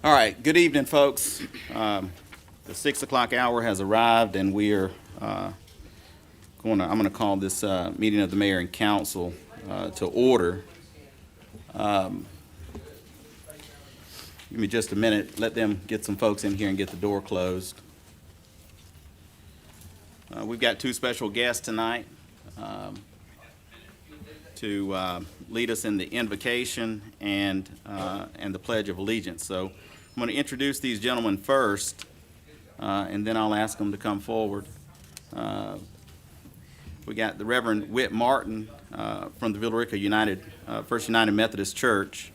All right, good evening, folks. The 6 o'clock hour has arrived, and we are I'm going to call this meeting of the mayor and council to order. Give me just a minute. Let them get some folks in here and get the door closed. We've got two special guests tonight to lead us in the invocation and the Pledge of Allegiance. So I'm going to introduce these gentlemen first, and then I'll ask them to come forward. We got the Reverend Whit Martin from the Villa Rica First United Methodist Church.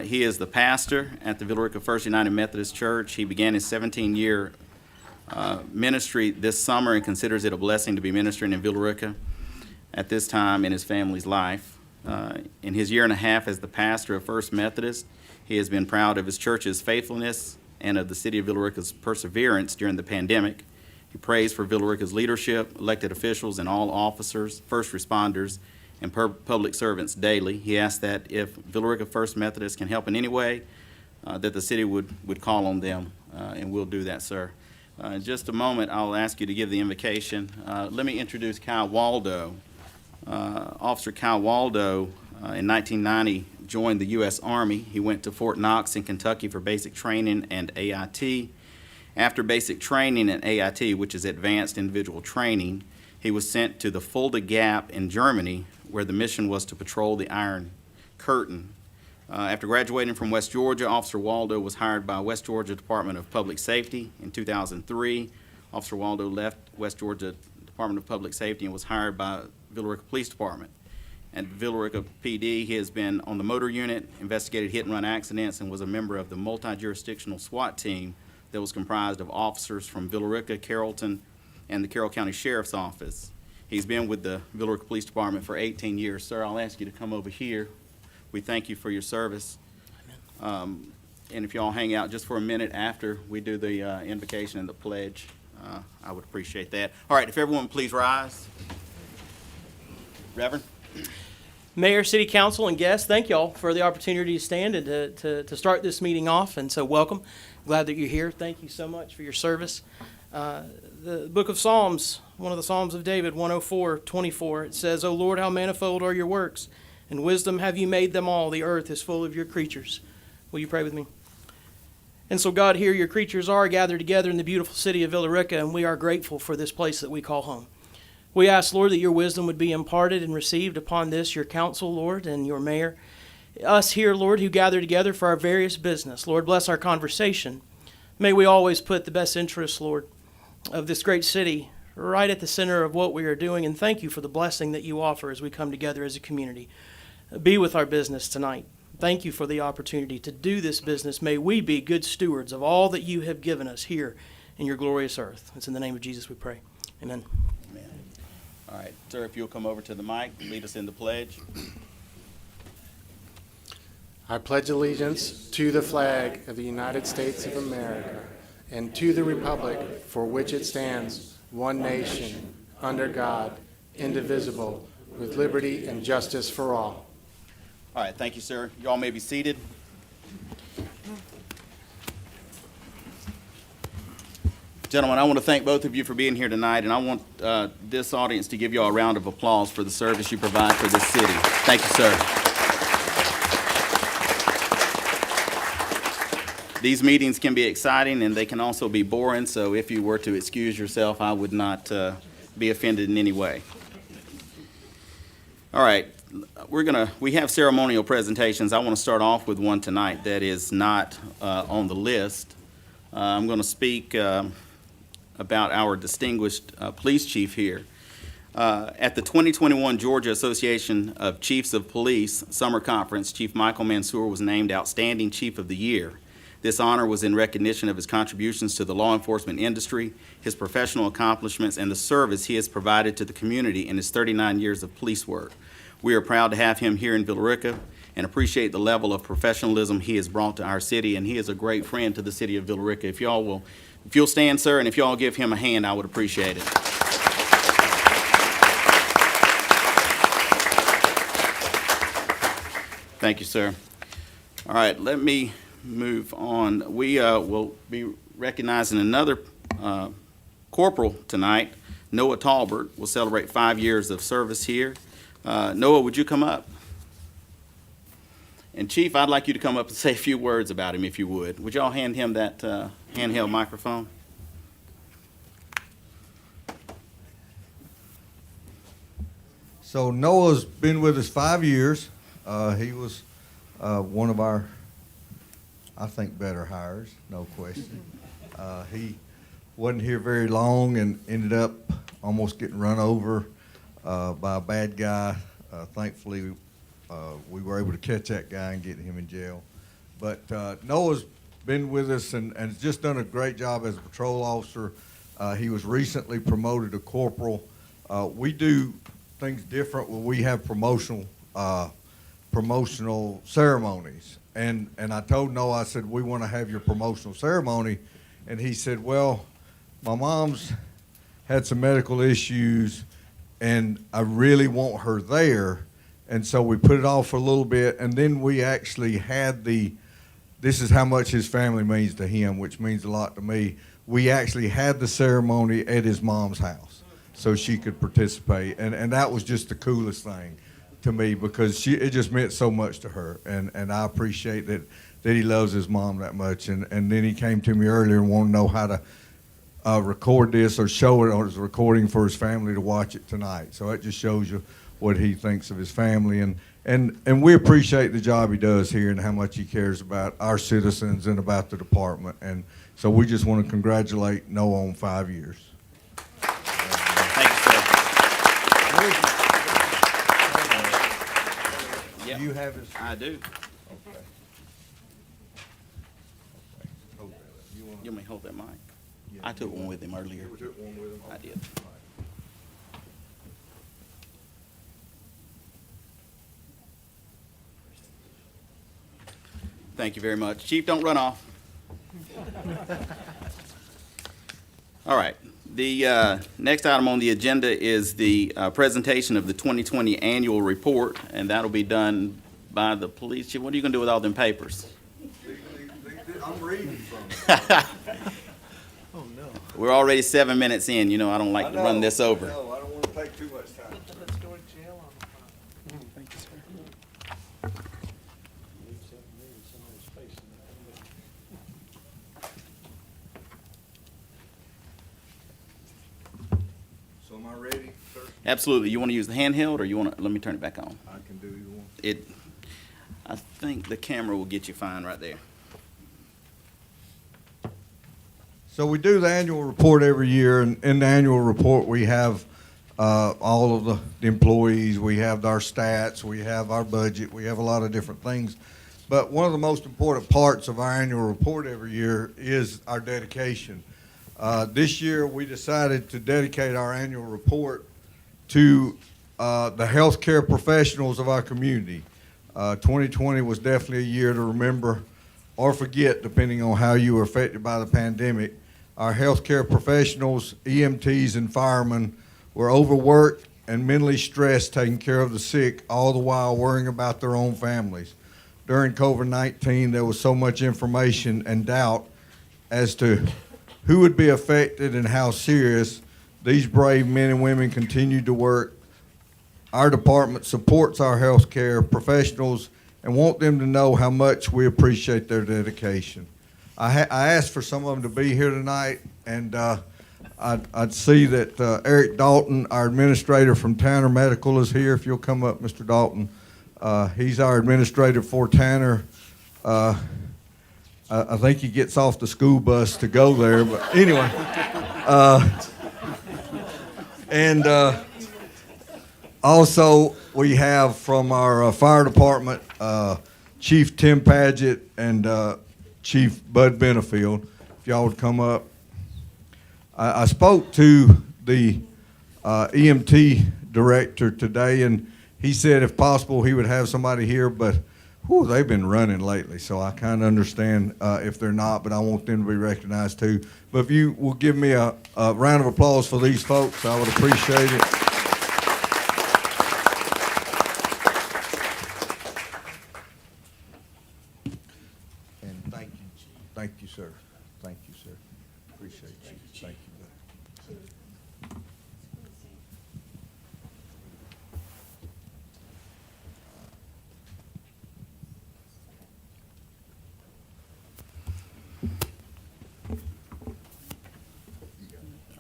He is the pastor at the Villa Rica First United Methodist Church. He began his 17-year ministry this summer and considers it a blessing to be ministering in Villa Rica at this time in his family's life. In his year and a half as the pastor of First Methodist, he has been proud of his church's faithfulness and of the city of Villa Rica's perseverance during the pandemic. He prays for Villa Rica's leadership, elected officials, and all officers, first responders, and public servants daily. He asks that if Villa Rica First Methodist can help in any way, that the city would call on them, and we'll do that, sir. In just a moment, I'll ask you to give the invocation. Let me introduce Kyle Waldow. Officer Kyle Waldow, in 1990, joined the U.S. Army. He went to Fort Knox in Kentucky for basic training and AIT. After basic training and AIT, which is Advanced Individual Training, he was sent to the Fulda Gap in Germany, where the mission was to patrol the Iron Curtain. After graduating from West Georgia, Officer Waldow was hired by West Georgia Department of Public Safety. In 2003, Officer Waldow left West Georgia Department of Public Safety and was hired by Villa Rica Police Department. At Villa Rica PD, he has been on the motor unit, investigated hit-and-run accidents, and was a member of the multi-jurisdictional SWAT team that was comprised of officers from Villa Rica, Carrollton, and the Carroll County Sheriff's Office. He's been with the Villa Rica Police Department for 18 years. Sir, I'll ask you to come over here. We thank you for your service. And if you all hang out just for a minute after we do the invocation and the pledge, I would appreciate that. All right, if everyone please rise. Reverend. Mayor, City Council, and guests, thank y'all for the opportunity to stand and to start this meeting off. And so welcome. Glad that you're here. Thank you so much for your service. The book of Psalms, one of the Psalms of David, 104:24, it says, O Lord, how manifold are your works, and wisdom have you made them all. The earth is full of your creatures. Will you pray with me? And so, God, here your creatures are gathered together in the beautiful city of Villa Rica, and we are grateful for this place that we call home. We ask, Lord, that your wisdom would be imparted and received upon this, your council, Lord, and your mayor. Us here, Lord, who gather together for our various business. Lord, bless our conversation. May we always put the best interests, Lord, of this great city right at the center of what we are doing, and thank you for the blessing that you offer as we come together as a community. Be with our business tonight. Thank you for the opportunity to do this business. May we be good stewards of all that you have given us here in your glorious earth. It's in the name of Jesus we pray. Amen. Amen. All right, sir, if you'll come over to the mic, lead us in the pledge. I pledge allegiance to the flag of the United States of America and to the republic for which it stands, one nation, under God, indivisible, with liberty and justice for all. All right, thank you, sir. You all may be seated. Gentlemen, I want to thank both of you for being here tonight, and I want this audience to give you all a round of applause for the service you provide for this city. Thank you, sir. These meetings can be exciting, and they can also be boring, so if you were to excuse yourself, I would not be offended in any way. All right, we have ceremonial presentations. I want to start off with one tonight that is not on the list. I'm going to speak about our distinguished police chief here. At the 2021 Georgia Association of Chiefs of Police Summer Conference, Chief Michael Mansour was named Outstanding Chief of the Year. This honor was in recognition of his contributions to the law enforcement industry, his professional accomplishments, and the service he has provided to the community in his 39 years of police work. We are proud to have him here in Villa Rica and appreciate the level of professionalism he has brought to our city, and he is a great friend to the city of Villa Rica. If you'll stand, sir, and if y'all give him a hand, I would appreciate it. Thank you, sir. All right, let me move on. We will be recognizing another corporal tonight. Noah Talbert will celebrate 5 years of service here. Noah, would you come up? And Chief, I'd like you to come up and say a few words about him, if you would. Would y'all hand him that handheld microphone? So Noah's been with us 5 years. He was one of our, I think, better hires, no question. He wasn't here very long and ended up almost getting run over by a bad guy. Thankfully, we were able to catch that guy and get him in jail. But Noah's been with us and has just done a great job as a patrol officer. He was recently promoted to corporal. We do things different when we have promotional ceremonies. And I told Noah, I said, we want to have your promotional ceremony. And he said, well, my mom's had some medical issues and I really want her there. And so we put it off for a little bit, and then we actually had this is how much his family means to him, which means a lot to me. We actually had the ceremony at his mom's house so she could participate. And that was just the coolest thing to me because it just meant so much to her. And I appreciate that he loves his mom that much. And then he came to me earlier and wanted to know how to record this or show it on his recording for his family to watch it tonight. So it just shows you what he thinks of his family, and we appreciate the job he does here and how much he cares about our citizens and about the department. And so we just want to congratulate Noah on 5 years. Thank you, sir. Yep. Do you have his? I do. Okay. Hold that up. You want You may hold that mic. Yeah, I took one with him earlier. You took one with him? I did. Thank you very much. Chief, don't run off. All right. The next item on the agenda is the presentation of the 2020 annual report, and that'll be done by the police chief. What are you going to do with all them papers? I'm reading from it. Oh, no. We're already 7 minutes in. You know I don't like to run this over. No, I don't want to take too much time. Let's go to jail on the front. Thank you, sir. So am I ready, sir? Absolutely. You want to use the handheld, or you want to? Let me turn it back on. I can do either one. I think the camera will get you fine right there. So we do the annual report every year, and in the annual report we have all of the employees, we have our stats, we have our budget, we have a lot of different things. But one of the most important parts of our annual report every year is our dedication. This year we decided to dedicate our annual report to the healthcare professionals of our community. 2020 was definitely a year to remember or forget, depending on how you were affected by the pandemic. Our healthcare professionals, EMTs and firemen, were overworked and mentally stressed taking care of the sick, all the while worrying about their own families. During COVID-19, there was so much information and doubt as to who would be affected and how serious. These brave men and women continued to work. Our department supports our healthcare professionals and want them to know how much we appreciate their dedication. I asked for some of them to be here tonight, and I'd see that Eric Dalton, our administrator from Tanner Medical, is here. If you'll come up, Mr. Dalton. He's our administrator for Tanner. I think he gets off the school bus to go there, but anyway. Also, we have from our fire department, Chief Tim Padgett and Chief Bud Benefield. If y'all would come up. I spoke to the EMT director today, and he said if possible he would have somebody here, but they've been running lately, so I kind of understand if they're not, but I want them to be recognized too. But if you will give me a round of applause for these folks, I would appreciate it. And Thank you, sir. Thank you, sir. Appreciate you. Thank you, buddy.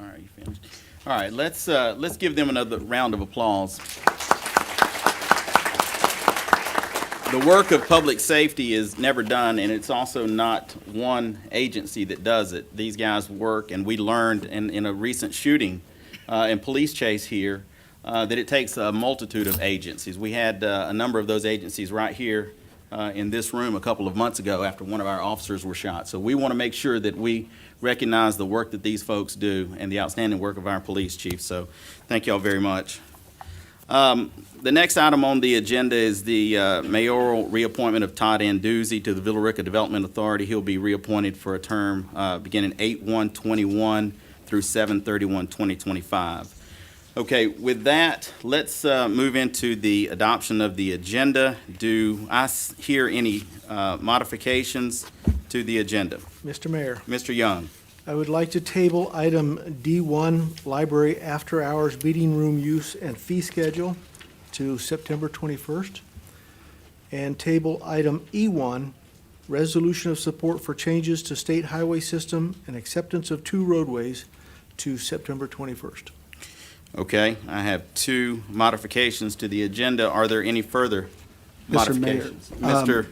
All right, you finished? All right, let's give them another round of applause. The work of public safety is never done, and it's also not one agency that does it. These guys work, and we learned in a recent shooting and police chase here that it takes a multitude of agencies. We had a number of those agencies right here in this room a couple of months ago after one of our officers were shot. So we want to make sure that we recognize the work that these folks do and the outstanding work of our police chief. So thank you all very much. The next item on the agenda is the mayoral reappointment of Todd Anduzzi to the Villa Rica Development Authority. He'll be reappointed for a term beginning 8/1/21 through 7/31/2025. Okay, with that, let's move into the adoption of the agenda. Do I hear any modifications to the agenda? Mr. Mayor, Mr. Young. I would like to table item D1, Library After-Hours Meeting Room Use and Fee Schedule, to September 21st, and table item E1, Resolution of Support for Changes to State Highway System and Acceptance of 2 Roadways, to September 21st. Okay, I have 2 modifications to the agenda. Are there any further Mr. Mayor, modifications? Mr.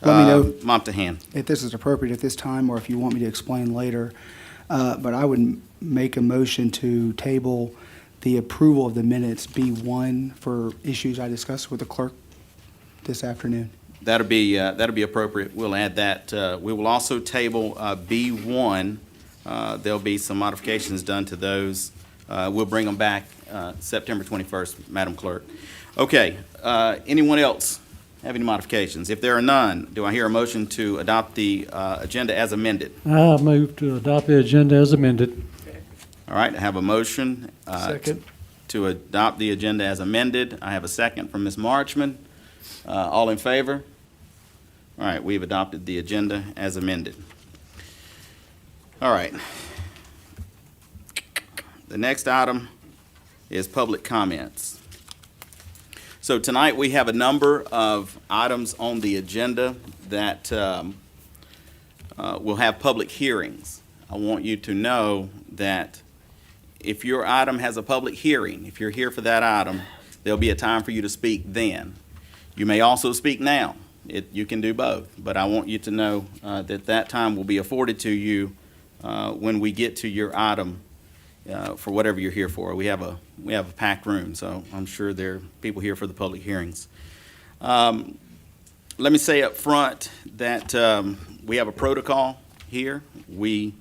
let me know Montahan. if this is appropriate at this time or if you want me to explain later. But I would make a motion to table the approval of the minutes B1 for issues I discussed with the clerk this afternoon. That'll be appropriate. We'll add that. We will also table B1. There'll be some modifications done to those. We'll bring them back September 21st, Madam Clerk. Okay, anyone else have any modifications? If there are none, do I hear a motion to adopt the agenda as amended? I move to adopt the agenda as amended. All right, I have a motion Second. to adopt the agenda as amended. I have a second from Ms. Marchman. All in favor? All right, we've adopted the agenda as amended. All right. The next item is public comments. So tonight we have a number of items on the agenda that will have public hearings. I want you to know that if your item has a public hearing, if you're here for that item, there'll be a time for you to speak then. You may also speak now. You can do both, but I want you to know that time will be afforded to you when we get to your item for whatever you're here for. We have a packed room, so I'm sure there are people here for the public hearings. Let me say up front that we have a protocol here. We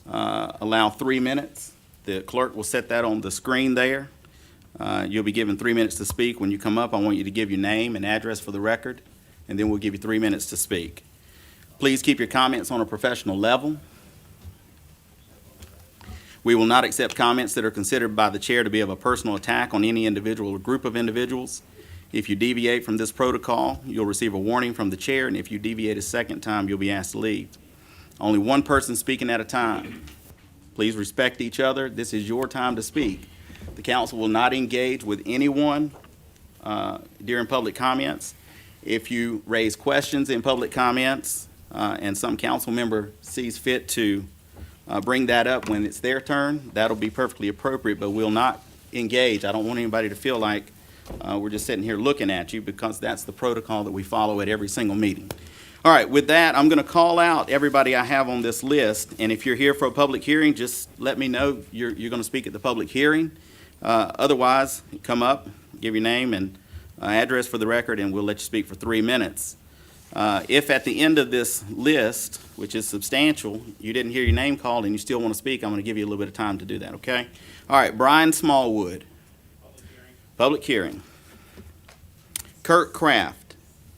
allow 3 minutes. The clerk will set that on the screen there. You'll be given 3 minutes to speak. When you come up, I want you to give your name and address for the record, and then we'll give you 3 minutes to speak. Please keep your comments on a professional level. We will not accept comments that are considered by the chair to be of a personal attack on any individual or group of individuals. If you deviate from this protocol, you'll receive a warning from the chair, and if you deviate a second time, you'll be asked to leave. Only one person speaking at a time. Please respect each other. This is your time to speak. The council will not engage with anyone during public comments. If you raise questions in public comments and some council member sees fit to bring that up when it's their turn, that'll be perfectly appropriate, but we'll not engage. I don't want anybody to feel like we're just sitting here looking at you, because that's the protocol that we follow at every single meeting. All right, with that, I'm going to call out everybody I have on this list, and if you're here for a public hearing, just let me know you're going to speak at the public hearing. Otherwise, come up, give your name and address for the record, and we'll let you speak for 3 minutes. If at the end of this list, which is substantial, you didn't hear your name called and you still want to speak, I'm going to give you a little bit of time to do that, okay? All right, Brian Smallwood. Public hearing. Kirk Kraft.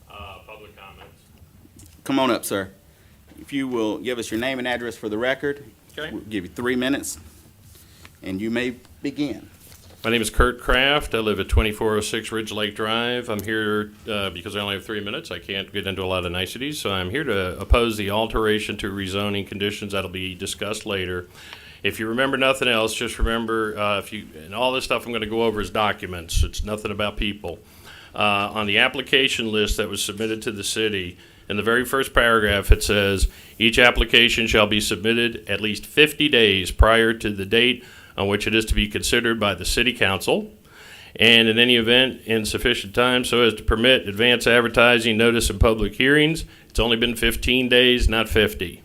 Public comments. Come on up, sir. If you will give us your name and address for the record, Okay. we'll give you 3 minutes, and you may begin. My name is Kurt Kraft. I live at 2406 Ridge Lake Drive. I'm here because I only have 3 minutes. I can't get into a lot of niceties, so I'm here to oppose the alteration to rezoning conditions that'll be discussed later. If you remember nothing else, just remember, and all this stuff I'm going to go over is documents. It's nothing about people. On the application list that was submitted to the city, in the very first paragraph, it says, each application shall be submitted at least 50 days prior to the date on which it is to be considered by the city council, and in any event, in sufficient time so as to permit advance advertising, notice, and public hearings. It's only been 15 days, not 50.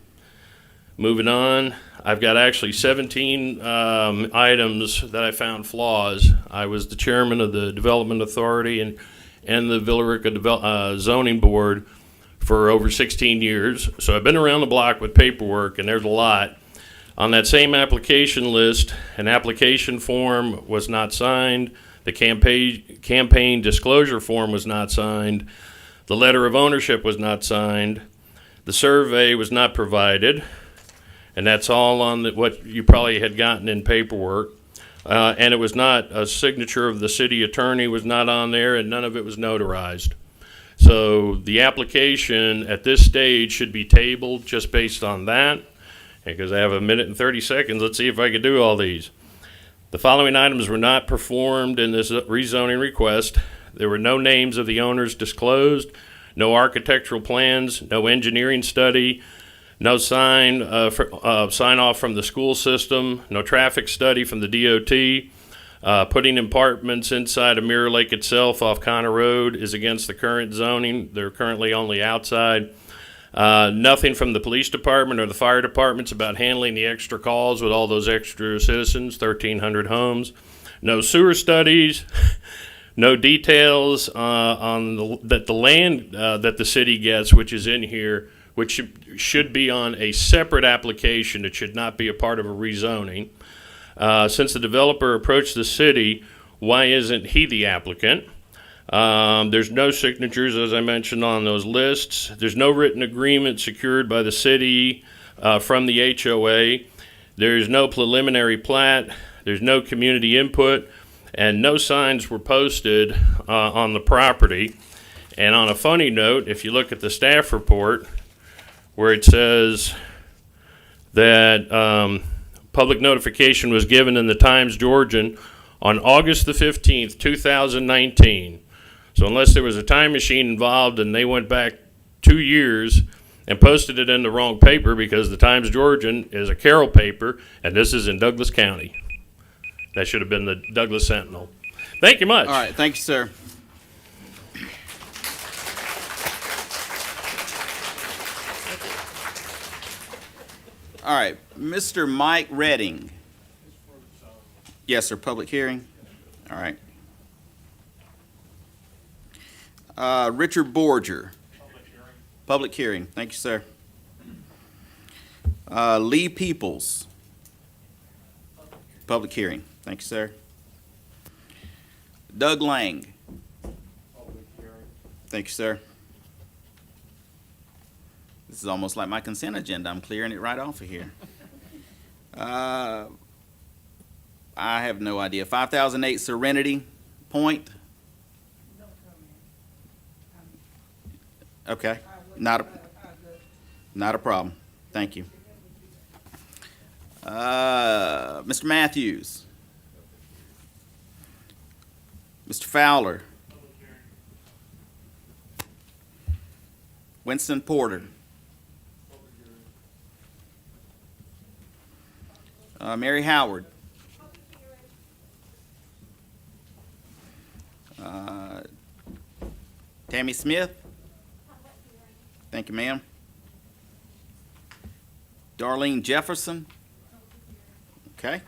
Moving on, I've got actually 17 items that I found flaws. I was the chairman of the Development Authority and the Villa Rica Zoning Board for over 16 years, so I've been around the block with paperwork, and there's a lot. On that same application list, an application form was not signed, the campaign disclosure form was not signed, the letter of ownership was not signed, the survey was not provided, and that's all on what you probably had gotten in paperwork. And it was not, a signature of the city attorney was not on there, and none of it was notarized. So the application at this stage should be tabled just based on that. Because I have a minute and 30 seconds, let's see if I can do all these. The following items were not performed in this rezoning request. There were no names of the owners disclosed, no architectural plans, no engineering study, no sign off from the school system, no traffic study from the DOT. Putting apartments inside of Mirror Lake itself off Connor Road is against the current zoning. They're currently only outside. Nothing from the police department or the fire departments about handling the extra calls with all those extra citizens, 1,300 homes. No sewer studies, no details on the land that the city gets, which is in here, which should be on a separate application. It should not be a part of a rezoning. Since the developer approached the city, why isn't he the applicant? There's no signatures, as I mentioned, on those lists. There's no written agreement secured by the city from the HOA. There's no preliminary plat. There's no community input, and no signs were posted on the property. And on a funny note, if you look at the staff report, where it says that public notification was given in the Times-Georgian on August the 15th, 2019. So unless there was a time machine involved and they went back 2 years and posted it in the wrong paper, because the Times-Georgian is a Carroll paper and this is in Douglas County. That should have been the Douglas Sentinel. Thank you much. All right, thank you, sir. All right, Mr. Mike Redding. Yes, sir, public hearing. All right. Richard Borger. Public hearing. Thank you, sir. Lee Peoples. Public hearing. Thank you, sir. Doug Lang. Thank you, sir. This is almost like my consent agenda. I'm clearing it right off of here. I have no idea. 5008 Serenity Point. Okay, not a problem. Thank you. Mr. Matthews. Mr. Fowler. Winston Porter. Mary Howard. Tammy Smith. Thank you, ma'am. Darlene Jefferson. Okay.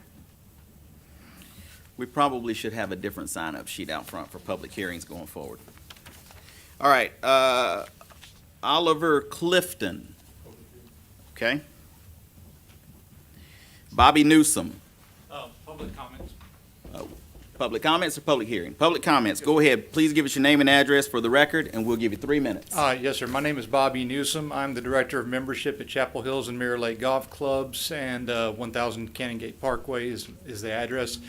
We probably should have a different sign-up sheet out front for public hearings going forward. All right. Oliver Clifton. Okay. Bobby Newsom. Public comments. Public comments or public hearing? Public comments. Go ahead. Please give us your name and address for the record, and we'll give you 3 minutes. Yes, sir. My name is Bobby Newsom. I'm the Director of Membership at Chapel Hills and Mirror Lake Golf Clubs, and 1000 Cannon Gate Parkway is the address.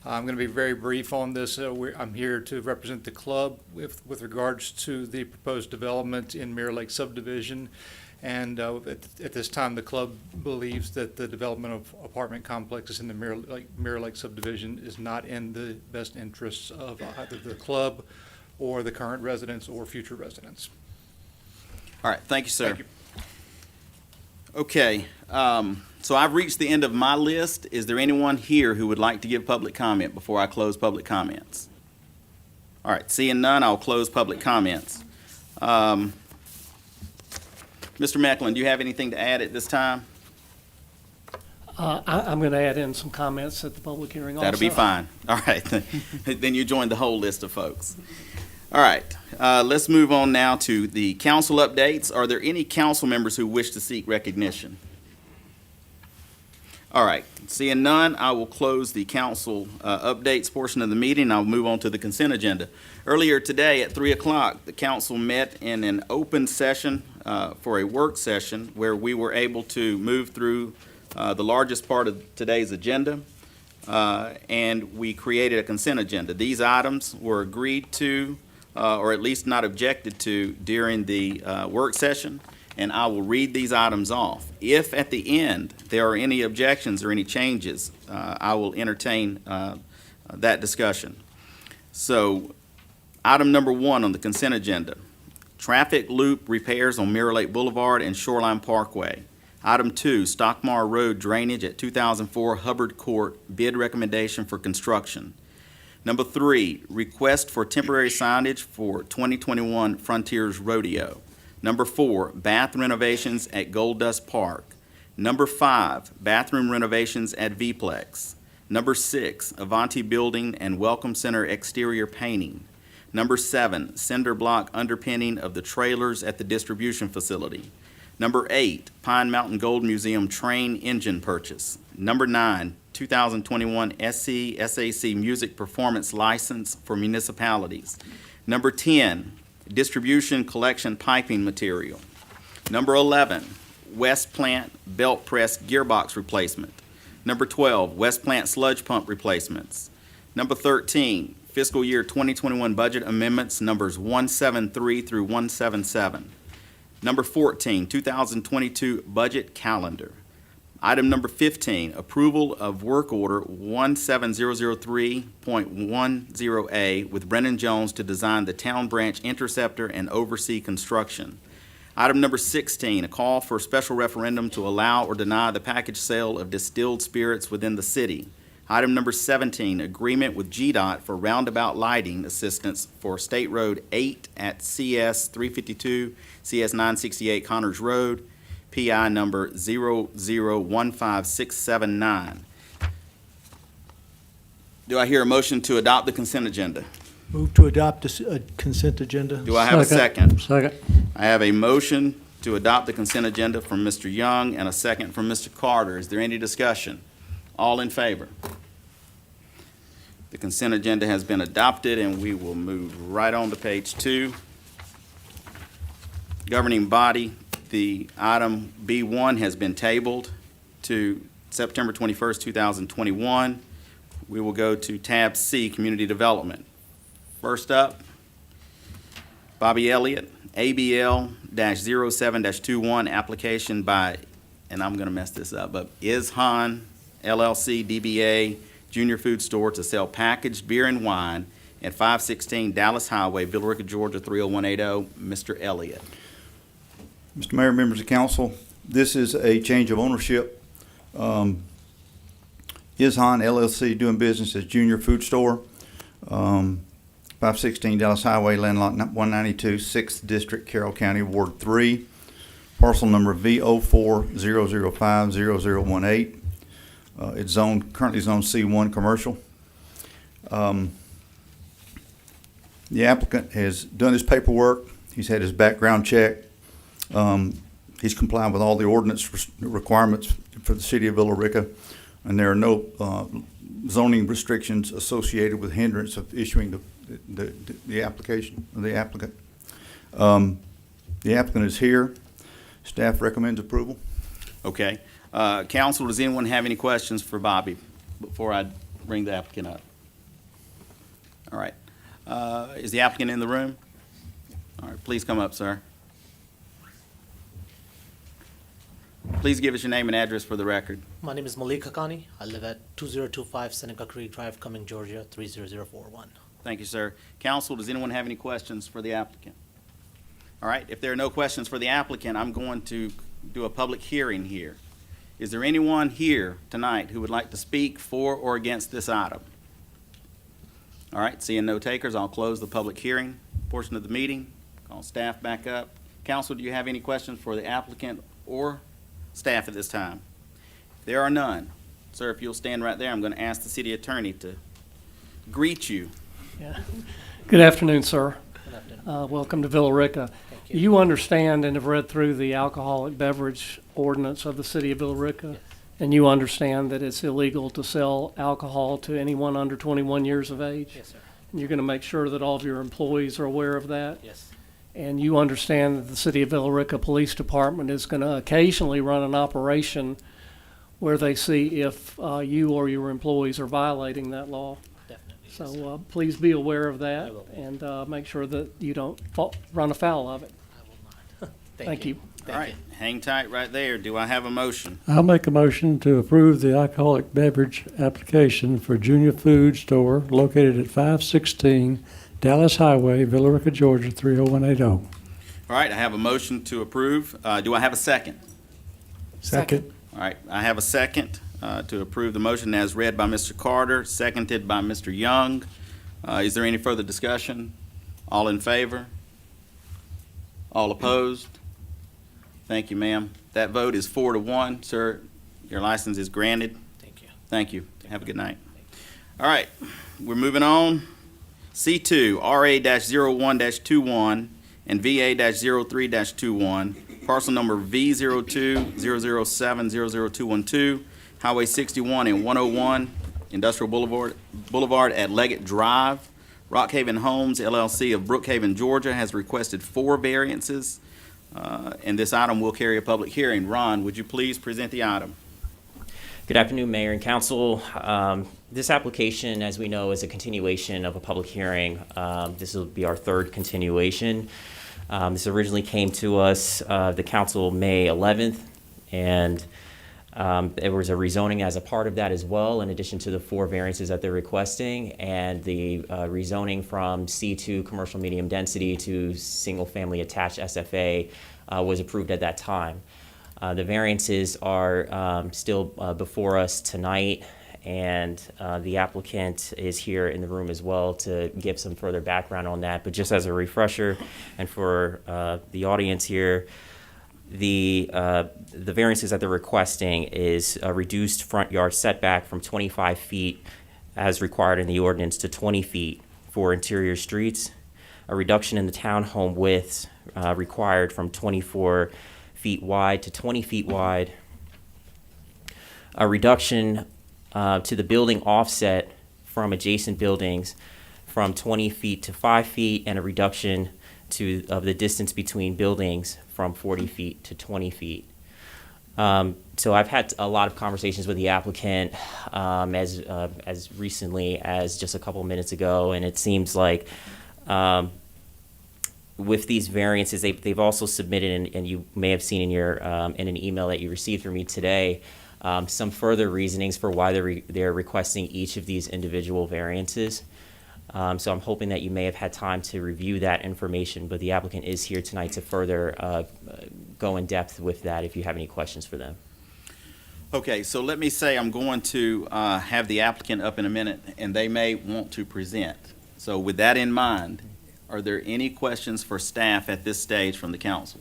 I'm going to be very brief on this. I'm here to represent the club with regards to the proposed development in Mirror Lake subdivision. And at this time, the club believes that the development of apartment complexes in the Mirror Lake subdivision is not in the best interests of either the club or the current residents or future residents. All right, thank you, sir. Thank you. Okay, so I've reached the end of my list. Is there anyone here who would like to give public comment before I close public comments? All right, seeing none, I'll close public comments. Mr. Mecklin, do you have anything to add at this time? I'm going to add in some comments at the public hearing also. That'll be fine. All right, then you joined the whole list of folks. All right, let's move on now to the council updates. Are there any council members who wish to seek recognition? All right, seeing none, I will close the council updates portion of the meeting. I'll move on to the consent agenda. Earlier today at 3 o'clock, the council met in an open session for a work session where we were able to move through the largest part of today's agenda, and we created a consent agenda. These items were agreed to, or at least not objected to during the work session, and I will read these items off. If at the end there are any objections or any changes, I will entertain that discussion. So, item number 1 on the consent agenda, traffic loop repairs on Mirror Lake Boulevard and Shoreline Parkway. Item 2, Stockmar Road drainage at 2004 Hubbard Court, bid recommendation for construction. Number 3, request for temporary signage for 2021 Frontiers Rodeo. Number 4, bath renovations at Gold Dust Park. Number 5, bathroom renovations at V-Plex. Number 6, Avanti Building and Welcome Center exterior painting. Number 7, cinder block underpinning of the trailers at the distribution facility. Number 8, Pine Mountain Gold Museum train engine purchase. Number 9, 2021 SAC music performance license for municipalities. Number 10, distribution collection piping material. Number 11, West Plant belt press gearbox replacement. Number 12, West Plant sludge pump replacements. Number 13, fiscal year 2021 budget amendments numbers 173 through 177. Number 14, 2022 budget calendar. Item number 15, approval of work order 17003.10A with Brennan Jones to design the town branch interceptor and oversee construction. Item number 16, a call for a special referendum to allow or deny the package sale of distilled spirits within the city. Item number 17, agreement with GDOT for roundabout lighting assistance for State Road 8 at CS 352, CS 968 Connors Road, PI number 0015679. Do I hear a motion to adopt the consent agenda? Move to adopt the consent agenda. Do I have a second? Second. I have a motion to adopt the consent agenda from Mr. Young and a second from Mr. Carter. Is there any discussion? All in favor? The consent agenda has been adopted, and we will move right on to page 2. Governing body, the item B1 has been tabled to September 21st, 2021. We will go to tab C, community development. First up, Bobby Elliott, ABL-07-21, application by, and I'm going to mess this up, but Ishan LLC DBA Junior Food Store to sell packaged beer and wine at 516 Dallas Highway, Villa Rica, Georgia 30180. Mr. Elliott. Mr. Mayor, members of council, this is a change of ownership. Ishan LLC doing business as Junior Food Store, 516 Dallas Highway, land lot 192, 6th District, Carroll County, Ward 3, parcel number V0400500018. It's currently zoned C1 commercial. The applicant has done his paperwork. He's had his background check. He's complied with all the ordinance requirements for the city of Villa Rica, and there are no zoning restrictions associated with hindrance of issuing the application of the applicant. The applicant is here. Staff recommends approval. Okay. Council, does anyone have any questions for Bobby before I bring the applicant up? All right. Is the applicant in the room? All right, please come up, sir. Please give us your name and address for the record. My name is Malik Haqqani. I live at 2025 Seneca Creek Drive, Cumming, Georgia, 30041. Thank you, sir. Council, does anyone have any questions for the applicant? All right, if there are no questions for the applicant, I'm going to do a public hearing here. Is there anyone here tonight who would like to speak for or against this item? All right, seeing no takers, I'll close the public hearing portion of the meeting. Call staff back up. Council, do you have any questions for the applicant or staff at this time? There are none. Sir, if you'll stand right there, I'm going to ask the city attorney to greet you. Yeah. Good afternoon, sir. Good afternoon. Welcome to Villa Rica. Thank you. You understand and have read through the alcoholic beverage ordinance of the city of Villa Rica? Yes. And you understand that it's illegal to sell alcohol to anyone under 21 years of age? Yes, sir. And you're going to make sure that all of your employees are aware of that? Yes. And you understand that the City of Villa Rica Police Department is going to occasionally run an operation where they see if you or your employees are violating that law. Definitely. Yes. So please be aware of that I will. and make sure that you don't run afoul of it. I will not. Thank you. All right, hang tight right there. Do I have a motion? I'll make a motion to approve the alcoholic beverage application for Junior Food Store located at 516 Dallas Highway, Villa Rica, Georgia, 30180. All right, I have a motion to approve. Do I have a second? Second. All right, I have a second to approve the motion as read by Mr. Carter, seconded by Mr. Young. Is there any further discussion? All in favor? All opposed? Thank you, ma'am. That vote is 4-1. Sir, your license is granted. Thank you. Thank you. Have a good night. All right, we're moving on. C2, RA-01-21 and VA-03-21, parcel number V02-007-00212, Highway 61 and 101, Industrial Boulevard at Leggett Drive. Rockhaven Homes LLC of Brookhaven, Georgia has requested 4 variances, and this item will carry a public hearing. Ron, would you please present the item? Good afternoon, Mayor and Council. This application, as we know, is a continuation of a public hearing. This will be our 3rd continuation. This originally came to us, the council, May 11th, and there was a rezoning as a part of that as well, in addition to the 4 variances that they're requesting, and the rezoning from C2 commercial medium density to single-family attached SFA was approved at that time. The variances are still before us tonight, and the applicant is here in the room as well to give some further background on that. But just as a refresher, and for the audience here, the variances that they're requesting is a reduced front yard setback from 25 feet as required in the ordinance to 20 feet for interior streets, a reduction in the townhome widths required from 24 feet wide to 20 feet wide, a reduction to the building offset from adjacent buildings from 20 feet to 5 feet, and a reduction of the distance between buildings from 40 feet to 20 feet. So I've had a lot of conversations with the applicant as recently as just a couple minutes ago, and it seems like with these variances, they've also submitted, and you may have seen in your in an email that you received from me today, some further reasonings for why they're requesting each of these individual variances. So I'm hoping that you may have had time to review that information, but the applicant is here tonight to further go in depth with that if you have any questions for them. Okay, so let me say I'm going to have the applicant up in a minute, and they may want to present. So with that in mind, are there any questions for staff at this stage from the council?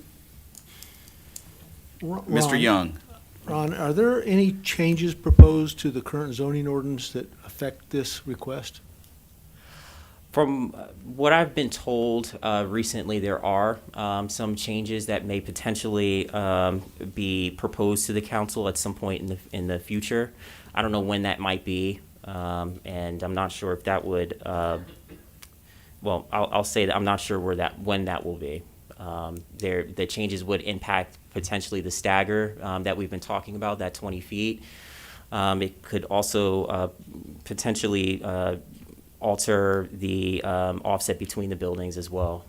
Mr. Young. Ron, are there any changes proposed to the current zoning ordinance that affect this request? From what I've been told recently, there are some changes that may potentially be proposed to the council at some point in the future. I don't know when that might be, and I'm not sure if that would. Well, I'll say that I'm not sure when that will be. The changes would impact potentially the stagger that we've been talking about, that 20 feet. It could also potentially alter the offset between the buildings as well.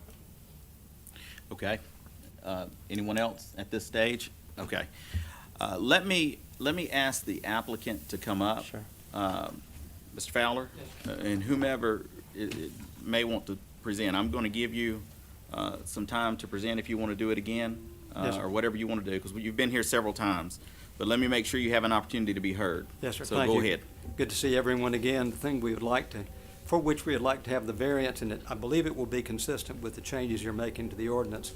Okay. Anyone else at this stage? Okay. Let me ask the applicant to come up. Sure. Mr. Fowler, and whomever may want to present. I'm going to give you some time to present if you want to do it again, Yes, sir. or whatever you want to do, because you've been here several times. But let me make sure you have an opportunity to be heard. Yes, sir. So Thank go you. ahead. Good to see everyone again. The thing we would like to, for which we would like to have the variance, and I believe it will be consistent with the changes you're making to the ordinance,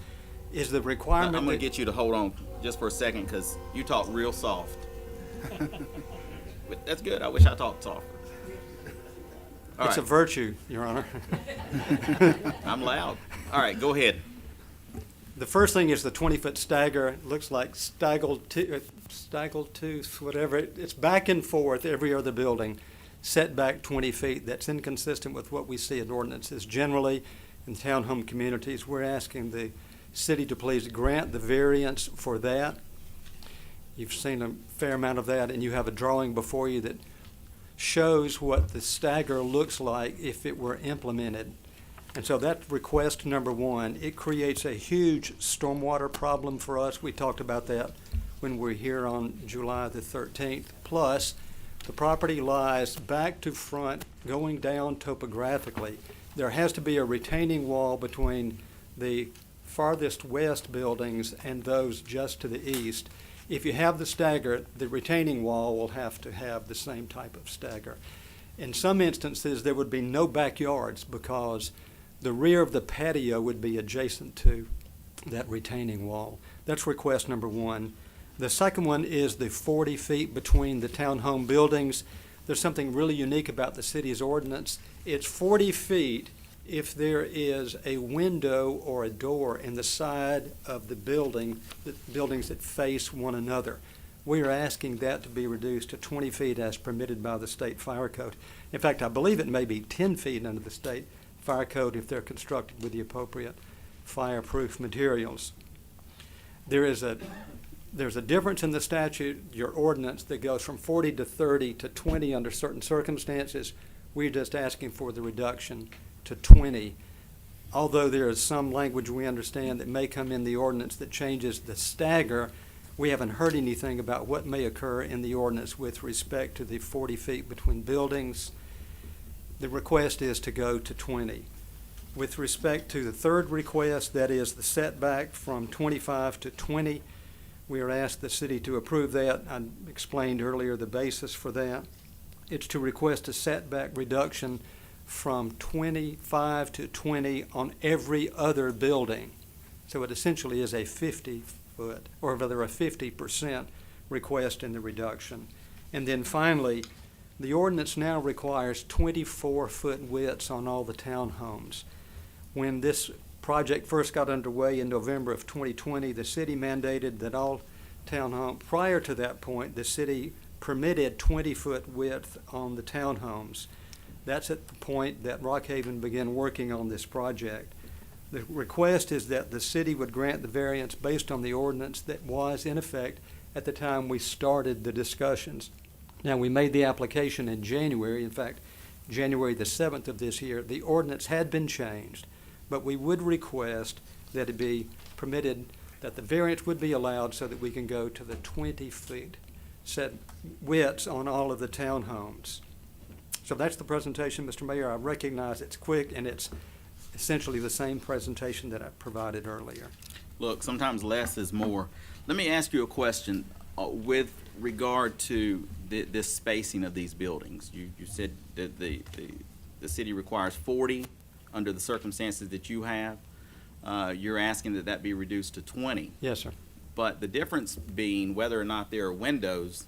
is the I'm requirement going to that- get you to hold on just for a second, because you talk real soft. But that's good. I wish I talked softer. All It's a right. virtue, Your Honor. I'm loud. All right, go ahead. The first thing is the 20-foot stagger. It looks like staggled tooth, whatever. It's back and forth every other building, set back 20 feet. That's inconsistent with what we see in ordinances generally in townhome communities. We're asking the city to please grant the variance for that. You've seen a fair amount of that, and you have a drawing before you that shows what the stagger looks like if it were implemented. And so that's request number one. It creates a huge stormwater problem for us. We talked about that when we were here on July the 13th. Plus, the property lies back to front, going down topographically. There has to be a retaining wall between the farthest west buildings and those just to the east. If you have the stagger, the retaining wall will have to have the same type of stagger. In some instances, there would be no backyards because the rear of the patio would be adjacent to that retaining wall. That's request number one. The second one is the 40 feet between the townhome buildings. There's something really unique about the city's ordinance. It's 40 feet if there is a window or a door in the side of the building, the buildings that face one another. We are asking that to be reduced to 20 feet as permitted by the state fire code. In fact, I believe it may be 10 feet under the state fire code if they're constructed with the appropriate fireproof materials. There's a difference in the statute, your ordinance, that goes from 40 to 30 to 20 under certain circumstances. We're just asking for the reduction to 20. Although there is some language we understand that may come in the ordinance that changes the stagger, we haven't heard anything about what may occur in the ordinance with respect to the 40 feet between buildings. The request is to go to 20. With respect to the third request, that is the setback from 25 to 20, we are asked the city to approve that. I explained earlier the basis for that. It's to request a setback reduction from 25 to 20 on every other building. So it essentially is a 50-foot, or rather a 50% request in the reduction. And then finally, the ordinance now requires 24-foot widths on all the townhomes. When this project first got underway in November of 2020, the city mandated that all townhomes, prior to that point, the city permitted 20-foot width on the townhomes. That's at the point that Rockhaven began working on this project. The request is that the city would grant the variance based on the ordinance that was in effect at the time we started the discussions. Now, we made the application in January. In fact, January the 7th of this year. The ordinance had been changed, but we would request that it be permitted, that the variance would be allowed so that we can go to the 20 feet set widths on all of the townhomes. So that's the presentation, Mr. Mayor. I recognize it's quick, and it's essentially the same presentation that I provided earlier. Look, sometimes less is more. Let me ask you a question with regard to this spacing of these buildings. You said that the city requires 40 under the circumstances that you have. You're asking that that be reduced to 20. Yes, sir. But the difference being whether or not there are windows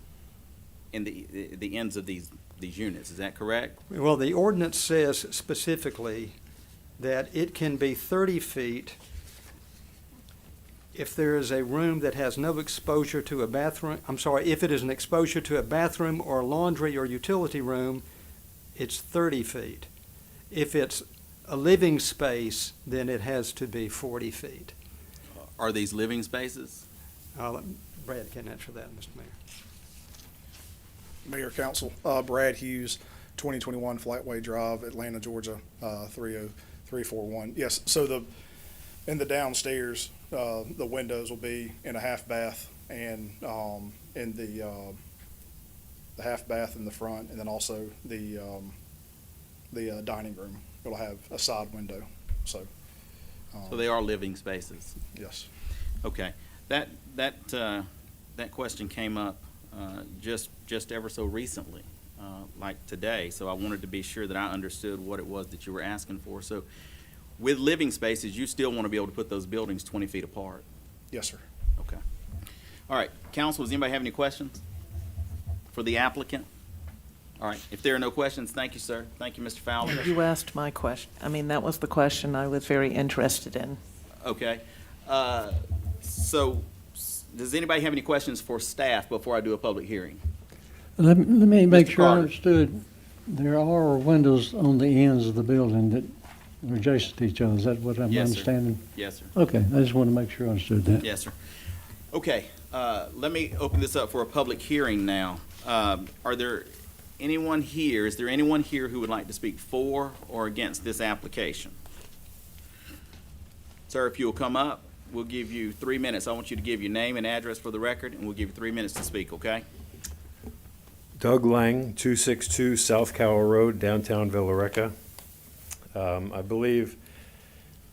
in the ends of these units. Is that correct? Well, the ordinance says specifically that it can be 30 feet if there is a room that has no exposure to a bathroom. I'm sorry, if it is an exposure to a bathroom or laundry or utility room, it's 30 feet. If it's a living space, then it has to be 40 feet. Are these living spaces? Brad can answer that, Mr. Mayor. Mayor, Council, Brad Hughes, 2021 Flightway Drive, Atlanta, Georgia, 30341. Yes, so in the downstairs, the windows will be in a half bath and in the half bath in the front, and then also the dining room. It'll have a side window, so. So they are living spaces. Yes. Okay. That question came up just ever so recently, like today. So I wanted to be sure that I understood what it was that you were asking for. So with living spaces, you still want to be able to put those buildings 20 feet apart? Yes, sir. Okay. All right. Council, does anybody have any questions for the applicant? All right. If there are no questions, thank you, sir. Thank you, Mr. Fowler. You asked my question. I mean, that was the question I was very interested in. Okay. So does anybody have any questions for staff before I do a public hearing? Let me make Mr. sure I Carter. understood. There are windows on the ends of the building that are adjacent to each other. Is that what I'm Yes, sir. understanding? Yes, sir. Okay, I just want to make sure I understood that. Yes, sir. Okay, let me open this up for a public hearing now. Are there anyone here, is there anyone here who would like to speak for or against this application? Sir, if you'll come up, we'll give you 3 minutes. I want you to give your name and address for the record, and we'll give you 3 minutes to speak, okay? Doug Lang, 262 South Cowell Road, downtown Villa Rica. I believe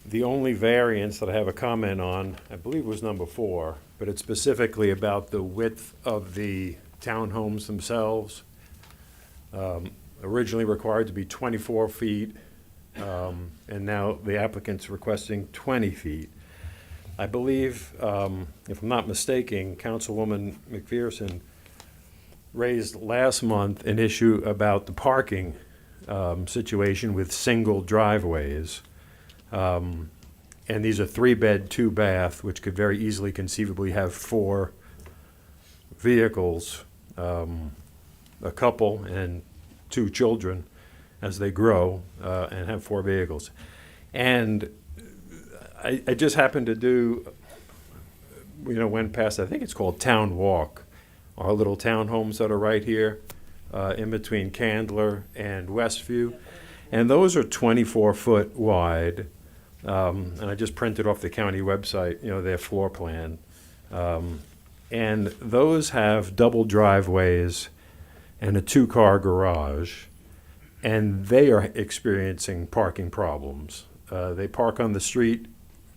the only variance that I have a comment on, I believe was number 4, but it's specifically about the width of the townhomes themselves. Originally required to be 24 feet, and now the applicant's requesting 20 feet. I believe, if I'm not mistaken, Councilwoman McPherson raised last month an issue about the parking situation with single driveways. And these are 3-bed, 2-bath, which could very easily conceivably have 4 vehicles, a couple and 2 children as they grow, and have 4 vehicles. And I just happened to do, went past, I think it's called Town Walk, our little townhomes that are right here in between Candler and Westview. And those are 24-foot wide. And I just printed off the county website, their floor plan. And those have double driveways and a 2-car garage. And they are experiencing parking problems. They park on the street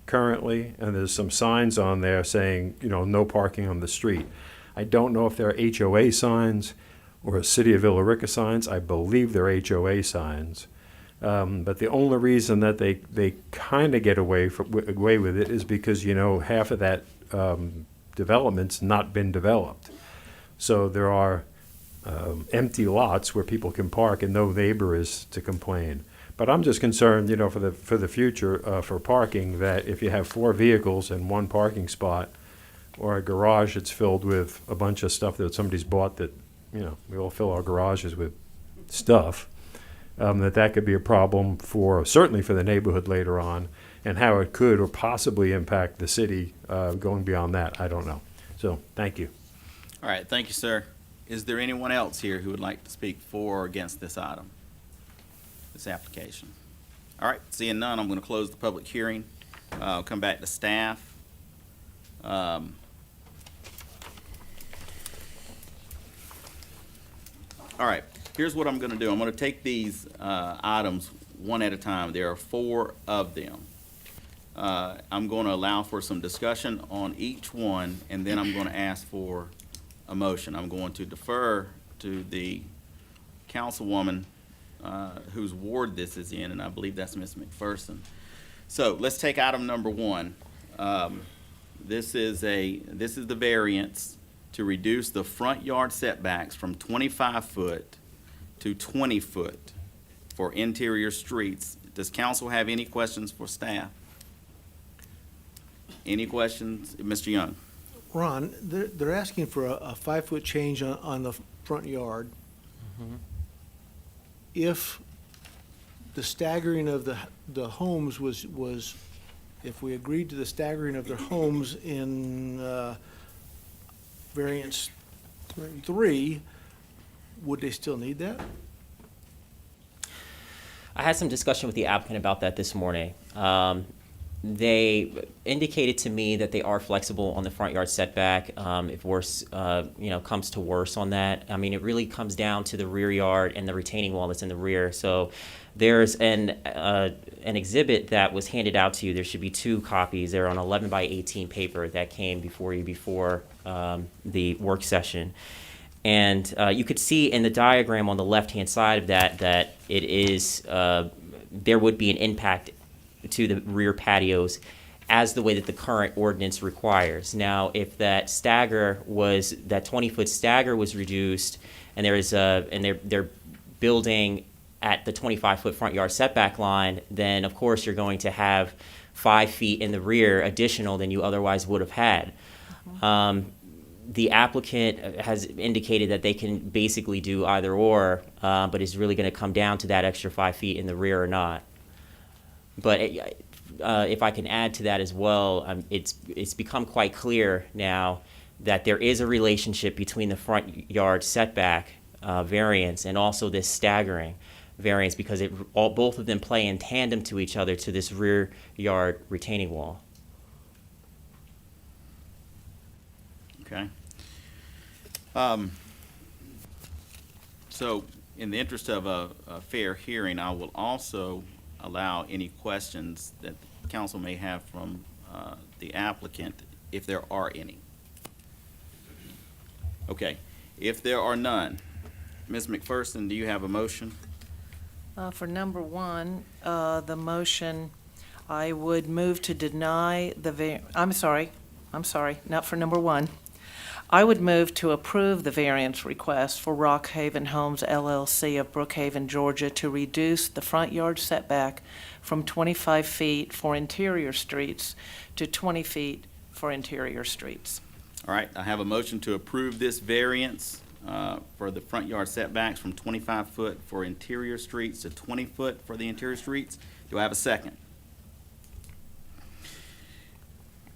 currently, and there's some signs on there saying, no parking on the street. I don't know if they're HOA signs or City of Villa Rica signs. I believe they're HOA signs. But the only reason that they kind of get away with it is because, half of that development's not been developed. So there are empty lots where people can park and no neighbor is to complain. But I'm just concerned, for the future, for parking, that if you have 4 vehicles in one parking spot, or a garage that's filled with a bunch of stuff that somebody's bought that, we all fill our garages with stuff, that could be a problem certainly for the neighborhood later on, and how it could or possibly impact the city going beyond that, I don't know. So, thank you. All right, thank you, sir. Is there anyone else here who would like to speak for or against this item, this application? All right, seeing none, I'm going to close the public hearing. I'll come back to staff. All right, here's what I'm going to do. I'm going to take these items one at a time. There are 4 of them. I'm going to allow for some discussion on each one, and then I'm going to ask for a motion. I'm going to defer to the councilwoman whose ward this is in, and I believe that's Ms. McPherson. So let's take item number 1. This is the variance to reduce the front yard setbacks from 25 foot to 20 foot for interior streets. Does council have any questions for staff? Any questions? Mr. Young? Ron, they're asking for a 5-foot change on the front yard. Mm-hmm. If the staggering of the homes was, if we agreed to the staggering of their homes in variance 3, would they still need that? I had some discussion with the applicant about that this morning. They indicated to me that they are flexible on the front yard setback, if worse, comes to worse on that. I mean, it really comes down to the rear yard and the retaining wall that's in the rear. So there's an exhibit that was handed out to you. There should be 2 copies. They're on 11 by 18 paper that came before you before the work session. And you could see in the diagram on the left-hand side of that it is, there would be an impact to the rear patios as the way that the current ordinance requires. Now, if that 20-foot stagger was reduced, and they're building at the 25-foot front yard setback line, then of course you're going to have 5 feet in the rear additional than you otherwise would have had. The applicant has indicated that they can basically do either or, but it's really going to come down to that extra 5 feet in the rear or not. But if I can add to that as well, it's become quite clear now that there is a relationship between the front yard setback variance and also this staggering variance, because both of them play in tandem to each other to this rear yard retaining wall. Okay. So in the interest of a fair hearing, I will also allow any questions that the council may have from the applicant, if there are any. Okay. If there are none, Ms. McPherson, do you have a motion? For number 1, the motion, I would move to deny I'm sorry, not for number 1. I would move to approve the variance request for Rockhaven Homes LLC of Brookhaven, Georgia, to reduce the front yard setback from 25 feet for interior streets to 20 feet for interior streets. All right, I have a motion to approve this variance for the front yard setbacks from 25 foot for interior streets to 20 foot for the interior streets. Do I have a second?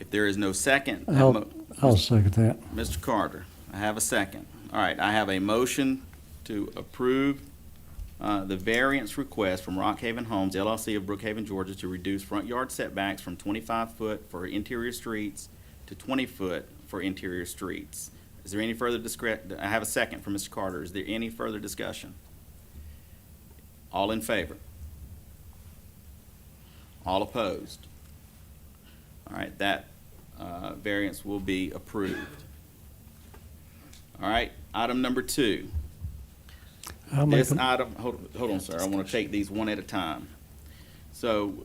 If there is no second, I'll second that. Mr. Carter, I have a second. All right, I have a motion to approve the variance request from Rockhaven Homes LLC of Brookhaven, Georgia, to reduce front yard setbacks from 25 foot for interior streets to 20 foot for interior streets. Is there any further discussion? I have a second from Mr. Carter. Is there any further discussion? All in favor? All opposed? All right, that variance will be approved. All right, item number 2. This item, hold on, sir. I want to take these one at a time. So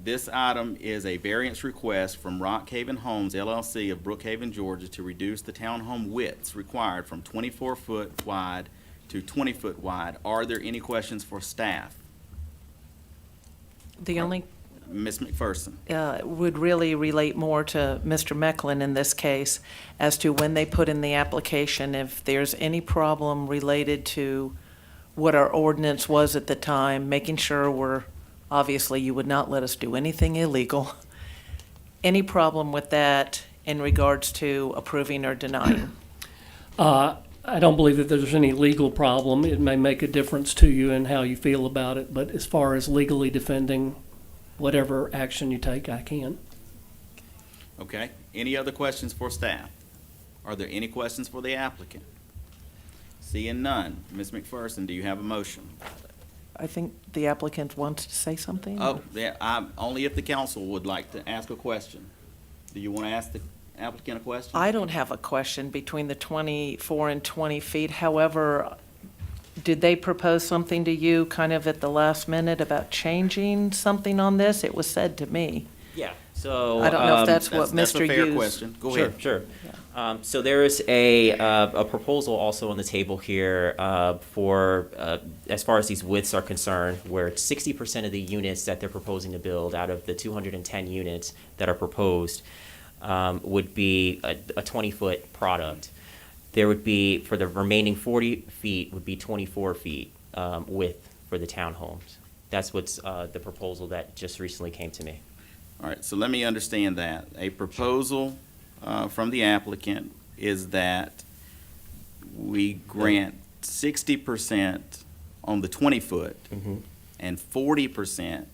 this item is a variance request from Rockhaven Homes LLC of Brookhaven, Georgia, to reduce the townhome widths required from 24 foot wide to 20 foot wide. Are there any questions for staff? The only Ms. McPherson. would really relate more to Mr. Mecklin in this case as to when they put in the application, if there's any problem related to what our ordinance was at the time, making sure obviously you would not let us do anything illegal. Any problem with that in regards to approving or denying? I don't believe that there's any legal problem. It may make a difference to you in how you feel about it, but as far as legally defending whatever action you take, I can. Okay. Any other questions for staff? Are there any questions for the applicant? Seeing none, Ms. McPherson, do you have a motion? I think the applicant wants to say something. Oh, yeah, only if the council would like to ask a question. Do you want to ask the applicant a question? I don't have a question between the 24 and 20 feet. However, did they propose something to you kind of at the last minute about changing something on this? It was said to me. Yeah, so. I don't know if that's what That's Mr. a fair Hughes. question. Go ahead. Sure. So there is a proposal also on the table here for, as far as these widths are concerned, where 60% of the units that they're proposing to build out of the 210 units that are proposed would be a 20-foot product. There would be, for the remaining 40 feet, would be 24 feet width for the townhomes. That's what's the proposal that just recently came to me. All right, so let me understand that. A proposal from the applicant is that we grant 60% on the 20 foot and 40%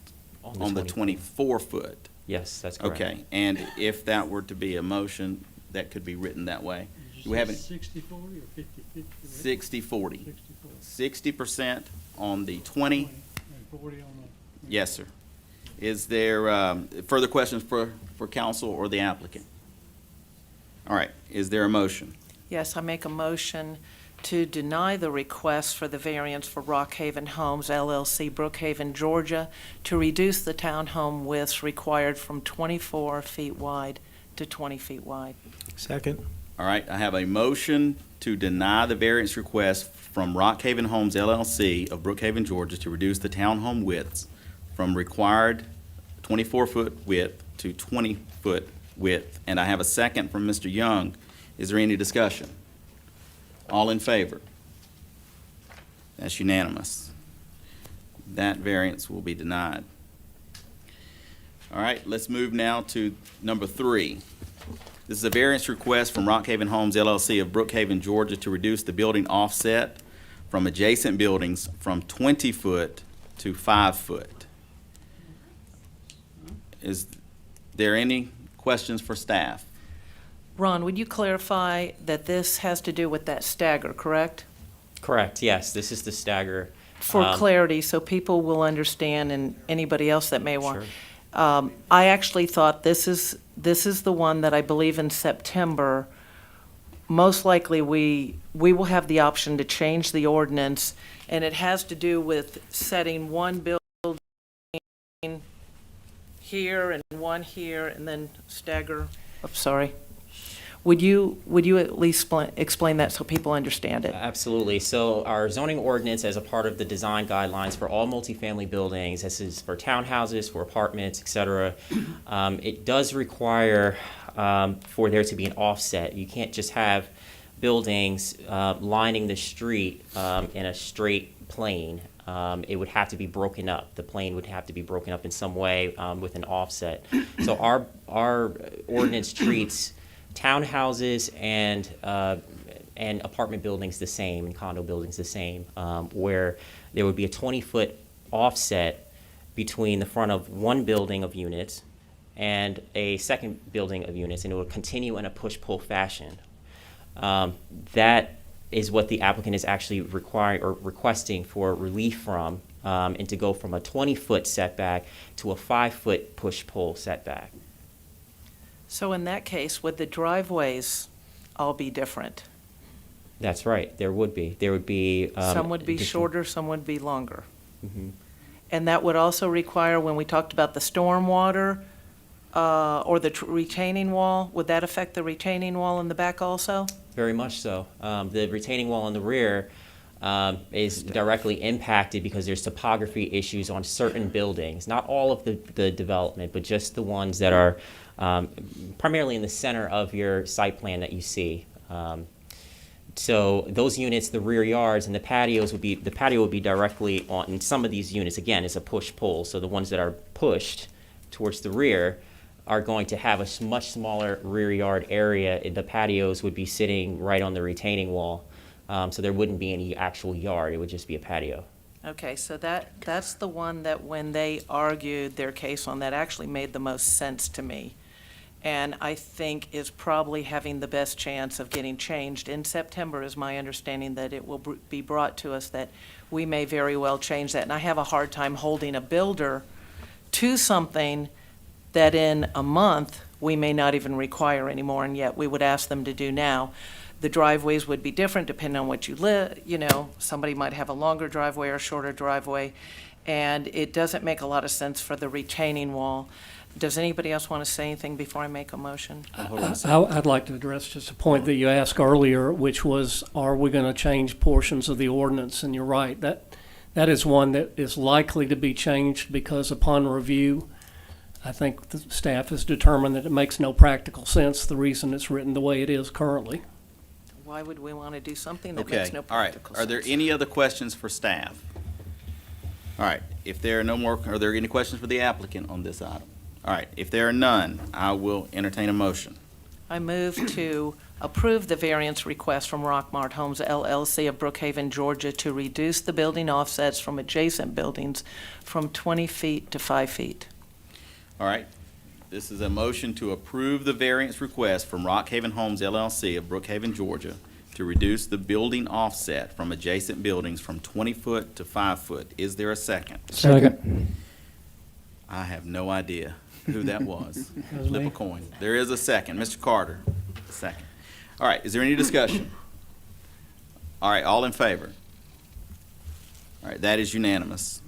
on the 24-foot. Yes, that's correct. Okay, and if that were to be a motion, that could be written that way. Do we have any? 60-40 or 50-50? 60-40. 60% on the 20. And 40 on the. Yes, sir. Is there further questions for council or the applicant? All right, is there a motion? Yes, I make a motion to deny the request for the variance for Rockhaven Homes LLC, Brookhaven, Georgia, to reduce the townhome widths required from 24 feet wide to 20 feet wide. Second. All right, I have a motion to deny the variance request from Rockhaven Homes LLC of Brookhaven, Georgia, to reduce the townhome widths from required 24-foot width to 20-foot width. And I have a second from Mr. Young. Is there any discussion? All in favor? That's unanimous. That variance will be denied. All right, let's move now to number 3. This is a variance request from Rockhaven Homes LLC of Brookhaven, Georgia, to reduce the building offset from adjacent buildings from 20 foot to 5 foot. Is there any questions for staff? Ron, would you clarify that this has to do with that stagger, correct? Correct, yes, this is the stagger. For clarity, so people will understand and anybody else that may want. Sure. I actually thought this is the one that I believe in September, most likely we will have the option to change the ordinance, and it has to do with setting one building here and one here and then stagger. I'm sorry. Would you at least explain that so people understand it? Absolutely. So our zoning ordinance, as a part of the design guidelines for all multifamily buildings, this is for townhouses, for apartments, et cetera, it does require for there to be an offset. You can't just have buildings lining the street in a straight plane. It would have to be broken up. The plane would have to be broken up in some way with an offset. So our ordinance treats townhouses and apartment buildings the same, and condo buildings the same, where there would be a 20-foot offset between the front of one building of units and a second building of units, and it would continue in a push-pull fashion. That is what the applicant is actually requiring or requesting for relief from, and to go from a 20-foot setback to a 5-foot push-pull setback. So in that case, would the driveways all be different? That's right. There would be. There would be. Some would be shorter, some would be longer. Mm-hmm. And that would also require, when we talked about the storm water or the retaining wall, would that affect the retaining wall in the back also? Very much so. The retaining wall in the rear is directly impacted because there's topography issues on certain buildings. Not all of the development, but just the ones that are primarily in the center of your site plan that you see. So those units, the rear yards and the patio would be directly on, in some of these units, again, it's a push-pull. So the ones that are pushed towards the rear are going to have a much smaller rear yard area. The patios would be sitting right on the retaining wall. So there wouldn't be any actual yard, it would just be a patio. Okay, so that's the one that when they argued their case on that actually made the most sense to me. And I think is probably having the best chance of getting changed. In September is my understanding that it will be brought to us that we may very well change that. And I have a hard time holding a builder to something that in a month we may not even require anymore, and yet we would ask them to do now. The driveways would be different depending on what you live, somebody might have a longer driveway or shorter driveway, and it doesn't make a lot of sense for the retaining wall. Does anybody else want to say anything before I make a motion? I'd like to address just a point that you asked earlier, which was, are we going to change portions of the ordinance? And you're right, that is one that is likely to be changed because upon review, I think the staff has determined that it makes no practical sense, the reason it's written the way it is currently. Why would we want to do something that Okay, makes no all right. practical Are sense? there any other questions for staff? All right, if there are no more, are there any questions for the applicant on this item? All right, if there are none, I will entertain a motion. I move to approve the variance request from Rockmart Homes LLC of Brookhaven, Georgia, to reduce the building offsets from adjacent buildings from 20 feet to 5 feet. All right. This is a motion to approve the variance request from Rockhaven Homes LLC of Brookhaven, Georgia, to reduce the building offset from adjacent buildings from 20 foot to 5 foot. Is there a second? Second. I have no idea who that was. was Flip me. a coin. There is a second. Mr. Carter, second. All right, is there any discussion? All right, all in favor? All right, that is unanimous.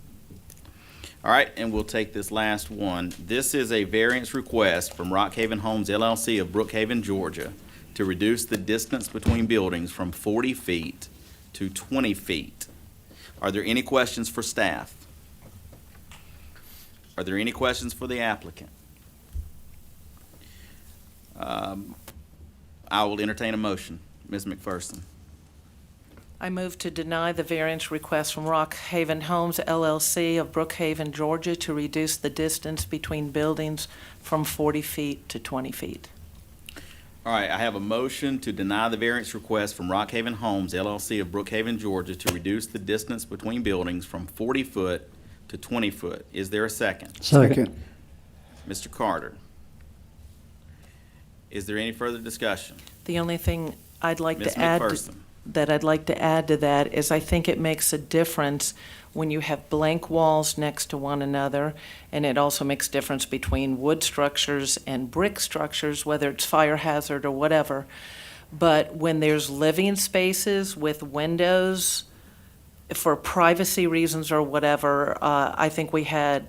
All right, and we'll take this last one. This is a variance request from Rockhaven Homes LLC of Brookhaven, Georgia, to reduce the distance between buildings from 40 feet to 20 feet. Are there any questions for staff? Are there any questions for the applicant? I will entertain a motion. Ms. McPherson. I move to deny the variance request from Rockhaven Homes LLC of Brookhaven, Georgia, to reduce the distance between buildings from 40 feet to 20 feet. All right, I have a motion to deny the variance request from Rockhaven Homes LLC of Brookhaven, Georgia, to reduce the distance between buildings from 40 foot to 20 foot. Is there a second? Second. Mr. Carter. Is there any further discussion? The only thing I'd like Ms. to add McPherson. that I'd like to add to that is I think it makes a difference when you have blank walls next to one another, and it also makes a difference between wood structures and brick structures, whether it's fire hazard or whatever. But when there's living spaces with windows for privacy reasons or whatever, I think we had,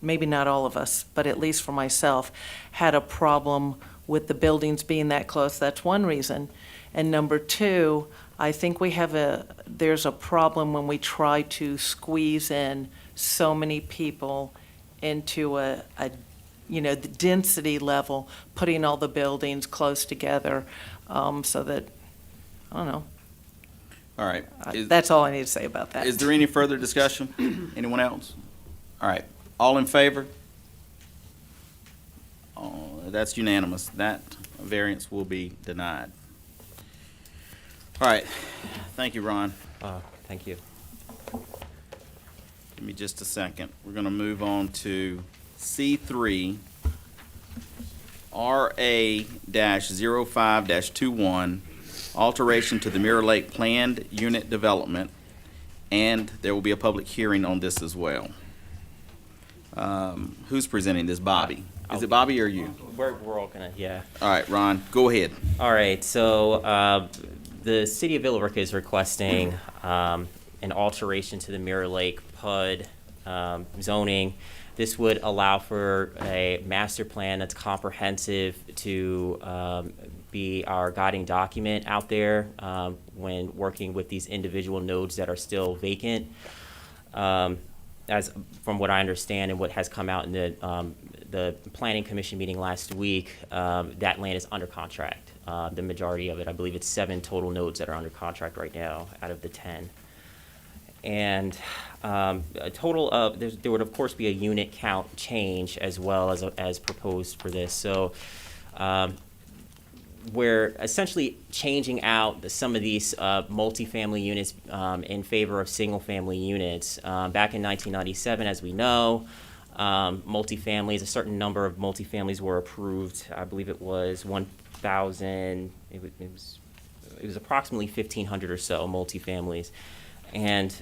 maybe not all of us, but at least for myself, had a problem with the buildings being that close. That's one reason. And number two, I think there's a problem when we try to squeeze in so many people into the density level, putting all the buildings close together, so that, I don't know. All right. That's all I need to say about that. Is there any further discussion? Anyone else? All right. All in favor? That's unanimous. That variance will be denied. All right. Thank you, Ron. Thank you. Give me just a second. We're going to move on to C3, RA-05-21, alteration to the Mirror Lake Planned Unit Development, and there will be a public hearing on this as well. Who's presenting this? Bobby. Is it Bobby or you? We're all gonna, yeah. All right, Ron, go ahead. All right, so the city of Villa Rica is requesting an alteration to the Mirror Lake PUD zoning. This would allow for a master plan that's comprehensive to be our guiding document out there when working with these individual nodes that are still vacant. As from what I understand and what has come out in the Planning Commission meeting last week, that land is under contract. The majority of it, I believe it's 7 total nodes that are under contract right now out of the 10. And a total of, there would of course be a unit count change as well as proposed for this. So we're essentially changing out some of these multifamily units in favor of single-family units. Back in 1997, as we know, multifamilies, a certain number of multifamilies were approved. I believe it was 1,000. It was approximately 1,500 or so multifamilies, and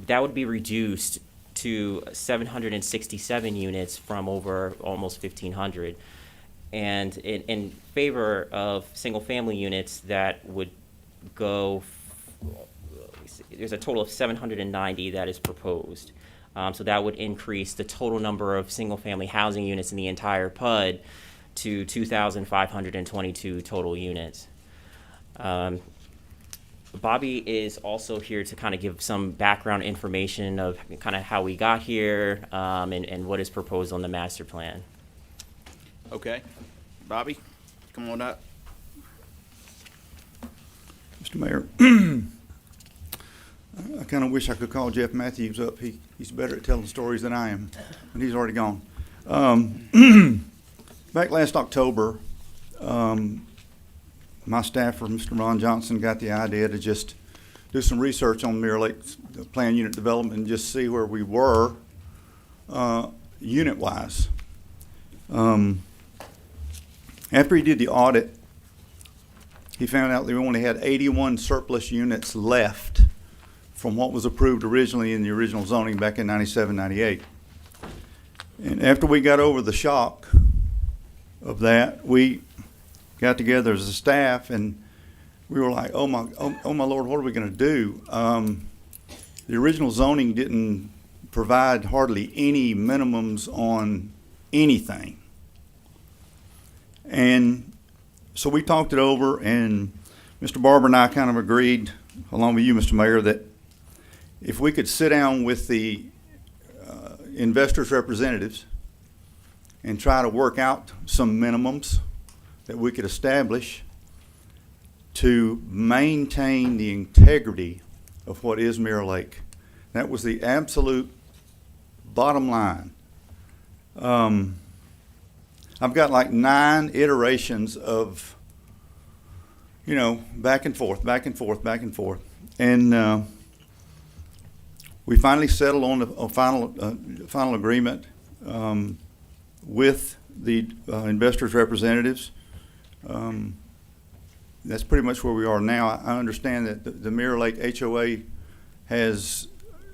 that would be reduced to 767 units from over almost 1,500. And in favor of single-family units, that would go, there's a total of 790 that is proposed. So that would increase the total number of single-family housing units in the entire PUD to 2,522 total units. Bobby is also here to kind of give some background information of kind of how we got here and what is proposed on the master plan. Okay. Bobby, come on up. Mr. Mayor, I kind of wish I could call Jeff Matthews up. He's better at telling stories than I am, and he's already gone. Back last October, my staffer, Mr. Ron Johnson, got the idea to just do some research on Mirror Lake's plan unit development and just see where we were unit-wise. After he did the audit, he found out that we only had 81 surplus units left from what was approved originally in the original zoning back in 97, 98. And after we got over the shock of that, we got together as a staff and we were like, oh my Lord, what are we going to do? The original zoning didn't provide hardly any minimums on anything. And so we talked it over, and Mr. Barber and I kind of agreed, along with you, Mr. Mayor, that if we could sit down with the investors' representatives and try to work out some minimums that we could establish to maintain the integrity of what is Mirror Lake. That was the absolute bottom line. I've got like 9 iterations of, you know, back and forth, back and forth, back and forth. And we finally settled on a final agreement with the investors' representatives. That's pretty much where we are now. I understand that the Mirror Lake HOA has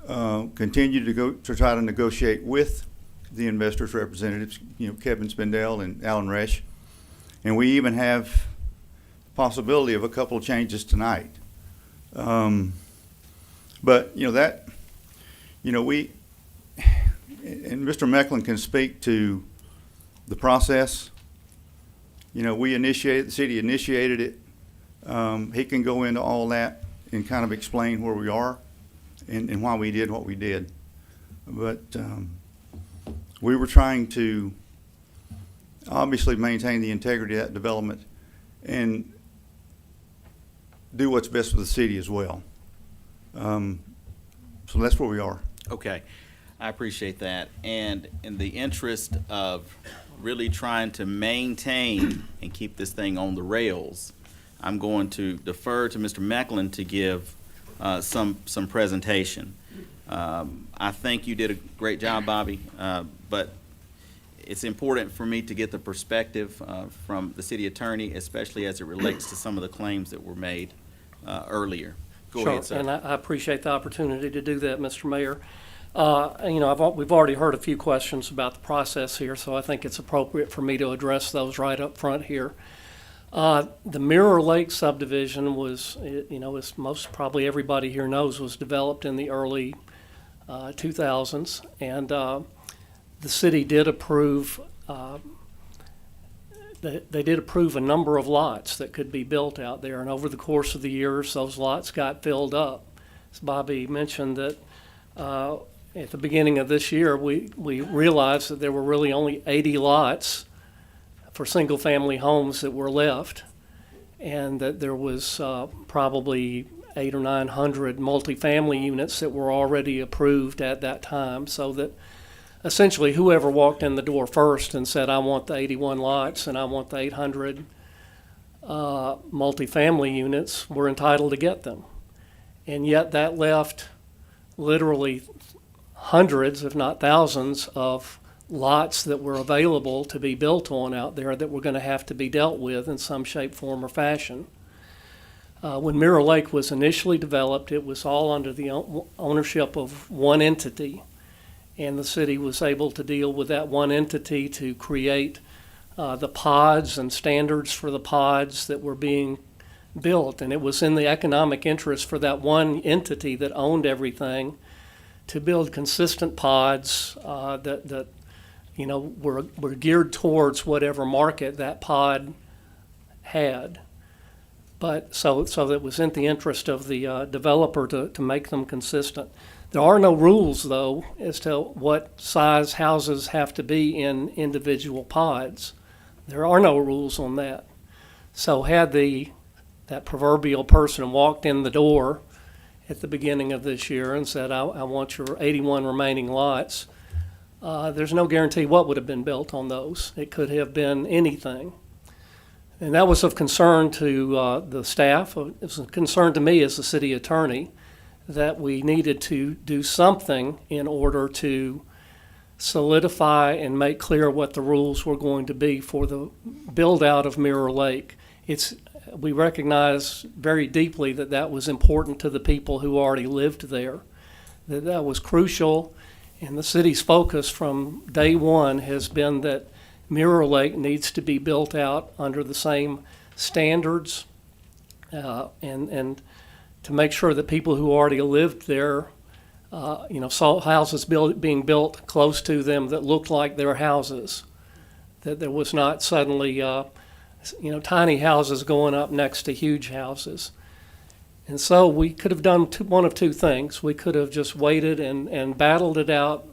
continued to try to negotiate with the investors' representatives, you know, Kevin Spindell and Alan Resch, and we even have possibility of a couple of changes tonight. But you know that, you know, we and Mr. Mecklin can speak to the process. You know, the city initiated it. He can go into all that and kind of explain where we are and why we did what we did. But we were trying to obviously maintain the integrity of that development and do what's best for the city as well. So that's where we are. Okay, I appreciate that. And in the interest of really trying to maintain and keep this thing on the rails, I'm going to defer to Mr. Mecklin to give some presentation. I think you did a great job, Bobby, but it's important for me to get the perspective from the city attorney, especially as it relates to some of the claims that were made earlier. Go ahead, sir. And I appreciate the opportunity to do that, Mr. Mayor. You know, we've already heard a few questions about the process here, so I think it's appropriate for me to address those right up front here. The Mirror Lake subdivision was, you know, as most probably everybody here knows, was developed in the early 2000s, and the city did approve. They did approve a number of lots that could be built out there, and over the course of the years, those lots got filled up. As Bobby mentioned, that at the beginning of this year, we realized that there were really only 80 lots for single-family homes that were left, and that there was probably 800 or 900 multifamily units that were already approved at that time, so that essentially whoever walked in the door first and said, I want the 81 lots and I want the 800 multifamily units, were entitled to get them. And yet that left literally hundreds, if not thousands, of lots that were available to be built on out there that were going to have to be dealt with in some shape, form, or fashion. When Mirror Lake was initially developed, it was all under the ownership of one entity, and the city was able to deal with that one entity to create the pods and standards for the pods that were being built. And it was in the economic interest for that one entity that owned everything to build consistent pods that you know, were geared towards whatever market that pod had. But so it was in the interest of the developer to make them consistent. There are no rules, though, as to what size houses have to be in individual pods. There are no rules on that. So had that proverbial person walked in the door at the beginning of this year and said, I want your 81 remaining lots, there's no guarantee what would have been built on those. It could have been anything. And that was of concern to the staff. It was a concern to me as the city attorney that we needed to do something in order to solidify and make clear what the rules were going to be for the build-out of Mirror Lake. We recognize very deeply that that was important to the people who already lived there, that was crucial, and the city's focus from day one has been that Mirror Lake needs to be built out under the same standards and to make sure that people who already lived there, saw houses being built close to them that looked like their houses, that there was not suddenly, tiny houses going up next to huge houses. And so we could have done one of two things. We could have just waited and battled it out,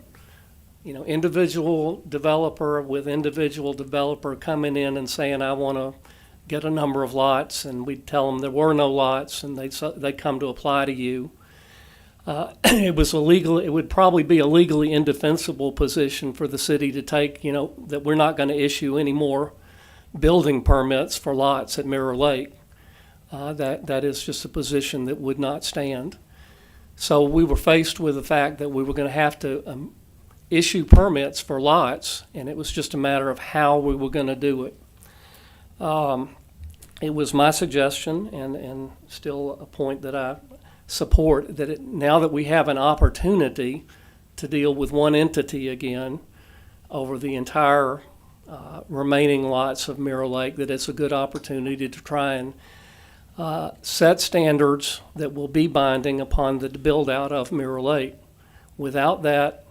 individual developer with individual developer coming in and saying, I want to get a number of lots, and we'd tell them there were no lots, and they'd come to apply to you. It was illegal. It would probably be a legally indefensible position for the city to take, that we're not going to issue any more building permits for lots at Mirror Lake. That is just a position that would not stand. So we were faced with the fact that we were going to have to issue permits for lots, and it was just a matter of how we were going to do it. It was my suggestion, and still a point that I support, that now that we have an opportunity to deal with one entity again over the entire remaining lots of Mirror Lake, that it's a good opportunity to try and set standards that will be binding upon the build-out of Mirror Lake. Without that,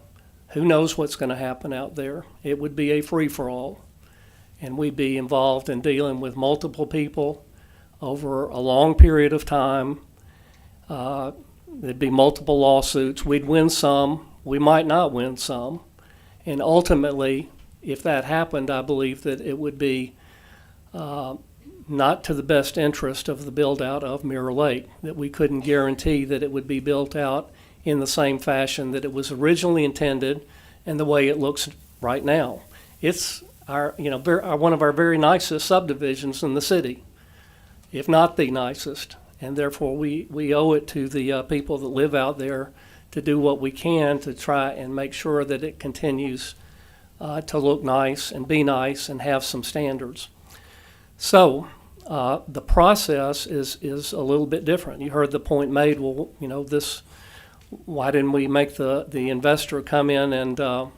who knows what's going to happen out there? It would be a free-for-all, and we'd be involved in dealing with multiple people over a long period of time. There'd be multiple lawsuits. We'd win some. We might not win some. And ultimately, if that happened, I believe that it would be not to the best interest of the build-out of Mirror Lake, that we couldn't guarantee that it would be built out in the same fashion that it was originally intended and the way it looks right now. It's one of our very nicest subdivisions in the city, if not the nicest, and therefore we owe it to the people that live out there to do what we can to try and make sure that it continues to look nice and be nice and have some standards. So the process is a little bit different. You heard the point made, well, why didn't we make the investor come in and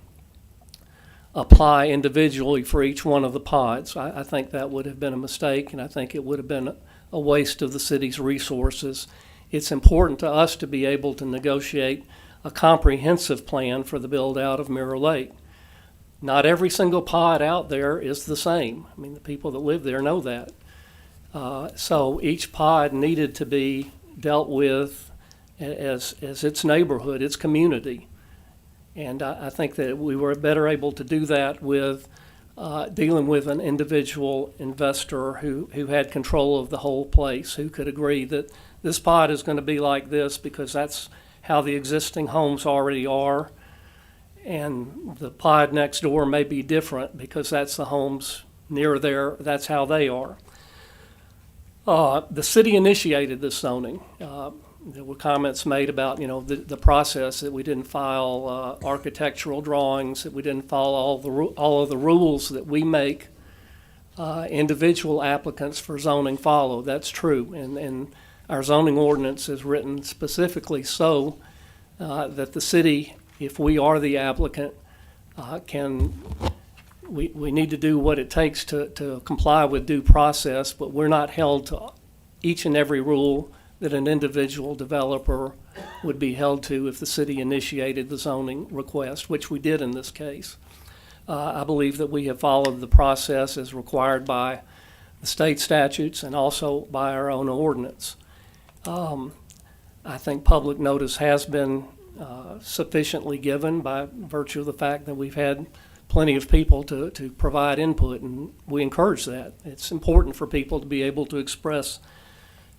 apply individually for each one of the pods? I think that would have been a mistake, and I think it would have been a waste of the city's resources. It's important to us to be able to negotiate a comprehensive plan for the build-out of Mirror Lake. Not every single pod out there is the same. I mean, the people that live there know that. So each pod needed to be dealt with as its neighborhood, its community. And I think that we were better able to do that with dealing with an individual investor who had control of the whole place, who could agree that this pod is going to be like this because that's how the existing homes already are, and the pod next door may be different because that's the homes near there, that's how they are. The city initiated this zoning. There were comments made about, the process, that we didn't file architectural drawings, that we didn't follow all of the rules that we make individual applicants for zoning follow. That's true, and our zoning ordinance is written specifically so that the city, if we are the applicant, we need to do what it takes to comply with due process, but we're not held to each and every rule that an individual developer would be held to if the city initiated the zoning request, which we did in this case. I believe that we have followed the process as required by the state statutes and also by our own ordinance. I think public notice has been sufficiently given by virtue of the fact that we've had plenty of people to provide input, and we encourage that. It's important for people to be able to express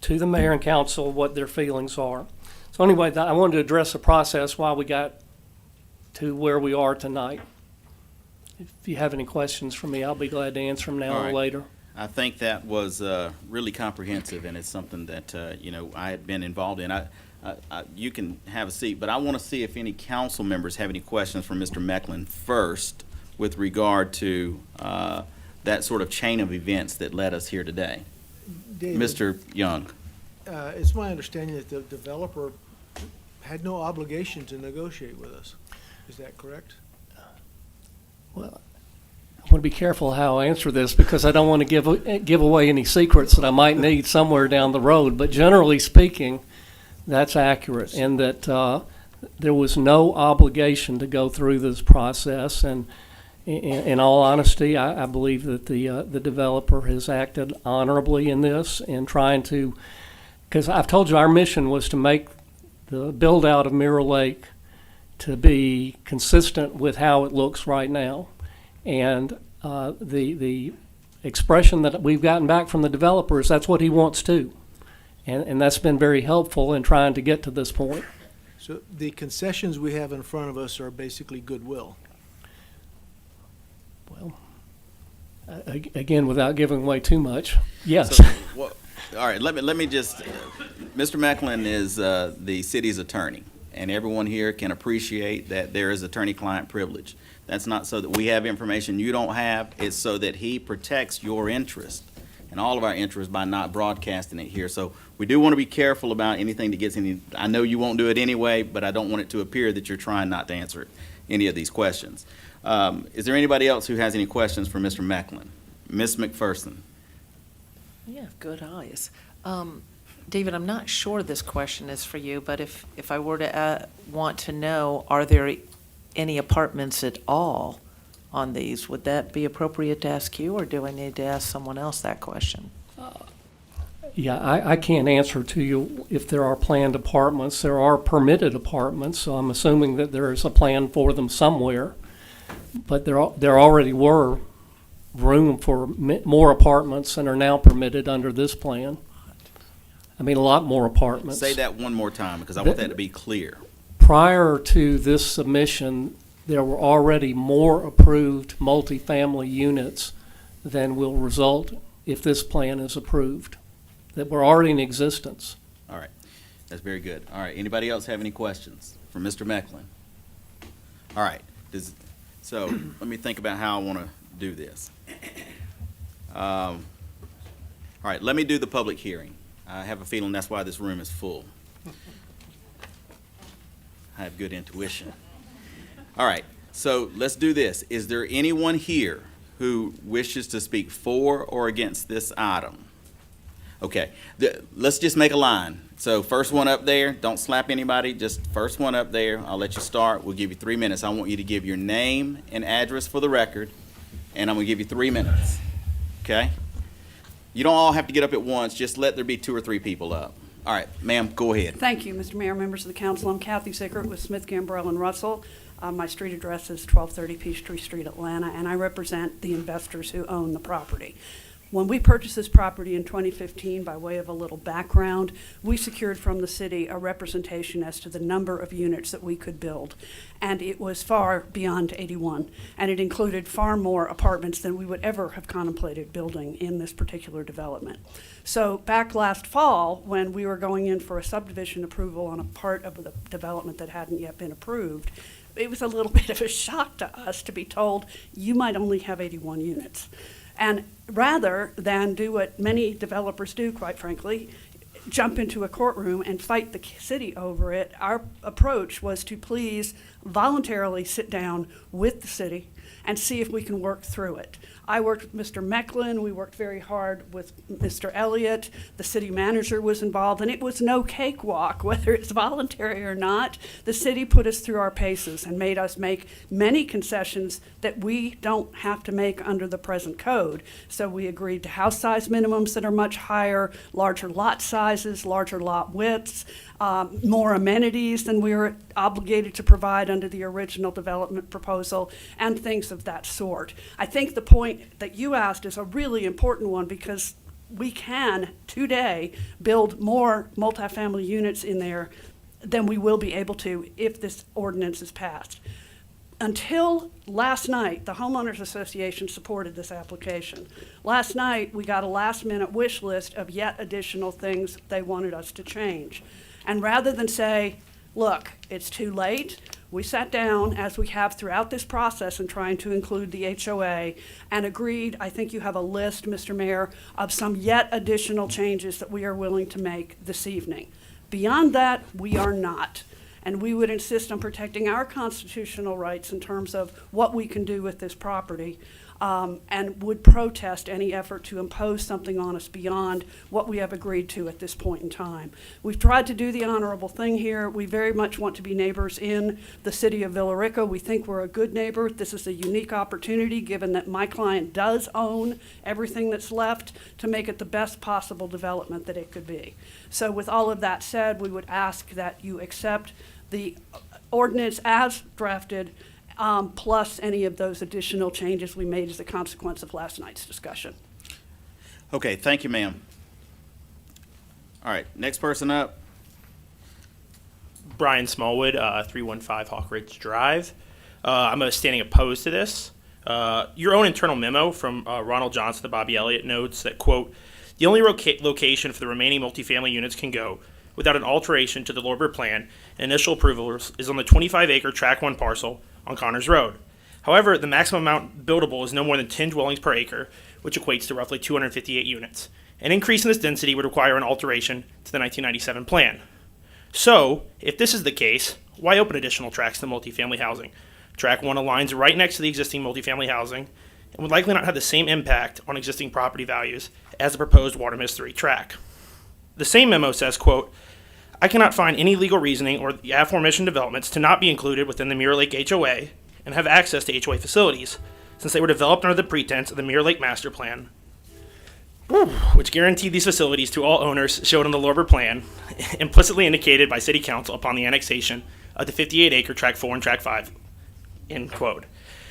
to the mayor and council what their feelings are. So anyway, I wanted to address the process while we got to where we are tonight. If you have any questions for me, I'll be glad to answer them now or later. I think that was really comprehensive, and it's something that, I had been involved in. You can have a seat, but I want to see if any council members have any questions for Mr. Mecklin first with regard to that sort of chain of events that led us here today. David, Mr. Young. It's my understanding that the developer had no obligation to negotiate with us. Is that correct? Well, I want to be careful how I answer this because I don't want to give away any secrets that I might need somewhere down the road. But generally speaking, that's accurate, and that there was no obligation to go through this process. And in all honesty, I believe that the developer has acted honorably in this in trying to, because I've told you our mission was to make the build out of Mirror Lake to be consistent with how it looks right now. And the expression that we've gotten back from the developer is that's what he wants to. And that's been very helpful in trying to get to this point. So the concessions we have in front of us are basically goodwill. Well, again, without giving away too much, yes. So, all right, let me just, Mr. Mecklin is the city's attorney, and everyone here can appreciate that there is attorney-client privilege. That's not so that we have information you don't have. It's so that he protects your interest and all of our interests by not broadcasting it here. So we do want to be careful about anything that gets any, I know you won't do it anyway, but I don't want it to appear that you're trying not to answer any of these questions. Is there anybody else who has any questions for Mr. Mecklin? Ms. McPherson. Yeah, good eyes. David, I'm not sure this question is for you, but if I were to want to know, are there any apartments at all on these, would that be appropriate to ask you, or do I need to ask someone else that question? Yeah, I can't answer to you if there are planned apartments. There are permitted apartments, so I'm assuming that there is a plan for them somewhere. But there already were room for more apartments and are now permitted under this plan. I mean, a lot more apartments. Say that one more time because I want that to be clear. Prior to this submission, there were already more approved multifamily units than will result if this plan is approved, that were already in existence. All right, that's very good. All right, anybody else have any questions for Mr. Mecklin? All right, so let me think about how I want to do this. All right, let me do the public hearing. I have a feeling that's why this room is full. I have good intuition. All right, so let's do this. Is there anyone here who wishes to speak for or against this item? Okay, let's just make a line. So first one up there, don't slap anybody, just first one up there. I'll let you start. We'll give you 3 minutes. I want you to give your name and address for the record, and I'm going to give you 3 minutes, okay? You don't all have to get up at once. Just let there be 2 or 3 people up. All right, ma'am, go ahead. Thank you, Mr. Mayor, members of the council. I'm Kathy Sickert with Smith, Gambrell, and Russell. My street address is 1230 Peachtree Street, Atlanta, and I represent the investors who own the property. When we purchased this property in 2015, by way of a little background, we secured from the city a representation as to the number of units that we could build. And it was far beyond 81. And it included far more apartments than we would ever have contemplated building in this particular development. So back last fall, when we were going in for a subdivision approval on a part of the development that hadn't yet been approved, it was a little bit of a shock to us to be told you might only have 81 units. And rather than do what many developers do, quite frankly, jump into a courtroom and fight the city over it, our approach was to please voluntarily sit down with the city and see if we can work through it. I worked with Mr. Mecklin. We worked very hard with Mr. Elliott. The city manager was involved, and it was no cakewalk, whether it's voluntary or not. The city put us through our paces and made us make many concessions that we don't have to make under the present code. So we agreed to house size minimums that are much higher, larger lot sizes, larger lot widths, more amenities than we were obligated to provide under the original development proposal, and things of that sort. I think the point that you asked is a really important one, because we can today build more multifamily units in there than we will be able to if this ordinance is passed. Until last night, the Homeowners Association supported this application. Last night, we got a last-minute wish list of yet additional things they wanted us to change. And rather than say, look, it's too late, we sat down, as we have throughout this process in trying to include the HOA, and agreed, I think you have a list, Mr. Mayor, of some yet additional changes that we are willing to make this evening. Beyond that, we are not. And we would insist on protecting our constitutional rights in terms of what we can do with this property, and would protest any effort to impose something on us beyond what we have agreed to at this point in time. We've tried to do the honorable thing here. We very much want to be neighbors in the city of Villa Rica. We think we're a good neighbor. This is a unique opportunity, given that my client does own everything that's left, to make it the best possible development that it could be. So with all of that said, we would ask that you accept the ordinance as drafted, plus any of those additional changes we made as a consequence of last night's discussion. Okay, thank you, ma'am. All right, next person up. Brian Smallwood, 315 Hawk Ridge Drive. I'm standing opposed to this. Your own internal memo from Ronald Johnson to Bobby Elliott notes that, quote, the only location for the remaining multifamily units can go without an alteration to the Talbert plan and initial approvals is on the 25-acre Track 1 parcel on Connors Road. However, the maximum amount buildable is no more than 10 dwellings per acre, which equates to roughly 258 units. An increase in this density would require an alteration to the 1997 plan. So, if this is the case, why open additional tracks to multifamily housing? Track 1 aligns right next to the existing multifamily housing and would likely not have the same impact on existing property values as the proposed Water Miss 3 track. The same memo says, quote, I cannot find any legal reasoning or the aforementioned developments to not be included within the Mirror Lake HOA and have access to HOA facilities, since they were developed under the pretense of the Mirror Lake Master Plan, which guaranteed these facilities to all owners shown on the Talbert plan, implicitly indicated by City Council upon the annexation of the 58-acre Track 4 and Track 5, end quote.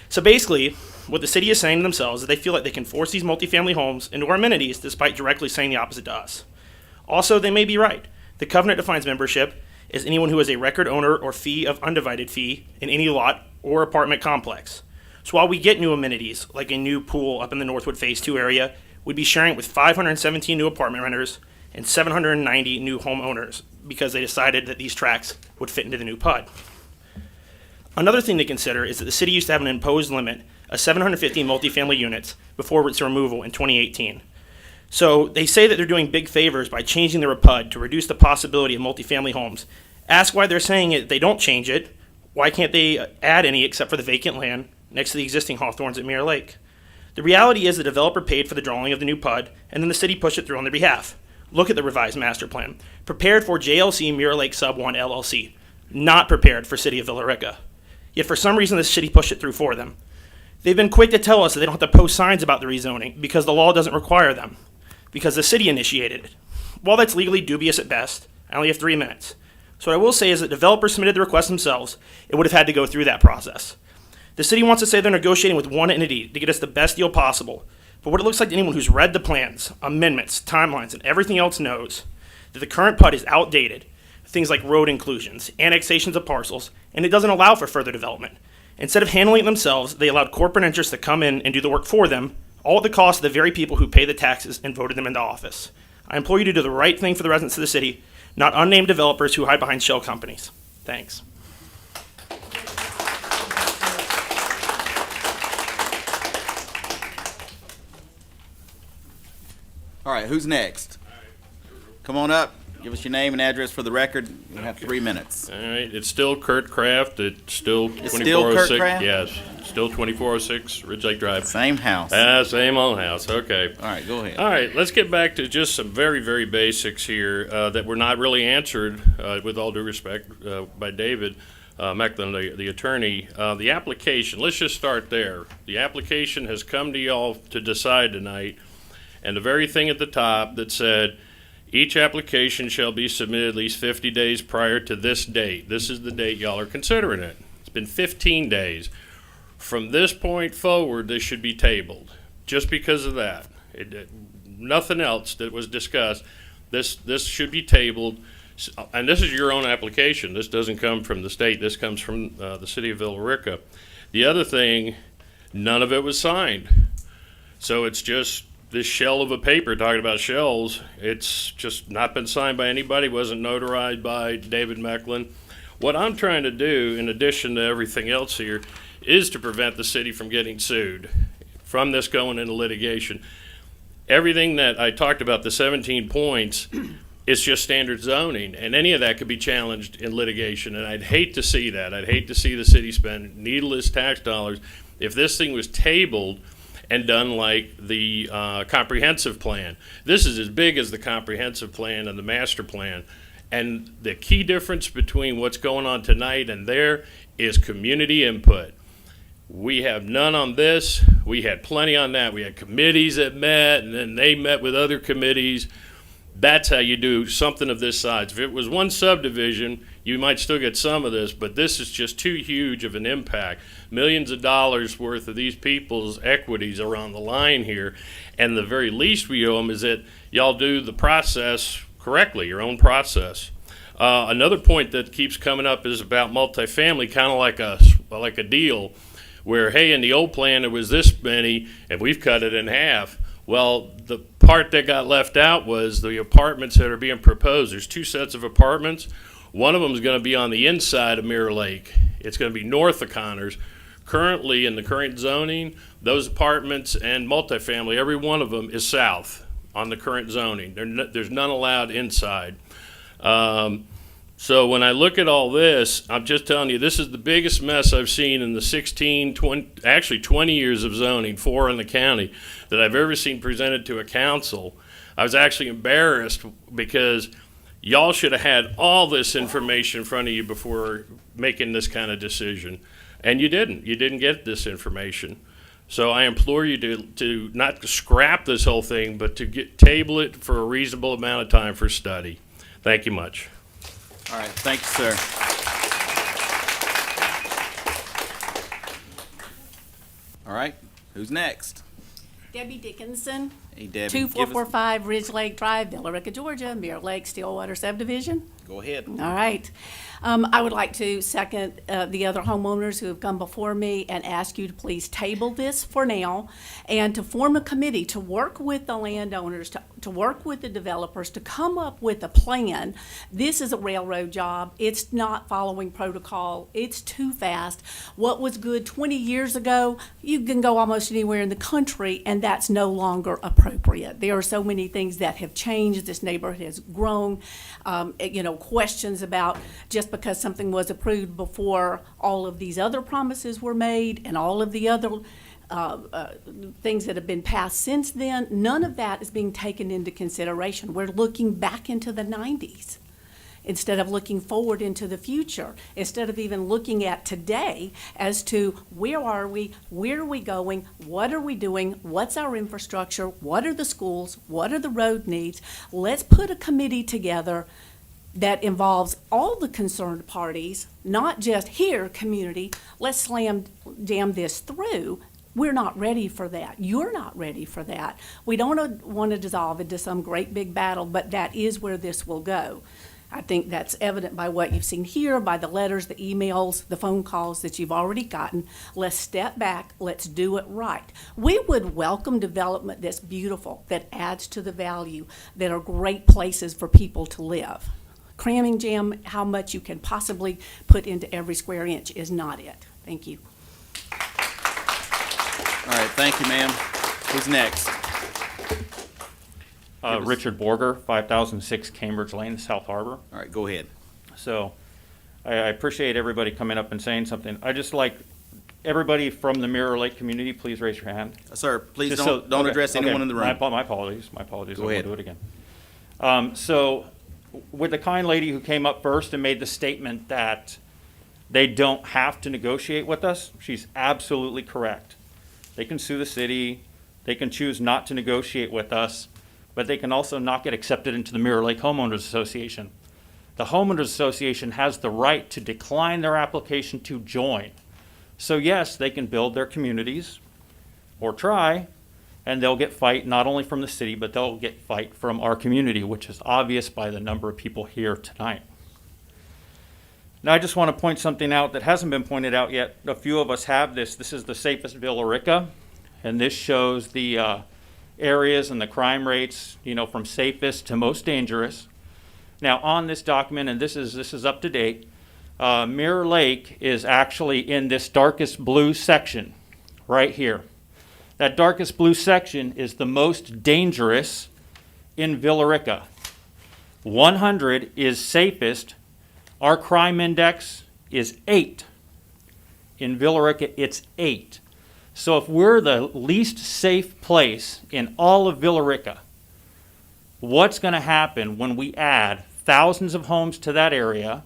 So basically, what the city is saying to themselves is they feel like they can force these multifamily homes into our amenities despite directly saying the opposite to us. Also, they may be right. The covenant defines membership as anyone who is a record owner or fee of undivided fee in any lot or apartment complex. So while we get new amenities, like a new pool up in the Northwood Phase 2 area, we'd be sharing it with 517 new apartment renters and 790 new homeowners because they decided that these tracks would fit into the new PUD. Another thing to consider is that the city used to have an imposed limit of 750 multifamily units before its removal in 2018. So they say that they're doing big favors by changing their PUD to reduce the possibility of multifamily homes. Ask why they're saying it. They don't change it. Why can't they add any except for the vacant land next to the existing Hawthorns at Mirror Lake? The reality is the developer paid for the drawing of the new PUD, and then the city pushed it through on their behalf. Look at the revised master plan. Prepared for JLC Mirror Lake Sub 1 LLC. Not prepared for City of Villa Rica. Yet for some reason the city pushed it through for them. They've been quick to tell us that they don't have to post signs about the rezoning because the law doesn't require them. Because the city initiated it. While that's legally dubious at best, I only have 3 minutes. So what I will say is that developers submitted the request themselves, it would have had to go through that process. The city wants to say they're negotiating with one entity to get us the best deal possible. But what it looks like to anyone who's read the plans, amendments, timelines, and everything else knows that the current PUD is outdated. Things like road inclusions, annexations of parcels, and it doesn't allow for further development. Instead of handling it themselves, they allowed corporate interests to come in and do the work for them, all at the cost of the very people who pay the taxes and voted them into office. I implore you to do the right thing for the residents of the city, not unnamed developers who hide behind shell companies. Thanks. All right, who's next? Come on up. Give us your name and address for the record. You have 3 minutes. All right, it's still Kurt Kraft. It's still 2406. It's still Kurt Kraft? Yes, still 2406 Ridge Lake Drive. Same house. Same old house. Okay. All right, go ahead. All right, let's get back to just some very, very basics here that were not really answered, with all due respect, by David Mecklin, the attorney. The application, let's just start there. The application has come to y'all to decide tonight, and the very thing at the top that said, each application shall be submitted at least 50 days prior to this date. This is the date y'all are considering it. It's been 15 days. From this point forward, this should be tabled, just because of that. Nothing else that was discussed. This should be tabled, and this is your own application. This doesn't come from the state. This comes from the city of Villa Rica. The other thing, none of it was signed. So it's just this shell of a paper talking about shells. It's just not been signed by anybody, wasn't notarized by David Mecklin. What I'm trying to do, in addition to everything else here, is to prevent the city from getting sued, from this going into litigation. Everything that I talked about, the 17 points, is just standard zoning, and any of that could be challenged in litigation, and I'd hate to see that. I'd hate to see the city spend needless tax dollars if this thing was tabled and done like the comprehensive plan. This is as big as the comprehensive plan and the master plan. And the key difference between what's going on tonight and there is community input. We have none on this. We had plenty on that. We had committees that met, and then they met with other committees. That's how you do something of this size. If it was one subdivision, you might still get some of this, but this is just too huge of an impact. Millions of dollars worth of these people's equities are on the line here, and the very least we owe them is that y'all do the process correctly, your own process. Another point that keeps coming up is about multifamily, kind of like a deal where, hey, in the old plan it was this many, and we've cut it in half. Well, the part that got left out was the apartments that are being proposed. There's two sets of apartments. One of them is going to be on the inside of Mirror Lake. It's going to be north of Connors. Currently, in the current zoning, those apartments and multifamily, every one of them is south on the current zoning. There's none allowed inside. So when I look at all this, I'm just telling you, this is the biggest mess I've seen in the 20 years of zoning, 4 in the county, that I've ever seen presented to a council. I was actually embarrassed because y'all should have had all this information in front of you before making this kind of decision. And you didn't. You didn't get this information. So I implore you to not scrap this whole thing, but to table it for a reasonable amount of time for study. Thank you much. All right, thank you, sir. All right, who's next? Debbie Dickinson, Hey, Debbie. give us- 2445 Ridge Lake Drive, Villa Rica, Georgia, Mirror Lake, Stillwater Subdivision. Go ahead. All right. I would like to second the other homeowners who have come before me and ask you to please table this for now and to form a committee to work with the landowners, to work with the developers, to come up with a plan. This is a railroad job. It's not following protocol. It's too fast. What was good 20 years ago, you can go almost anywhere in the country, and that's no longer appropriate. There are so many things that have changed. This neighborhood has grown. Questions about just because something was approved before all of these other promises were made and all of the other things that have been passed since then, none of that is being taken into consideration. We're looking back into the 90s instead of looking forward into the future, instead of even looking at today as to where are we going, what are we doing, what's our infrastructure, what are the schools, what are the road needs. Let's put a committee together that involves all the concerned parties, not just here, community, let's slam jam this through. We're not ready for that. You're not ready for that. We don't want to dissolve into some great big battle, but that is where this will go. I think that's evident by what you've seen here, by the letters, the emails, the phone calls that you've already gotten. Let's step back. Let's do it right. We would welcome development that's beautiful, that adds to the value, that are great places for people to live. Cramming jam how much you can possibly put into every square inch is not it. Thank you. All right, thank you, ma'am. Who's next? Richard Borger, 5006 Cambridge Lane, South Harbor. All right, go ahead. So I appreciate everybody coming up and saying something. I just like everybody from the Mirror Lake community, please raise your hand. Sir, please Just don't okay, address anyone in the room. My apologies. My apologies. Go I won't ahead. do it again. So with the kind lady who came up first and made the statement that they don't have to negotiate with us, she's absolutely correct. They can sue the city. They can choose not to negotiate with us, but they can also not get accepted into the Mirror Lake Homeowners Association. The Homeowners Association has the right to decline their application to join. So yes, they can build their communities, or try, and they'll get fight not only from the city, but they'll get fight from our community, which is obvious by the number of people here tonight. Now, I just want to point something out that hasn't been pointed out yet. A few of us have this. This is the safest Villa Rica, and this shows the areas and the crime rates, from safest to most dangerous. Now, on this document, and this is up to date, Mirror Lake is actually in this darkest blue section right here. That darkest blue section is the most dangerous in Villa Rica. 100 is safest. Our crime index is 8. In Villa Rica, it's 8. So if we're the least safe place in all of Villa Rica, what's going to happen when we add thousands of homes to that area?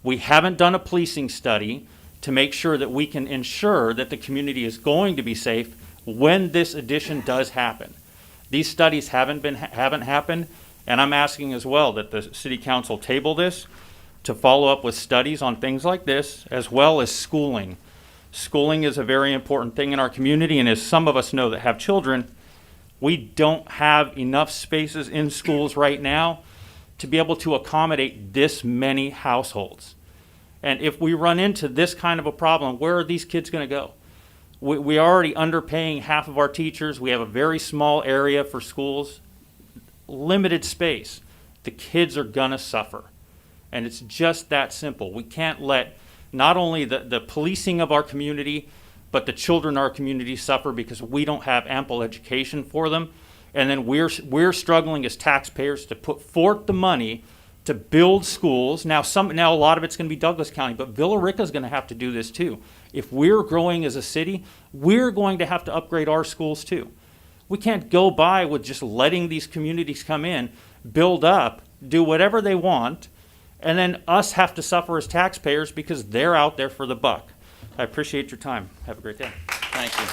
We haven't done a policing study to make sure that we can ensure that the community is going to be safe when this addition does happen. These studies haven't happened, and I'm asking as well that the City Council table this to follow up with studies on things like this, as well as schooling. Schooling is a very important thing in our community, and as some of us know that have children, we don't have enough spaces in schools right now to be able to accommodate this many households. And if we run into this kind of a problem, where are these kids going to go? We are already underpaying half of our teachers. We have a very small area for schools, limited space. The kids are going to suffer. And it's just that simple. We can't let not only the policing of our community, but the children in our community suffer because we don't have ample education for them. And then we're struggling as taxpayers to put forth the money to build schools. Now a lot of it's going to be Douglas County, but Villa Rica is going to have to do this too. If we're growing as a city, we're going to have to upgrade our schools too. We can't go by with just letting these communities come in, build up, do whatever they want, and then us have to suffer as taxpayers because they're out there for the buck. I appreciate your time. Have a great day. Thank you.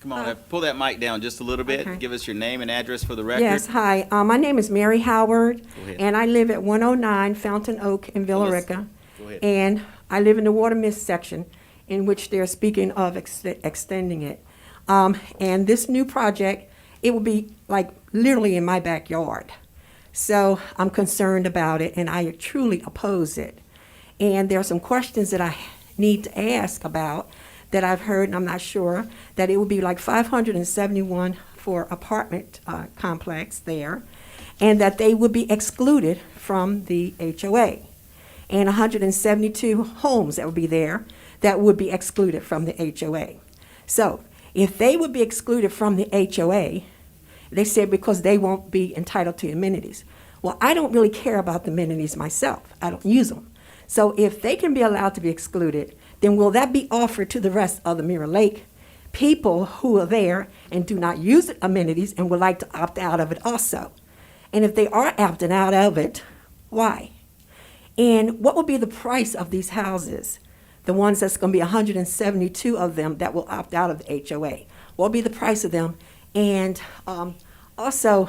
Come on, pull that mic down just a little bit. Okay. Give us your name and address for the record. Yes, hi. My name is Mary Howard, Go ahead. and I live at 109 Fountain Oak in Villa Rica. Go ahead. And I live in the water mist section, in which they're speaking of extending it. And this new project, it will be like literally in my backyard. So I'm concerned about it, and I truly oppose it. And there are some questions that I need to ask about that I've heard, and I'm not sure, that it would be like 571 for apartment complex there, and that they would be excluded from the HOA. And 172 homes that would be there that would be excluded from the HOA. So if they would be excluded from the HOA, they said because they won't be entitled to amenities. Well, I don't really care about the amenities myself. I don't use them. So if they can be allowed to be excluded, then will that be offered to the rest of the Mirror Lake people who are there and do not use the amenities and would like to opt out of it also? And if they are opting out of it, why? And what will be the price of these houses? The ones that's going to be 172 of them that will opt out of the HOA. What will be the price of them? And also,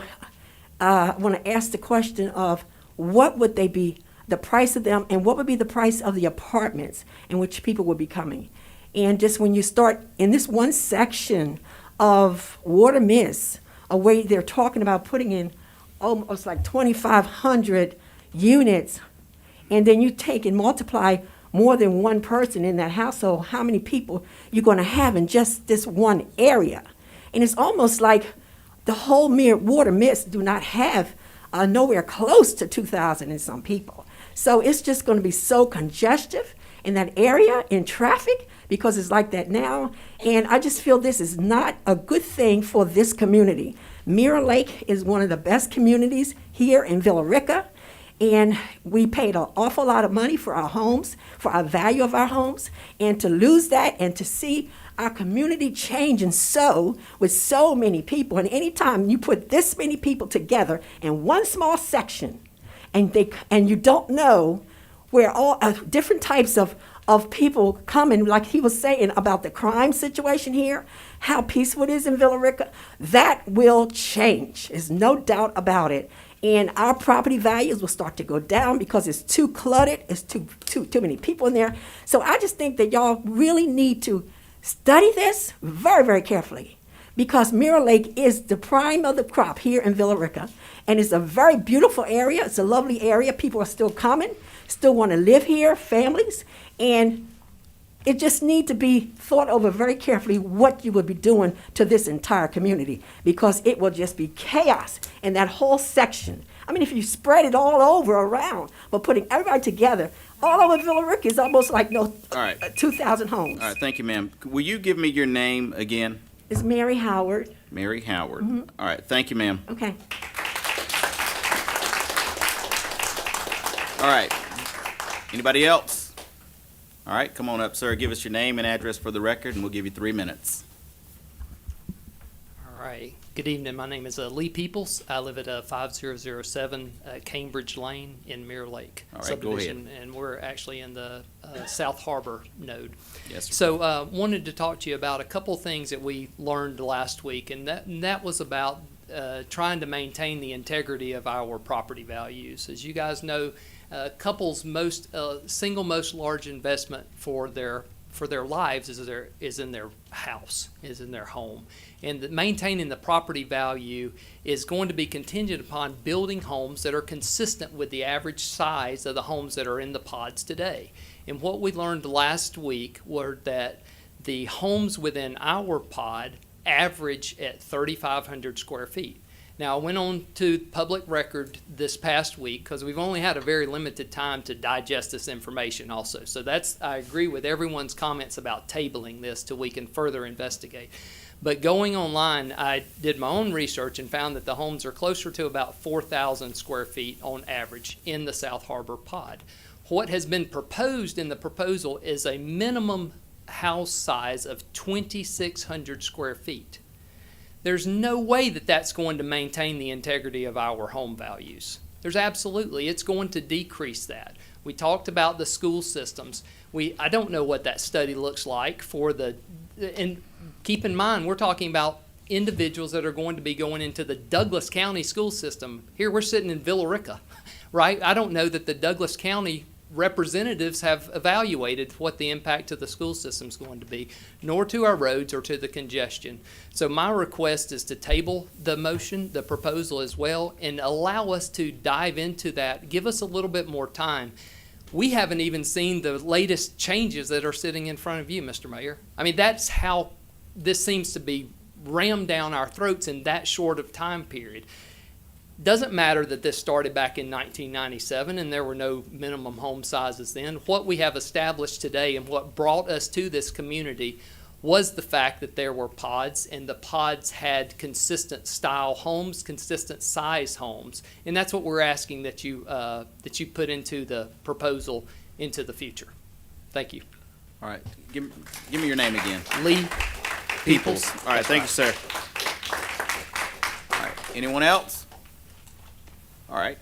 I want to ask the question of what would they be, the price of them, and what would be the price of the apartments in which people would be coming? And just when you start in this one section of water mist, a way they're talking about putting in almost like 2,500 units, and then you take and multiply more than one person in that household, how many people you're going to have in just this one area. And it's almost like the whole water mist do not have nowhere close to 2,000 and some people. So it's just going to be so congestive in that area in traffic because it's like that now. And I just feel this is not a good thing for this community. Mirror Lake is one of the best communities here in Villa Rica. And we paid an awful lot of money for our homes, for our value of our homes. And to lose that and to see our community changing so with so many people. And anytime you put this many people together in one small section, and you don't know where all different types of people coming, like he was saying about the crime situation here, how peaceful it is in Villa Rica, that will change. There's no doubt about it. And our property values will start to go down because it's too cluttered, it's too many people in there. So I just think that y'all really need to study this very, very carefully, because Mirror Lake is the prime of the crop here in Villa Rica. And it's a very beautiful area. It's a lovely area. People are still coming, still want to live here, families. And it just needs to be thought over very carefully what you would be doing to this entire community, because it will just be chaos in that whole section. I mean, if you spread it all over around, but putting everybody together, all over Villa Rica is almost like All right. 2,000 homes. All right, thank you, ma'am. Will you give me your name again? It's Mary Howard. Mary Howard. Mhm. All right, thank you, ma'am. Okay. All right. Anybody else? All right, come on up, sir. Give us your name and address for the record, and we'll give you 3 minutes. All right. Good evening. My name is Lee Peoples. I live at 5007 Cambridge Lane in Mirror Lake All right, subdivision, go ahead. and we're actually in the South Harbor node. Yes, sir. So wanted to talk to you about a couple things that we learned last week, and that was about trying to maintain the integrity of our property values. As you guys know, couples' single most large investment for their lives is in their house, is in their home. And maintaining the property value is going to be contingent upon building homes that are consistent with the average size of the homes that are in the pods today. And what we learned last week were that the homes within our pod average at 3,500 square feet. Now, I went on to public record this past week because we've only had a very limited time to digest this information also. So I agree with everyone's comments about tabling this till we can further investigate. But going online, I did my own research and found that the homes are closer to about 4,000 square feet on average in the South Harbor pod. What has been proposed in the proposal is a minimum house size of 2,600 square feet. There's no way that that's going to maintain the integrity of our home values. It's going to decrease that. We talked about the school systems. I don't know what that study looks like and keep in mind, we're talking about individuals that are going to be going into the Douglas County school system. Here we're sitting in Villa Rica, right? I don't know that the Douglas County representatives have evaluated what the impact to the school system is going to be, nor to our roads or to the congestion. So my request is to table the motion, the proposal as well, and allow us to dive into that. Give us a little bit more time. We haven't even seen the latest changes that are sitting in front of you, Mr. Mayor. I mean, that's how this seems to be rammed down our throats in that short of time period. Doesn't matter that this started back in 1997 and there were no minimum home sizes then. What we have established today and what brought us to this community was the fact that there were pods, and the pods had consistent style homes, consistent size homes. And that's what we're asking that you put into the proposal into the future. Thank you. All right. Give me your name again. Lee Peoples. All right. Thank you, sir. All right. Anyone else? All right.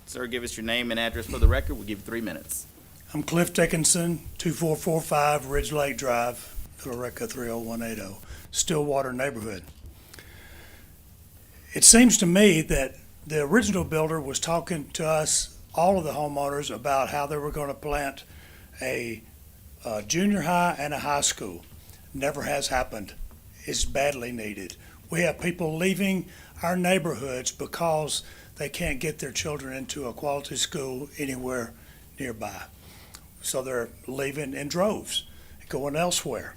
Sir, give us your name and address for the record. We'll give you 3 minutes. I'm Cliff Dickinson, 2445 Ridge Lake Drive, Villa Rica 30180, Stillwater neighborhood. It seems to me that the original builder was talking to us, all of the homeowners, about how they were going to plant a junior high and a high school. Never has happened. It's badly needed. We have people leaving our neighborhoods because they can't get their children into a quality school anywhere nearby. So they're leaving in droves, going elsewhere.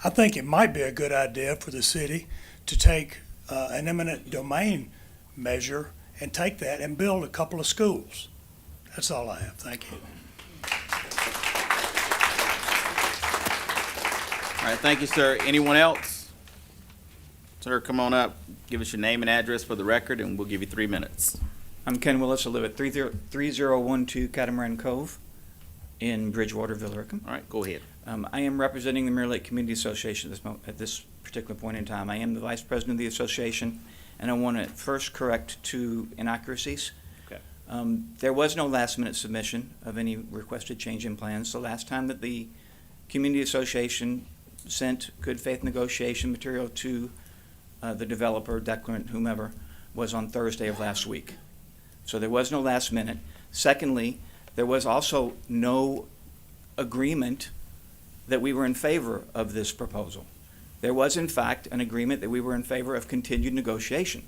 I think it might be a good idea for the city to take an eminent domain measure and take that and build a couple of schools. That's all I have. Thank you. All right. Thank you, sir. Anyone else? Sir, come on up. Give us your name and address for the record, and we'll give you 3 minutes. I'm Ken Willis. I live at 3012 Catamaran Cove in Bridgewater, Villa Rica. All right, go ahead. I am representing the Mirror Lake Community Association at this particular point in time. I am the vice president of the association, and I want to first correct 2 inaccuracies. Okay. There was no last-minute submission of any requested change in plans. The last time that the community association sent good faith negotiation material to the developer, declarant, whomever, was on Thursday of last week. So there was no last minute. Secondly, there was also no agreement that we were in favor of this proposal. there was in fact an agreement that we were in favor of continued negotiation.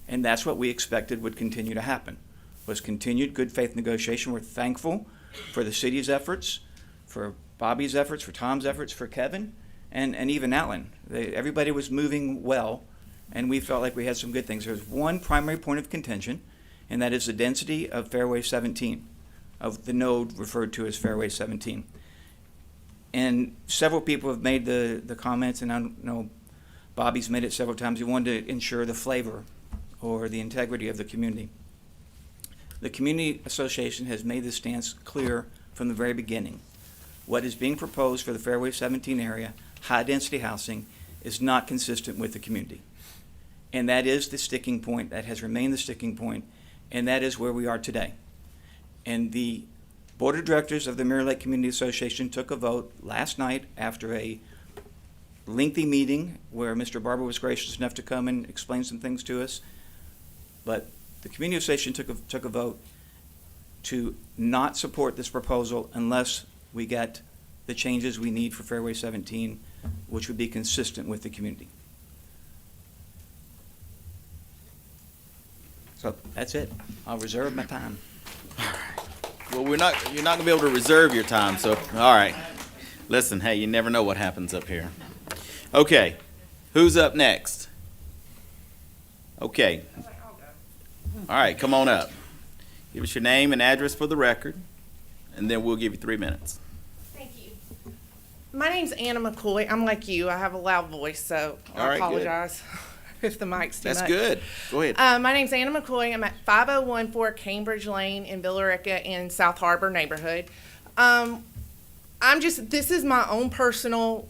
And that's what we expected would continue to happen, was continued good faith negotiation. We're thankful for the city's efforts, for Bobby's efforts, for Tom's efforts, for Kevin, and even Alan. Everybody was moving well, and we felt like we had some good things. There's one primary point of contention, and that is the density of Fairway 17, of the node referred to as Fairway 17. And several people have made the comments, and I know Bobby's made it several times. He wanted to ensure the flavor or the integrity of the community. The Community Association has made this stance clear from the very beginning. What is being proposed for the Fairway 17 area, high-density housing, is not consistent with the community. And that is the sticking point, that has remained the sticking point, and that is where we are today. And the Board of Directors of the Mirror Lake Community Association took a vote last night after a lengthy meeting where Mr. Barber was gracious enough to come and explain some things to us. But the Community Association took a vote to not support this proposal unless we get the changes we need for Fairway 17, which would be consistent with the community. So that's it. I'll reserve my time. Well, you're not gonna be able to reserve your time, so, all right. Listen, hey, you never know what happens up here. Okay, who's up next? Okay. All right, come on up. Give us your name and address for the record, and then we'll give you 3 minutes. Thank you. My name's Anna McCoy. I'm like you. I have a loud voice, so All I right, apologize if the mic's too That's much. good. Go ahead. My name's Anna McCoy. I'm at 5014 Cambridge Lane in Villa Rica in South Harbor neighborhood. This is my own personal,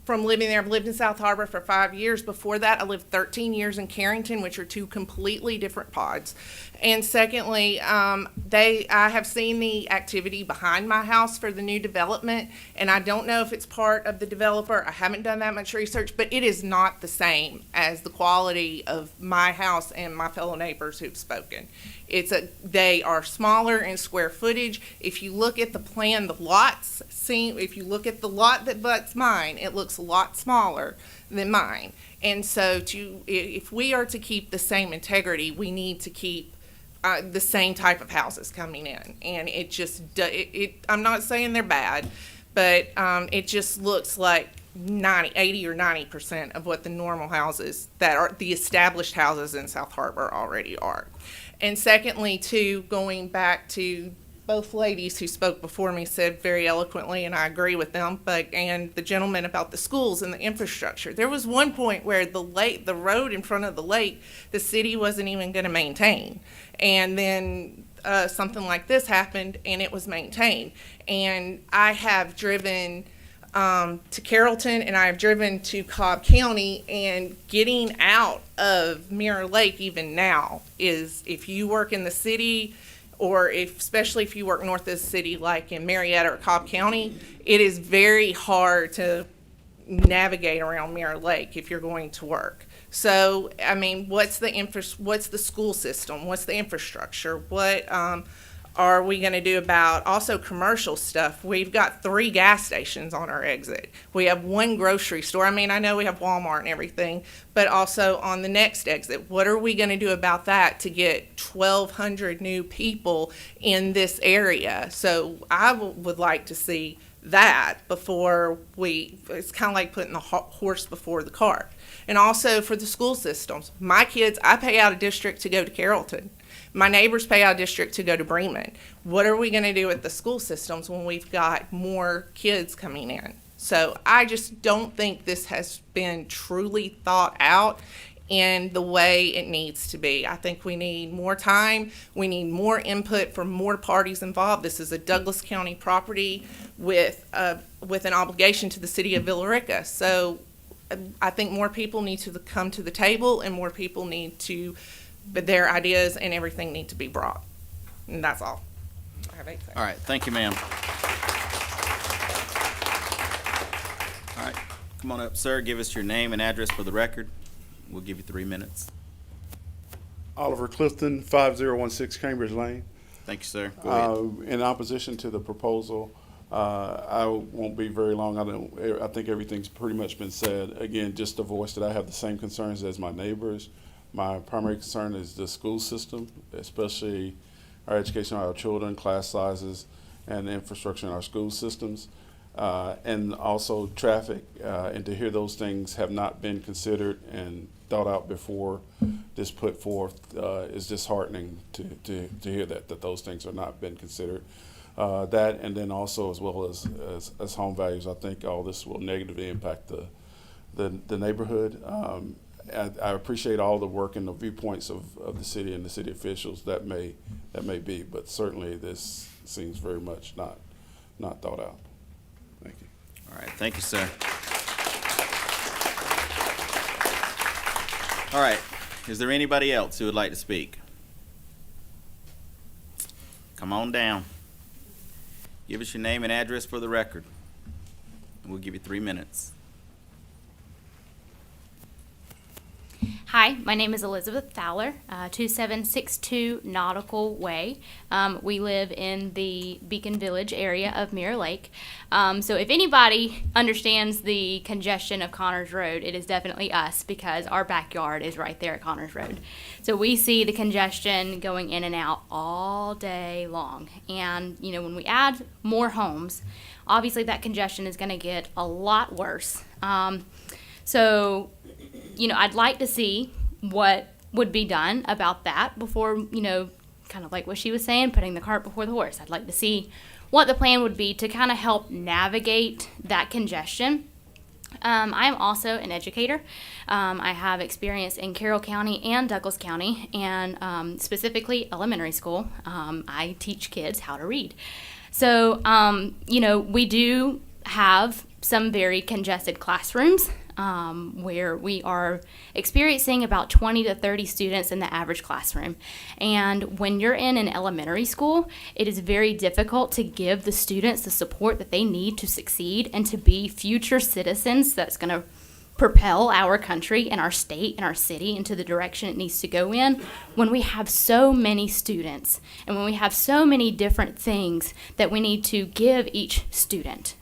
from living there. I've lived in South Harbor for 5 years. Before that, I lived 13 years in Carrington, which are two completely different pods. And secondly, I have seen the activity behind my house for the new development, and I don't know if it's part of the developer. I haven't done that much research, but it is not the same as the quality of my house and my fellow neighbors who've spoken. They are smaller in square footage. If you look at the plan, if you look at the lot that butts mine, it looks a lot smaller than mine. And so if we are to keep the same integrity, we need to keep the same type of houses coming in. And I'm not saying they're bad, but it just looks like 80 or 90% of what the normal houses that are the established houses in South Harbor already are. And secondly, too, going back to both ladies who spoke before me said very eloquently, and I agree with them, and the gentleman about the schools and the infrastructure. There was one point where the road in front of the lake, the city wasn't even going to maintain. And then something like this happened, and it was maintained. And I have driven to Carrollton, and I have driven to Cobb County, and getting out of Mirror Lake even now is, if you work in the city, or especially if you work north of the city like in Marietta or Cobb County, it is very hard to navigate around Mirror Lake if you're going to work. So, I mean, what's the school system? What's the infrastructure? What are we going to do about also commercial stuff? We've got 3 gas stations on our exit. We have 1 grocery store. I mean, I know we have Walmart and everything, but also on the next exit, what are we going to do about that to get 1,200 new people in this area? So I would like to see that before it's kind of like putting the horse before the cart. And also for the school systems, my kids, I pay out of district to go to Carrollton. My neighbors pay out of district to go to Bremen. What are we going to do with the school systems when we've got more kids coming in? So I just don't think this has been truly thought out in the way it needs to be. I think we need more time. We need more input from more parties involved. This is a Douglas County property with an obligation to the city of Villa Rica. So I think more people need to come to the table, and more people need to, but their ideas and everything need to be brought. And that's all. I have 8 seconds. All right, thank you, ma'am. All right, come on up, sir. Give us your name and address for the record. We'll give you 3 minutes. Oliver Clifton, 5016 Cambridge Lane. Thank you, sir. Go ahead. In opposition to the proposal I won't be very long. I think everything's pretty much been said. Again, just to voice that I have the same concerns as my neighbors. My primary concern is the school system, especially our education of our children, class sizes, and the infrastructure in our school systems. And also traffic, and to hear those things have not been considered and thought out before this put forth is disheartening to hear that those things have not been considered. That, and then also as well as home values, I think all this will negatively impact the neighborhood. I appreciate all the work and the viewpoints of the city and the city officials that may be, but certainly this seems very much not thought out. Thank you. All right, thank you, sir. All right, is there anybody else who would like to speak? Come on down. Give us your name and address for the record, and we'll give you 3 minutes. Hi, my name is Elizabeth Fowler, 2762 Nautical Way. We live in the Beacon Village area of Mirror Lake. So if anybody understands the congestion of Connors Road, it is definitely us, because our backyard is right there at Connors Road. So we see the congestion going in and out all day long. And, you know, when we add more homes, obviously that congestion is going to get a lot worse. So, you know, I'd like to see what would be done about that before, you know, kind of like what she was saying, putting the cart before the horse. I'd like to see what the plan would be to kind of help navigate that congestion. I am also an educator. I have experience in Carroll County and Douglas County, and specifically elementary school. I teach kids how to read. So, you know, we do have some very congested classrooms where we are experiencing about 20 to 30 students in the average classroom. And when you're in an elementary school, it is very difficult to give the students the support that they need to succeed and to be future citizens that's going to propel our country and our state and our city into the direction it needs to go in when we have so many students and when we have so many different things that we need to give each student.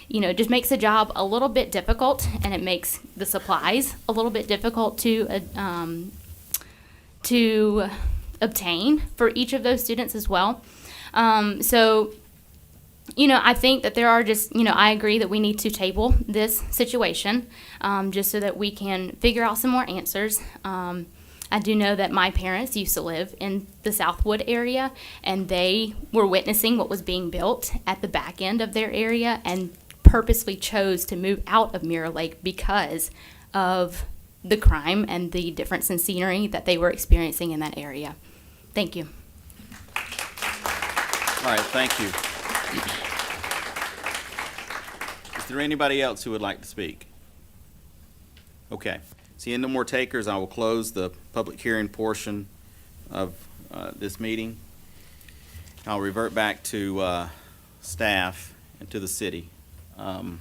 You know, it just makes the job a little bit difficult, and it makes the supplies a little bit difficult to obtain for each of those students as well. So, you know, I think that there are just, you know, I agree that we need to table this situation just so that we can figure out some more answers. I do know that my parents used to live in the Southwood area, and they were witnessing what was being built at the back end of their area and purposely chose to move out of Mirror Lake because of the crime and the difference in scenery that they were experiencing in that area. Thank you. All right, thank you. Is there anybody else who would like to speak? Okay. Seeing no more takers, I will close the public hearing portion of this meeting. I'll revert back to staff and to the city. All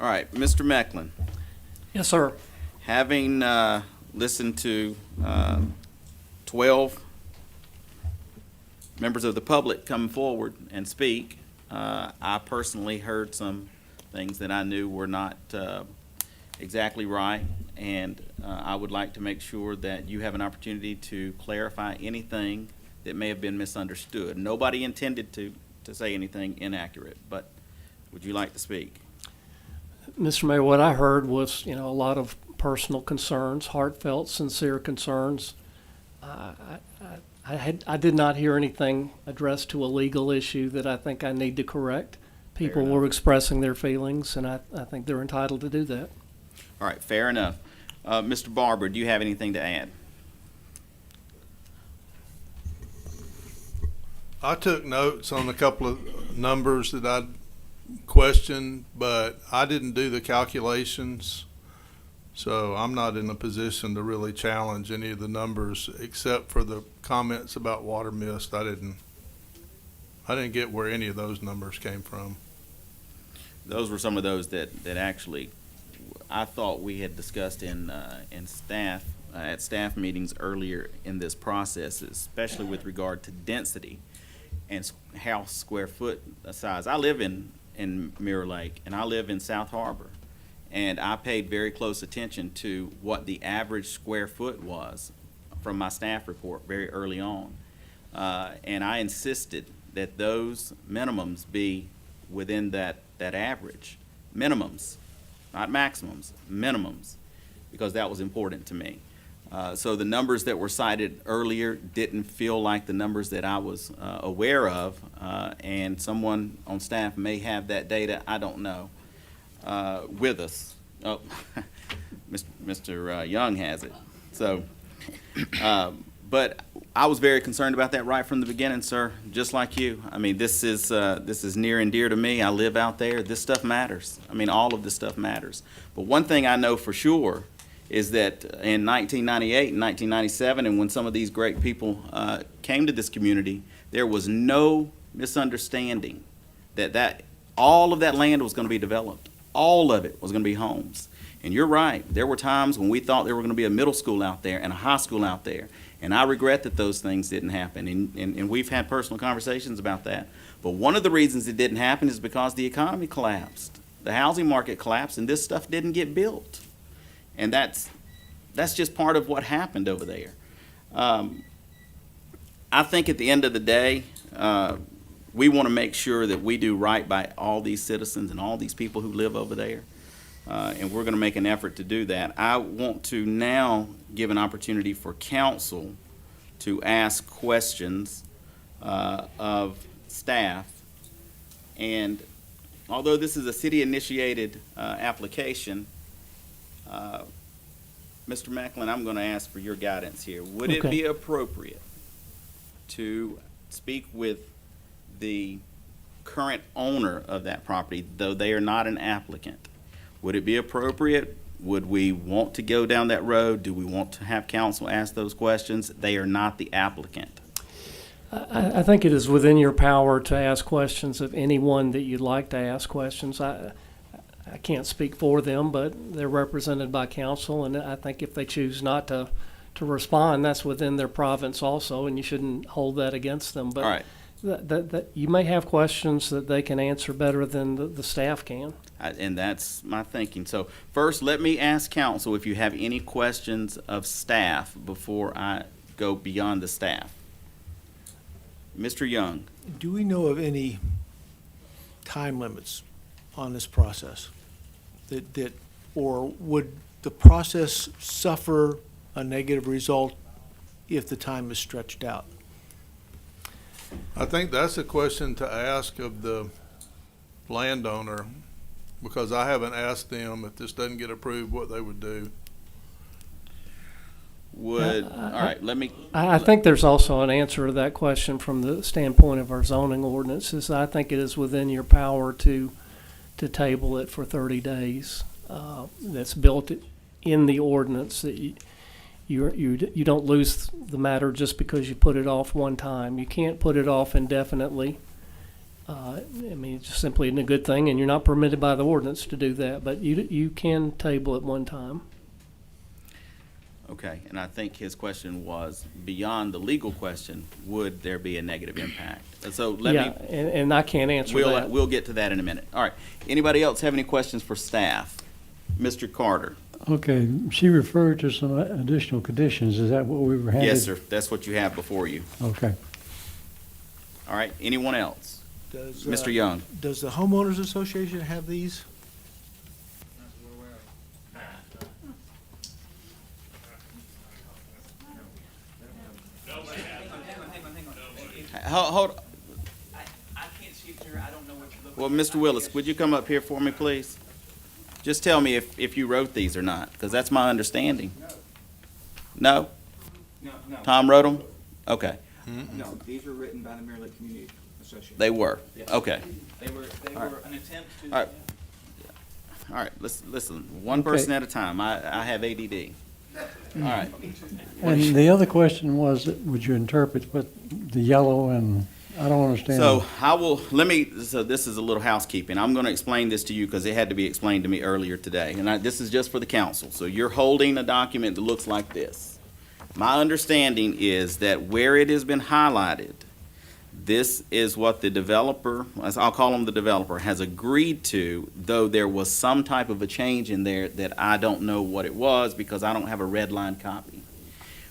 right, Mr. Mecklin. Yes, sir. Having listened to 12 members of the public come forward and speak, I personally heard some things that I knew were not exactly right, and I would like to make sure that you have an opportunity to clarify anything that may have been misunderstood. Nobody intended to say anything inaccurate, but would you like to speak? Mr. Mayor, what I heard was, you know, a lot of personal concerns, heartfelt, sincere concerns. I did not hear anything addressed to a legal issue that I think I need to correct. People were expressing their feelings, and I think they're entitled to do that. All right, fair enough. Mr. Barber, do you have anything to add? I took notes on a couple of numbers that I questioned, but I didn't do the calculations, so I'm not in a position to really challenge any of the numbers except for the comments about water mist. I didn't get where any of those numbers came from. Those were some of those that actually I thought we had discussed in staff at staff meetings earlier in this process, especially with regard to density and house square foot size. I live in Mirror Lake, and I live in South Harbor, and I paid very close attention to what the average square foot was from my staff report very early on. And I insisted that those minimums be within that average. Minimums, not maximums, minimums, because that was important to me. So the numbers that were cited earlier didn't feel like the numbers that I was aware of, and someone on staff may have that data, I don't know, with us. Oh, Mr. Young has it. So, but I was very concerned about that right from the beginning, sir, just like you. I mean, this is near and dear to me. I live out there. This stuff matters. I mean, all of this stuff matters. But one thing I know for sure is that in 1998 and 1997, and when some of these great people came to this community, there was no misunderstanding that all of that land was going to be developed. All of it was going to be homes. And you're right. There were times when we thought there were going to be a middle school out there and a high school out there. And I regret that those things didn't happen. And we've had personal conversations about that. But one of the reasons it didn't happen is because the economy collapsed. The housing market collapsed, and this stuff didn't get built. And that's just part of what happened over there. I think at the end of the day, we want to make sure that we do right by all these citizens and all these people who live over there. And we're going to make an effort to do that. I want to now give an opportunity for council to ask questions of staff. And although this is a city-initiated application, Mr. Macklin, I'm going to ask for your guidance here. Would it be appropriate to speak with the current owner of that property, though they are not an applicant? Would it be appropriate? Would we want to go down that road? Do we want to have council ask those questions? They are not the applicant. I think it is within your power to ask questions of anyone that you'd like to ask questions. I can't speak for them, but they're represented by council, and I think if they choose not to respond, that's within their province also, and you shouldn't hold that against them. But all right. That you may have questions that they can answer better than the staff can. And that's my thinking. So first, let me ask council if you have any questions of staff before I go beyond the staff. Mr. Young. Do we know of any time limits on this process? Or would the process suffer a negative result if the time is stretched out? I think that's a question to ask of the landowner, because I haven't asked them if this doesn't get approved what they would do. All right, let me. I think there's also an answer to that question from the standpoint of our zoning ordinances. I think it is within your power to table it for 30 days. That's built in the ordinance that you don't lose the matter just because you put it off one time. You can't put it off indefinitely. I mean, it's simply a good thing, and you're not permitted by the ordinance to do that, but you can table it one time. Okay, and I think his question was, beyond the legal question, would there be a negative impact? So let me. And I can't answer that. We'll get to that in a minute. All right. Anybody else have any questions for staff? Mr. Carter. Okay, she referred to some additional conditions. Is that what we were having? Yes, sir. That's what you have before you. Okay. All right. Anyone else? Mr. Young. Does the homeowners association have these? Hold. I can't see it, sir. I don't know what you're looking Well, Mr. Willis, would you come up here for me, please? Just tell me if you wrote these or not, because that's my understanding. No? No. Tom wrote them? Okay. No, these were written by the Mirror Lake Community Association. They were? Yes. Okay. They were an attempt to. All right. All right, listen, one person at a time. I have ADD. All right. And the other question was, would you interpret what the yellow and I don't understand. So this is a little housekeeping. I'm going to explain this to you because it had to be explained to me earlier today. And this is just for the council. So you're holding a document that looks like this. My understanding is that where it has been highlighted, this is what the developer, as I'll call him the developer, has agreed to, though there was some type of a change in there that I don't know what it was because I don't have a red line copy.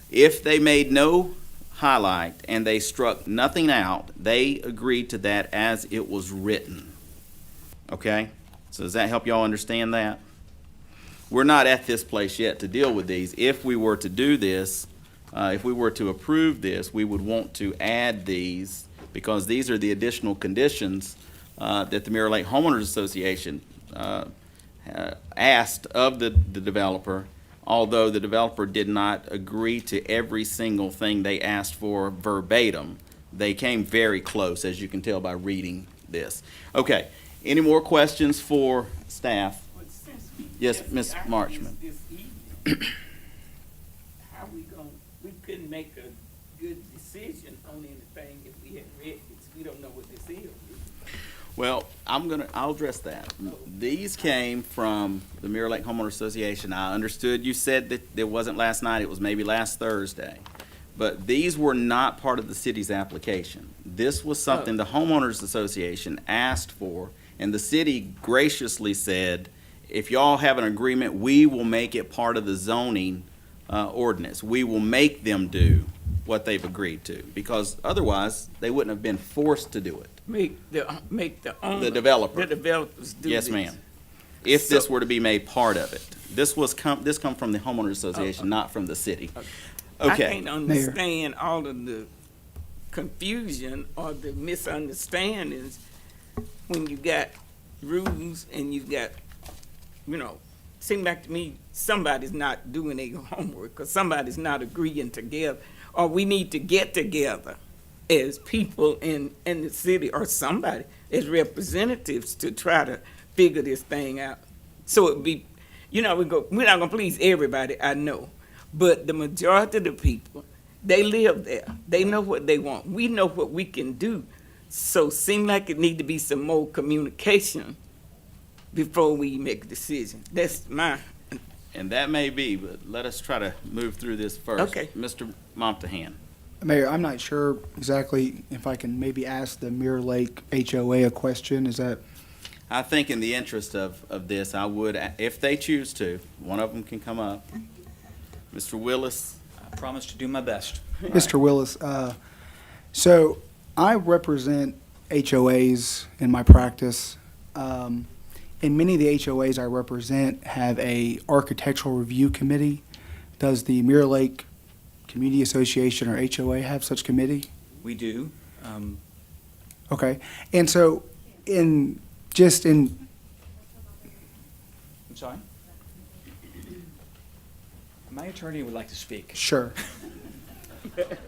If they made no highlight and they struck nothing out, they agreed to that as it was written. Okay? So does that help y'all understand that? We're not at this place yet to deal with these. If we were to do this, if we were to approve this, we would want to add these because these are the additional conditions that the Mirror Lake Homeowners Association asked of the developer, although the developer did not agree to every single thing they asked for verbatim. They came very close, as you can tell by reading this. Okay, any more questions for staff? Yes, Ms. Marchman. How we couldn't make a good decision on anything if we had read this. We don't know what this is. Well, I'll address that. These came from the Mirror Lake Homeowners Association. I understood you said that it wasn't last night, it was maybe last Thursday. But these were not part of the city's application. This was something the Homeowners Association asked for, and the city graciously said, if y'all have an agreement, we will make it part of the zoning ordinance. We will make them do what they've agreed to, because otherwise they wouldn't have been forced to do it. Make the owner, The developer. the developers do Yes, this. ma'am. If this were to be made part of it. This come from the Homeowners Association, not from the city. I Okay. can't understand all of the confusion or the misunderstandings when you got rules and you got, seem like to me somebody's not doing their homework or somebody's not agreeing together, or we need to get together as people in the city or somebody as representatives to try to figure this thing out. So it'd be, we're not gonna please everybody, I know, but the majority of the people, they live there. They know what they want. We know what we can do. So seem like it need to be some more communication before we make a decision. That's my. And that may be, but let us try to move through this first. Okay. Mr. Montahan. Mayor, I'm not sure exactly if I can maybe ask the Mirror Lake HOA a question. Is that? I think in the interest of this, I would, if they choose to, one of them can come up. Mr. Willis. I promise to do my best. Mr. Willis, so I represent HOAs in my practice. And many of the HOAs I represent have a architectural review committee. Does the Mirror Lake Community Association or HOA have such committee? We do. Okay. And so I'm sorry? My attorney would like to speak. Sure.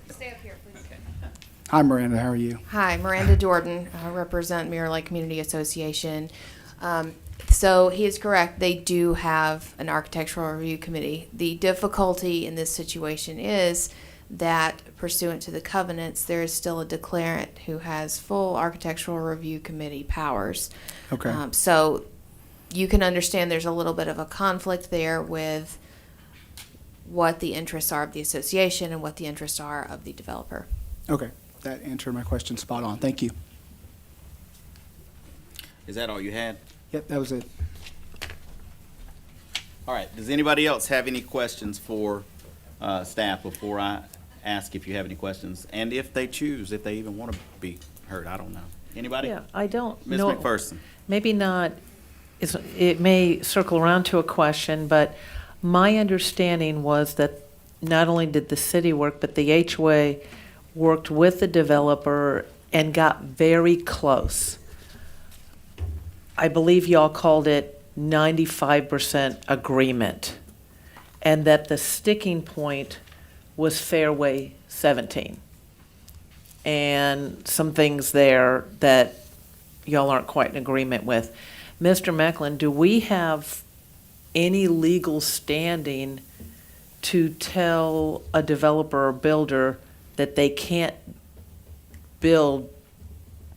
Stay up here, please. Hi, Miranda. How are you? Hi, Miranda Jordan. I represent Mirror Lake Community Association. So he is correct. They do have an architectural review committee. The difficulty in this situation is that pursuant to the covenants, there is still a declarant who has full architectural review committee powers. Okay. So you can understand there's a little bit of a conflict there with what the interests are of the association and what the interests are of the developer. Okay. That answered my question spot on. Thank you. Is that all you had? Yep, that was it. All right. Does anybody else have any questions for staff before I ask if you have any questions? And if they choose, if they even want to be heard, I don't know. Anybody? Yeah, I don't Ms. know. McPherson. Maybe not, it may circle around to a question, but my understanding was that not only did the city work, but the HOA worked with the developer and got very close. I believe y'all called it 95% agreement, and that the sticking point was Fairway 17. And some things there that y'all aren't quite in agreement with. Mr. Macklin, do we have any legal standing to tell a developer or builder that they can't build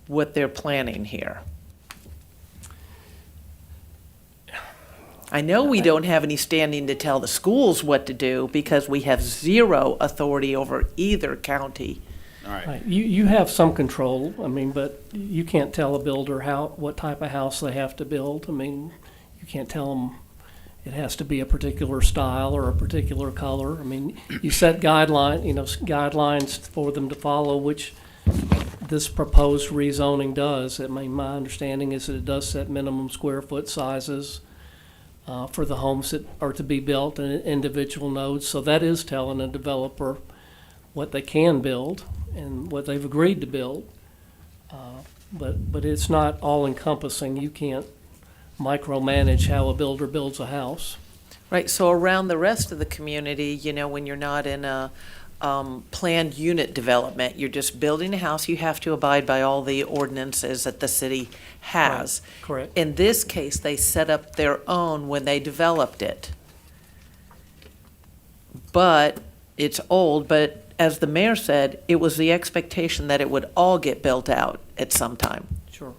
what they're planning here? I know we don't have any standing to tell the schools what to do because we have zero authority over either county. All right. Right. You have some control, I mean, but you can't tell a builder what type of house they have to build. I mean, you can't tell them it has to be a particular style or a particular color. I mean, you set guidelines for them to follow, which this proposed rezoning does. I mean, my understanding is that it does set minimum square foot sizes for the homes that are to be built in individual nodes. So that is telling a developer what they can build and what they've agreed to build. But it's not all encompassing. You can't micromanage how a builder builds a house. Right, so around the rest of the community, when you're not in a planned unit development, you're just building a house, you have to abide by all the ordinances that the city has. Right, correct. In this case, they set up their own when they developed it. But it's old, but as the mayor said, it was the expectation that it would all get built out at some time. Sure.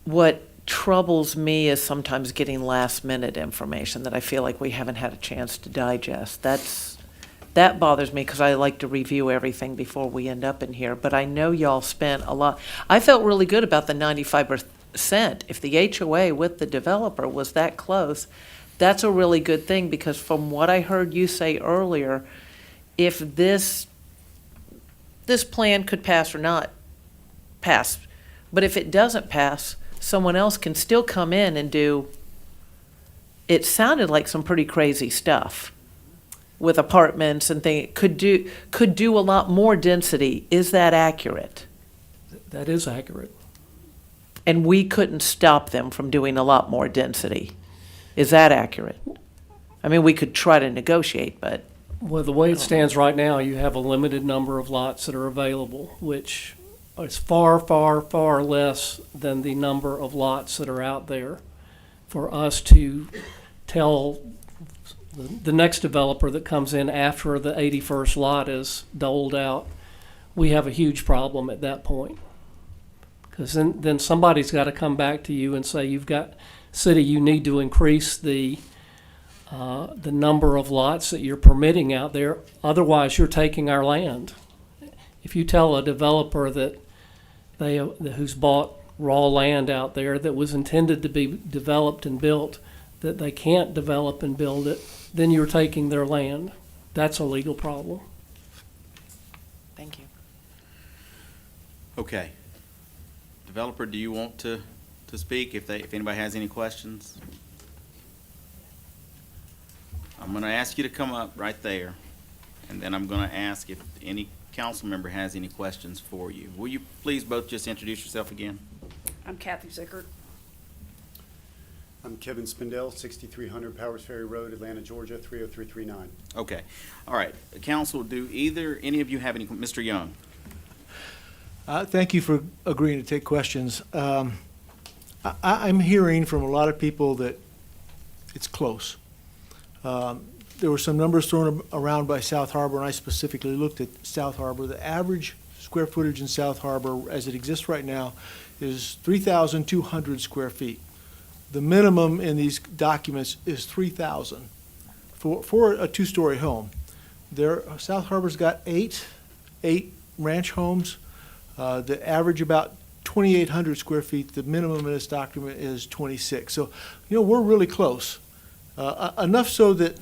What troubles me is sometimes getting last-minute information that I feel like we haven't had a chance to digest. That bothers me because I like to review everything before we end up in here. But I know y'all spent a lot. I felt really good about the 95%. If the HOA with the developer was that close, that's a really good thing because from what I heard you say earlier, if this plan could pass or not pass, but if it doesn't pass, someone else can still come in and do, it sounded like some pretty crazy stuff with apartments and things, could do a lot more density. Is that accurate? That is accurate. And we couldn't stop them from doing a lot more density. Is that accurate? I mean, we could try to negotiate, but. Well, the way it stands right now, you have a limited number of lots that are available, which is far, far, far less than the number of lots that are out there. For us to tell the next developer that comes in after the 81st lot is doled out, we have a huge problem at that point. Because then somebody's got to come back to you and say, city, you need to increase the number of lots that you're permitting out there. Otherwise, you're taking our land. If you tell a developer that who's bought raw land out there that was intended to be developed and built, that they can't develop and build it, then you're taking their land. That's a legal problem. Thank you. Okay. Developer, do you want to speak if anybody has any questions? I'm going to ask you to come up right there, and then I'm going to ask if any council member has any questions for you. Will you please both just introduce yourself again? I'm Kathy Zickert. I'm Kevin Spindell, 6300 Powers Ferry Road, Atlanta, Georgia, 30339. Okay. All right. Council, do any of you have any? Mr. Young. Thank you for agreeing to take questions. I'm hearing from a lot of people that it's close. There were some numbers thrown around by South Harbor, and I specifically looked at South Harbor. The average square footage in South Harbor, as it exists right now, is 3,200 square feet. The minimum in these documents is 3,000 for a two-story home. South Harbor's got eight ranch homes. The average about 2,800 square feet. The minimum in this document is 26. So, we're really close. Enough so that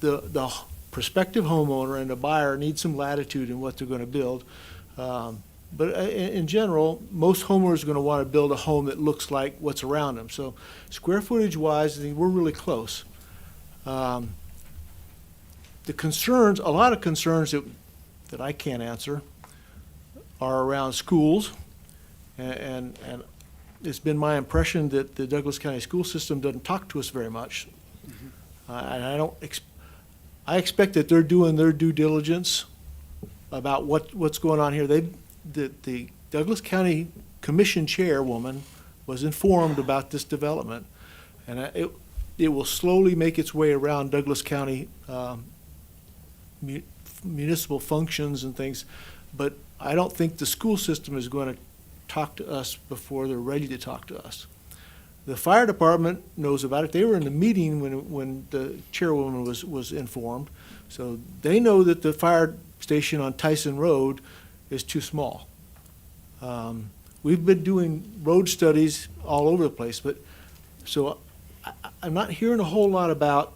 the prospective homeowner and the buyer need some latitude in what they're going to build. But in general, most homeowners are going to want to build a home that looks like what's around them. So square footage wise, I think we're really close. The concerns, a lot of concerns that I can't answer are around schools. And it's been my impression that the Douglas County school system doesn't talk to us very much. And I expect that they're doing their due diligence about what's going on here. The Douglas County Commission chairwoman was informed about this development, and it will slowly make its way around Douglas County municipal functions and things. but I don't think the school system is going to talk to us before they're ready to talk to us. The fire department knows about it. They were in the meeting when the chairwoman was informed. So they know that the fire station on Tyson Road is too small. We've been doing road studies all over the place, but so I'm not hearing a whole lot about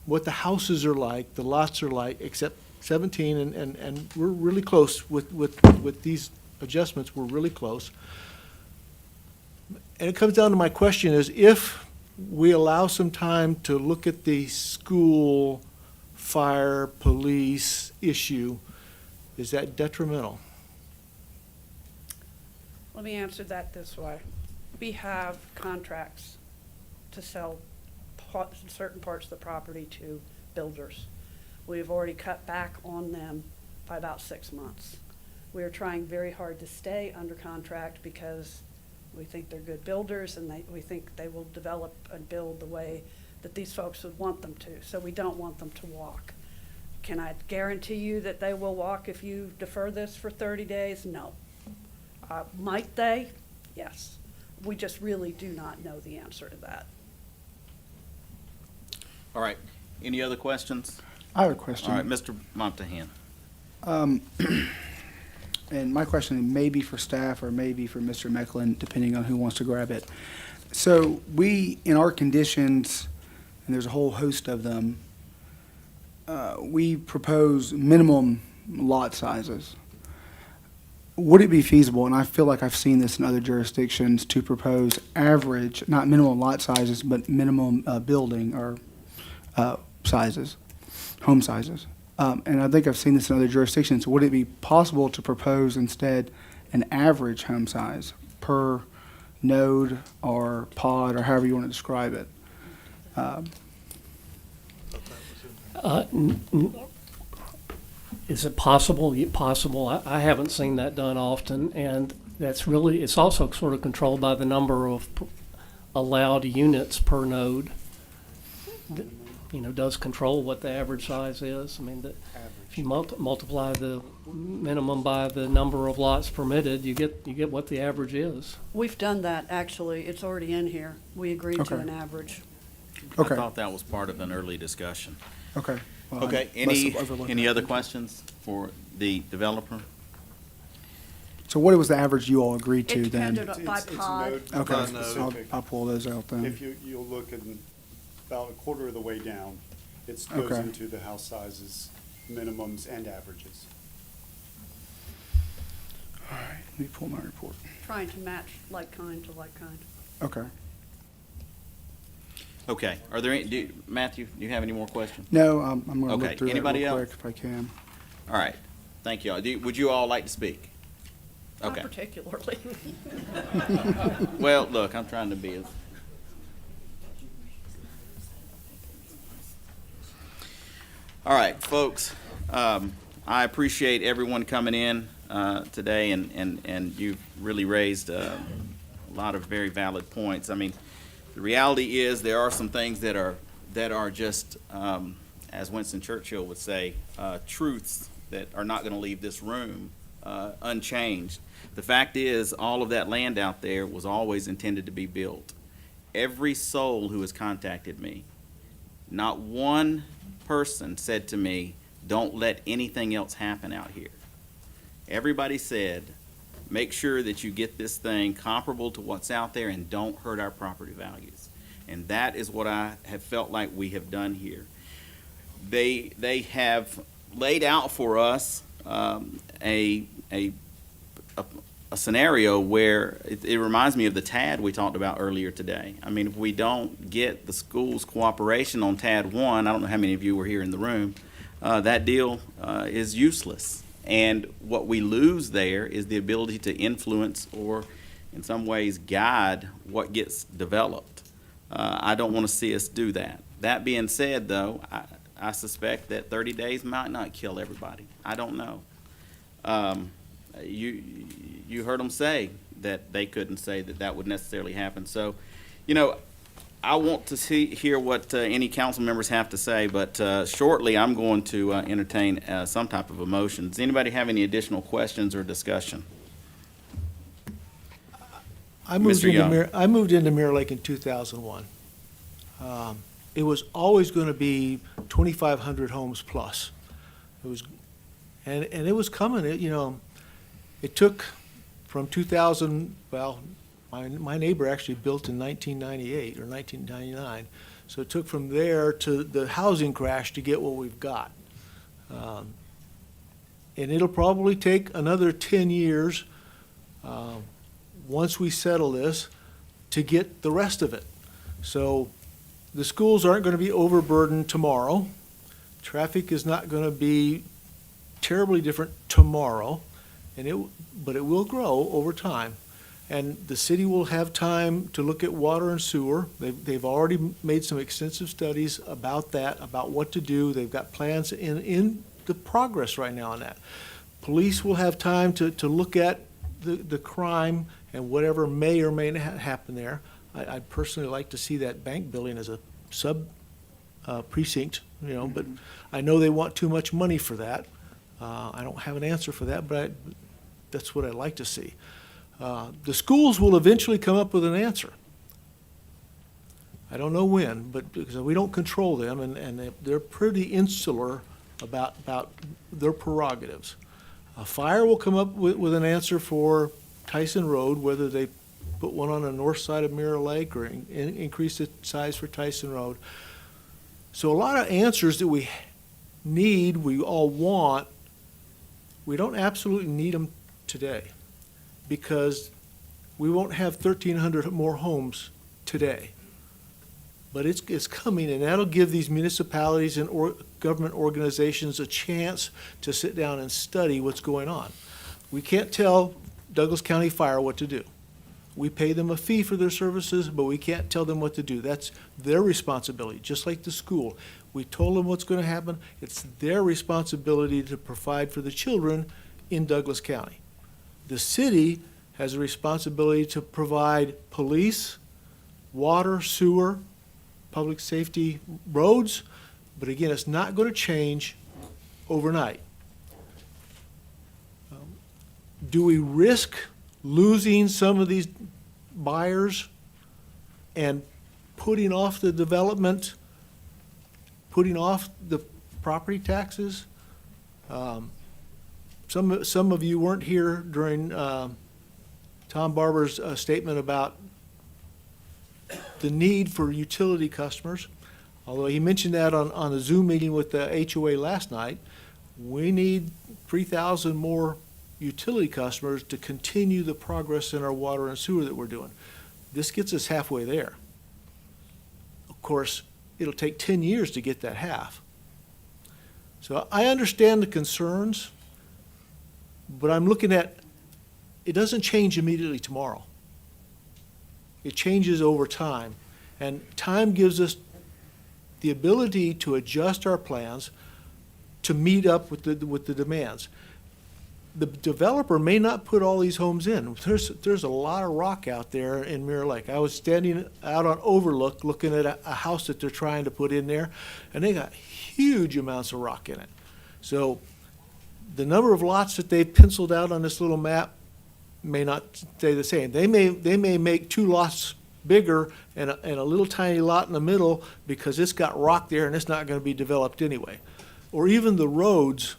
what the houses are like, the lots are like, except 17, and we're really close with these adjustments. We're really close. And it comes down to my question is, if we allow some time to look at the school, fire, police issue, is that detrimental? Let me answer that this way. We have contracts to sell certain parts of the property to builders. We've already cut back on them by about 6 months. We are trying very hard to stay under contract because we think they're good builders and we think they will develop and build the way that these folks would want them to. So we don't want them to walk. Can I guarantee you that they will walk if you defer this for 30 days? No. Might they? Yes. We just really do not know the answer to that. All right. Any other questions? I have a question. All right, Mr. Montahan. And my question may be for staff or maybe for Mr. Mecklin, depending on who wants to grab it. So we, in our conditions, and there's a whole host of them, we propose minimum lot sizes. Would it be feasible, and I feel like I've seen this in other jurisdictions, to propose average, not minimum lot sizes, but minimum building or sizes, home sizes? And I think I've seen this in other jurisdictions. Would it be possible to propose instead an average home size per node or pod or however you want to describe it? Is it possible? Possible. I haven't seen that done often, and that's really, it's also sort of controlled by the number of allowed units per node. That, does control what the average size is. I mean, if you multiply the minimum by the number of lots permitted, you get what the average is. We've done that, actually. It's already in here. We agreed to Okay. an average. Okay. I thought that was part of an early discussion. Okay. Well, Okay, I must have overlooked any that. other questions for the developer? So what was the average you all agreed to It then? depended by pod. Okay, By node. I'll pull those out then. If you'll look at about a quarter of the way down, it goes Okay. into the house sizes, minimums and averages. All right, let me pull my report. Trying to match like kind to like kind. Okay. Okay, are there any, Matthew, do you have any more questions? No, I'm going to Okay, look through that anybody real else? quick if I can. All right, thank you all. Would you all like to speak? Not Okay. particularly. Well, look, I'm trying to be as. All right, folks, I appreciate everyone coming in today, and you've really raised a lot of very valid points. I mean, the reality is there are some things that are just, as Winston Churchill would say, truths that are not going to leave this room unchanged. The fact is, all of that land out there was always intended to be built. Every soul who has contacted me, not one person said to me, don't let anything else happen out here. Everybody said, make sure that you get this thing comparable to what's out there and don't hurt our property values. And that is what I have felt like we have done here. They have laid out for us a scenario where it reminds me of the TAD we talked about earlier today. I mean, if we don't get the school's cooperation on TAD 1, I don't know how many of you were here in the room, that deal is useless. And what we lose there is the ability to influence or in some ways guide what gets developed. I don't want to see us do that. That being said, though, I suspect that 30 days might not kill everybody. I don't know. You heard them say that they couldn't say that would necessarily happen. So, I want to hear what any council members have to say, but shortly I'm going to entertain some type of a motion. Does anybody have any additional questions or discussion? I moved Mr. Young. I moved into Mirror Lake in 2001. It was always going to be 2,500 homes plus. It was, and it was coming. It took from 2000. Well, my neighbor actually built in 1998 or 1999, so it took from there to the housing crash to get what we've got. And it'll probably take another 10 years. Once we settle this, to get the rest of it. So the schools aren't going to be overburdened tomorrow. Traffic is not going to be terribly different tomorrow, but it will grow over time. And the city will have time to look at water and sewer. They've already made some extensive studies about that, about what to do. They've got plans in the progress right now on that. Police will have time to look at the crime and whatever may or may not happen there. I'd personally like to see that bank building as a sub precinct, but I know they want too much money for that. I don't have an answer for that, but that's what I'd like to see. The schools will eventually come up with an answer. I don't know when, but because we don't control them, and they're pretty insular about their prerogatives. Fire will come up with an answer for Tyson Road, whether they put one on the north side of Mirror Lake or increase the size for Tyson Road. So a lot of answers that we need, we all want, we don't absolutely need them today because we won't have 1,300 more homes today. But it's coming, and that'll give these municipalities and government organizations a chance to sit down and study what's going on. We can't tell Douglas County Fire what to do. We pay them a fee for their services, but we can't tell them what to do. That's their responsibility, just like the school. We told them what's going to happen. It's their responsibility to provide for the children in Douglas County. The city has a responsibility to provide police, water, sewer, public safety, roads, but again, it's not going to change overnight. Do we risk losing some of these buyers and putting off the development, putting off the property taxes? Some of you weren't here during Tom Barber's statement about the need for utility customers. Although he mentioned that on a Zoom meeting with the HOA last night, we need 3,000 more utility customers to continue the progress in our water and sewer that we're doing. This gets us halfway there. Of course, it'll take 10 years to get that half. So I understand the concerns, but I'm looking at, it doesn't change immediately tomorrow. It changes over time. And time gives us the ability to adjust our plans to meet up with the demands. The developer may not put all these homes in. There's a lot of rock out there in Mirror Lake. I was standing out on Overlook looking at a house that they're trying to put in there, and they got huge amounts of rock in it. So the number of lots that they've penciled out on this little map may not stay the same. They may make 2 lots bigger and a little tiny lot in the middle because it's got rock there and it's not going to be developed anyway. Or even the roads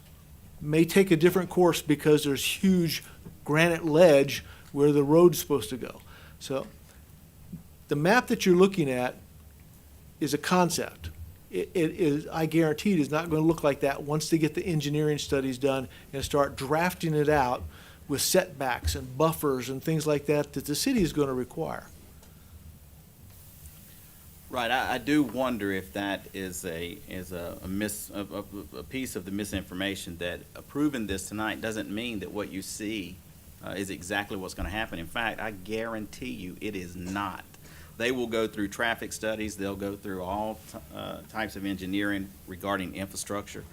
may take a different course because there's huge granite ledge where the road's supposed to go. So the map that you're looking at is a concept. It is, I guarantee it is not going to look like that once they get the engineering studies done and start drafting it out with setbacks and buffers and things like that that the city is going to require. Right, I do wonder if that is a piece of the misinformation, that approving this tonight doesn't mean that what you see is exactly what's going to happen. In fact, I guarantee you it is not. They will go through traffic studies. They'll go through all types of engineering regarding infrastructure.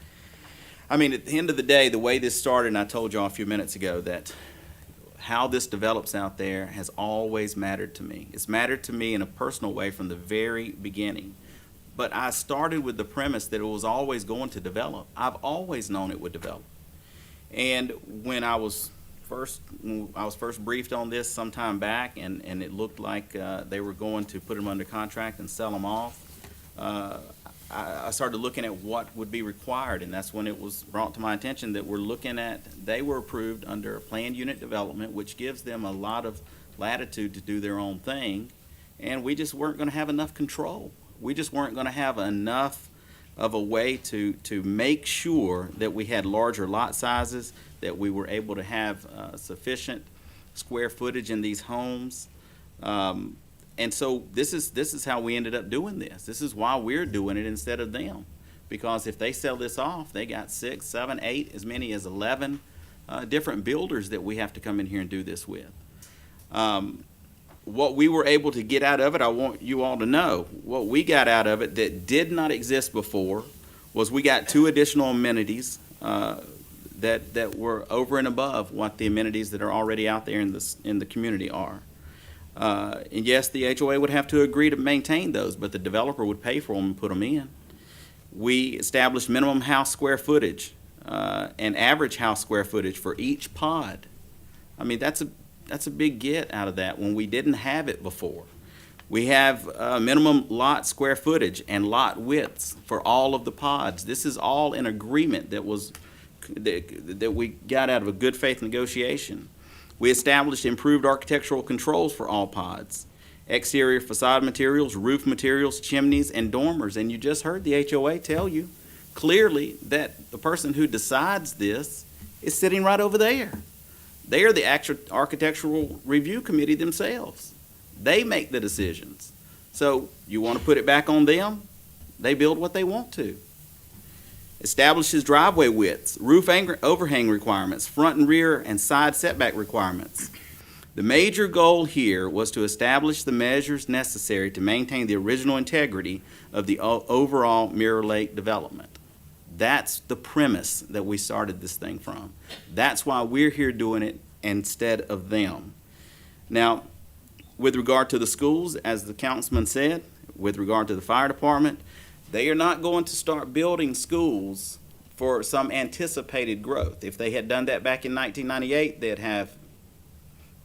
I mean, at the end of the day, the way this started, and I told y'all a few minutes ago that how this develops out there has always mattered to me. It's mattered to me in a personal way from the very beginning. But I started with the premise that it was always going to develop. I've always known it would develop. And when I was first briefed on this some time back, and it looked like they were going to put them under contract and sell them off, I started looking at what would be required, and that's when it was brought to my attention that they were approved under a planned unit development, which gives them a lot of latitude to do their own thing, and we just weren't going to have enough control. We just weren't going to have enough of a way to make sure that we had larger lot sizes, that we were able to have sufficient square footage in these homes. And so this is how we ended up doing this. This is why we're doing it instead of them. Because if they sell this off, they got 6, 7, 8, as many as 11 different builders that we have to come in here and do this with. What we were able to get out of it, I want you all to know, what we got out of it that did not exist before was we got 2 additional amenities that were over and above what the amenities that are already out there in the community are. And yes, the HOA would have to agree to maintain those, but the developer would pay for them and put them in. We established minimum house square footage and average house square footage for each pod. I mean, that's a big get out of that when we didn't have it before. We have minimum lot square footage and lot widths for all of the pods. This is all in agreement that we got out of a good faith negotiation. We established improved architectural controls for all pods, exterior facade materials, roof materials, chimneys, and dormers. And you just heard the HOA tell you clearly that the person who decides this is sitting right over there. They are the actual architectural review committee themselves. They make the decisions. So you want to put it back on them? They build what they want to. Establishes driveway widths, roof overhang requirements, front and rear and side setback requirements. The major goal here was to establish the measures necessary to maintain the original integrity of the overall Mirror Lake development. That's the premise that we started this thing from. That's why we're here doing it instead of them. Now, with regard to the schools, as the councilman said, with regard to the fire department, they are not going to start building schools for some anticipated growth. If they had done that back in 1998, they'd have,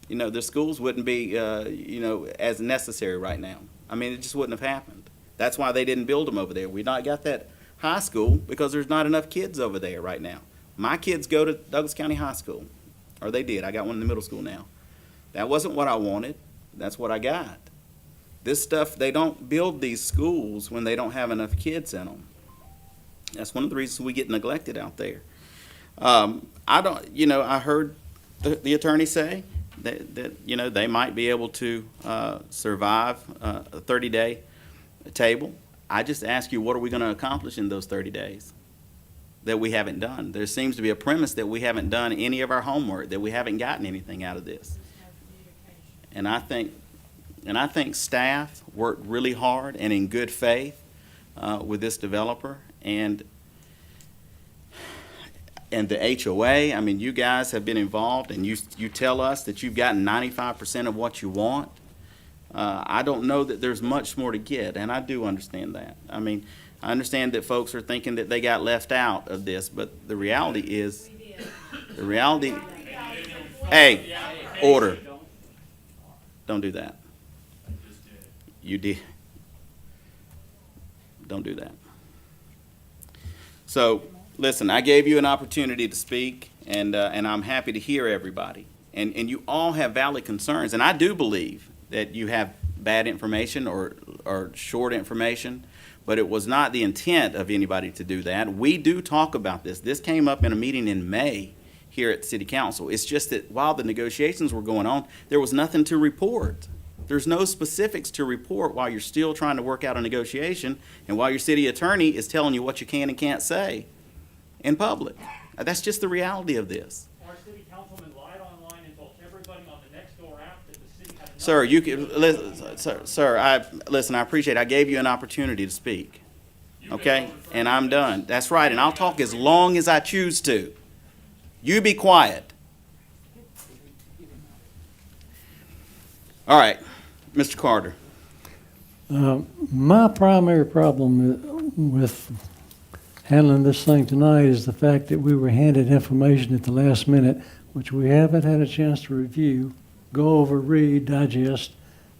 their schools wouldn't be, as necessary right now. I mean, it just wouldn't have happened. That's why they didn't build them over there. We not got that high school because there's not enough kids over there right now. My kids go to Douglas County High School, or they did. I got one in the middle school now. That wasn't what I wanted. That's what I got. This stuff, they don't build these schools when they don't have enough kids in them. That's one of the reasons we get neglected out there. I heard the attorney say that they might be able to survive a 30-day table. I just ask you, what are we going to accomplish in those 30 days that we haven't done? There seems to be a premise that we haven't done any of our homework, that we haven't gotten anything out of this. And I think staff worked really hard and in good faith with this developer, and the HOA. I mean, you guys have been involved, and you tell us that you've gotten 95% of what you want. I don't know that there's much more to get, and I do understand that. I mean, I understand that folks are thinking that they got left out of this, but the reality is, hey, order. Don't do that. You did. Don't do that. So, listen, I gave you an opportunity to speak, and I'm happy to hear everybody. And you all have valid concerns, and I do believe that you have bad information or short information, but it was not the intent of anybody to do that. We do talk about this. This came up in a meeting in May here at City Council. It's just that while the negotiations were going on, there was nothing to report. There's no specifics to report while you're still trying to work out a negotiation and while your city attorney is telling you what you can and can't say in public. That's just the reality of this. Our city councilman lied online and told everybody on the Nextdoor app that the city had enough. Sir, you can listen, I appreciate it. I gave you an opportunity to speak. Okay? And I'm done. That's right. And I'll talk as long as I choose to. You be quiet. All right, Mr. Carter. My primary problem with handling this thing tonight is the fact that we were handed information at the last minute, which we haven't had a chance to review, go over, read, digest,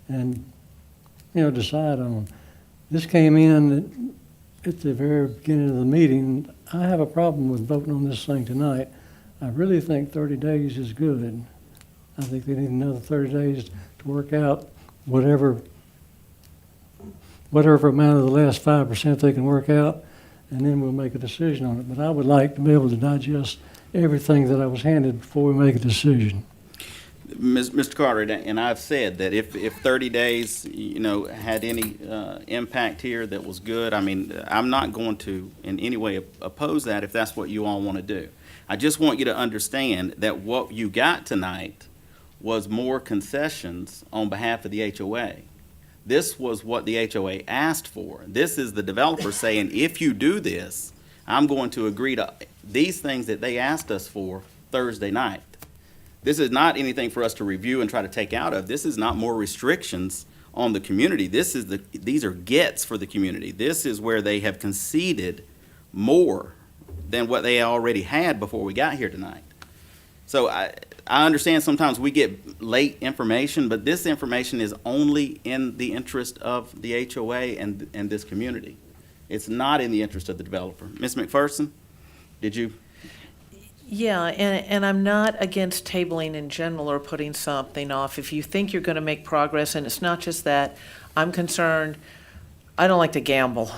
and, decide on. This came in at the very beginning of the meeting. I have a problem with voting on this thing tonight. I really think 30 days is good. I think they need another 30 days to work out whatever amount of the last 5% they can work out, and then we'll make a decision on it. But I would like to be able to digest everything that I was handed before we make a decision. Mr. Carter, and I've said that if 30 days, had any impact here that was good, I mean, I'm not going to in any way oppose that if that's what you all want to do. I just want you to understand that what you got tonight was more concessions on behalf of the HOA. This was what the HOA asked for. This is the developer saying, if you do this, I'm going to agree to these things that they asked us for Thursday night. This is not anything for us to review and try to take out of. This is not more restrictions on the community. These are gets for the community. This is where they have conceded more than what they already had before we got here tonight. So I understand sometimes we get late information, but this information is only in the interest of the HOA and this community. It's not in the interest of the developer. Ms. McPherson, did you? Yeah, and I'm not against tabling in general or putting something off. If you think you're going to make progress, and it's not just that, I'm concerned, I don't like to gamble.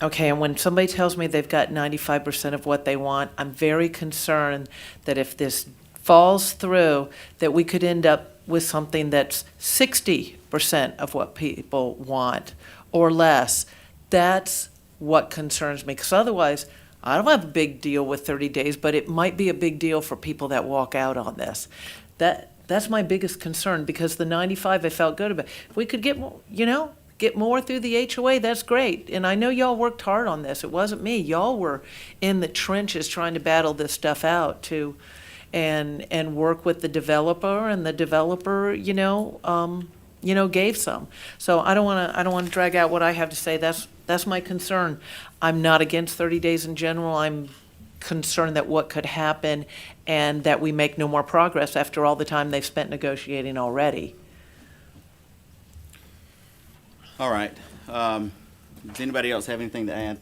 Okay, and when somebody tells me they've got 95% of what they want, I'm very concerned that if this falls through, that we could end up with something that's 60% of what people want or less. That's what concerns me, because otherwise, I don't have a big deal with 30 days, but it might be a big deal for people that walk out on this. That's my biggest concern, because the 95 I felt good about. If we could get more, get more through the HOA, that's great. And I know y'all worked hard on this. It wasn't me. Y'all were in the trenches trying to battle this stuff out too, and work with the developer, and the developer, gave some. So I don't want to drag out what I have to say. That's my concern. I'm not against 30 days in general. I'm concerned that what could happen and that we make no more progress after all the time they've spent negotiating already. All right. Does anybody else have anything to add?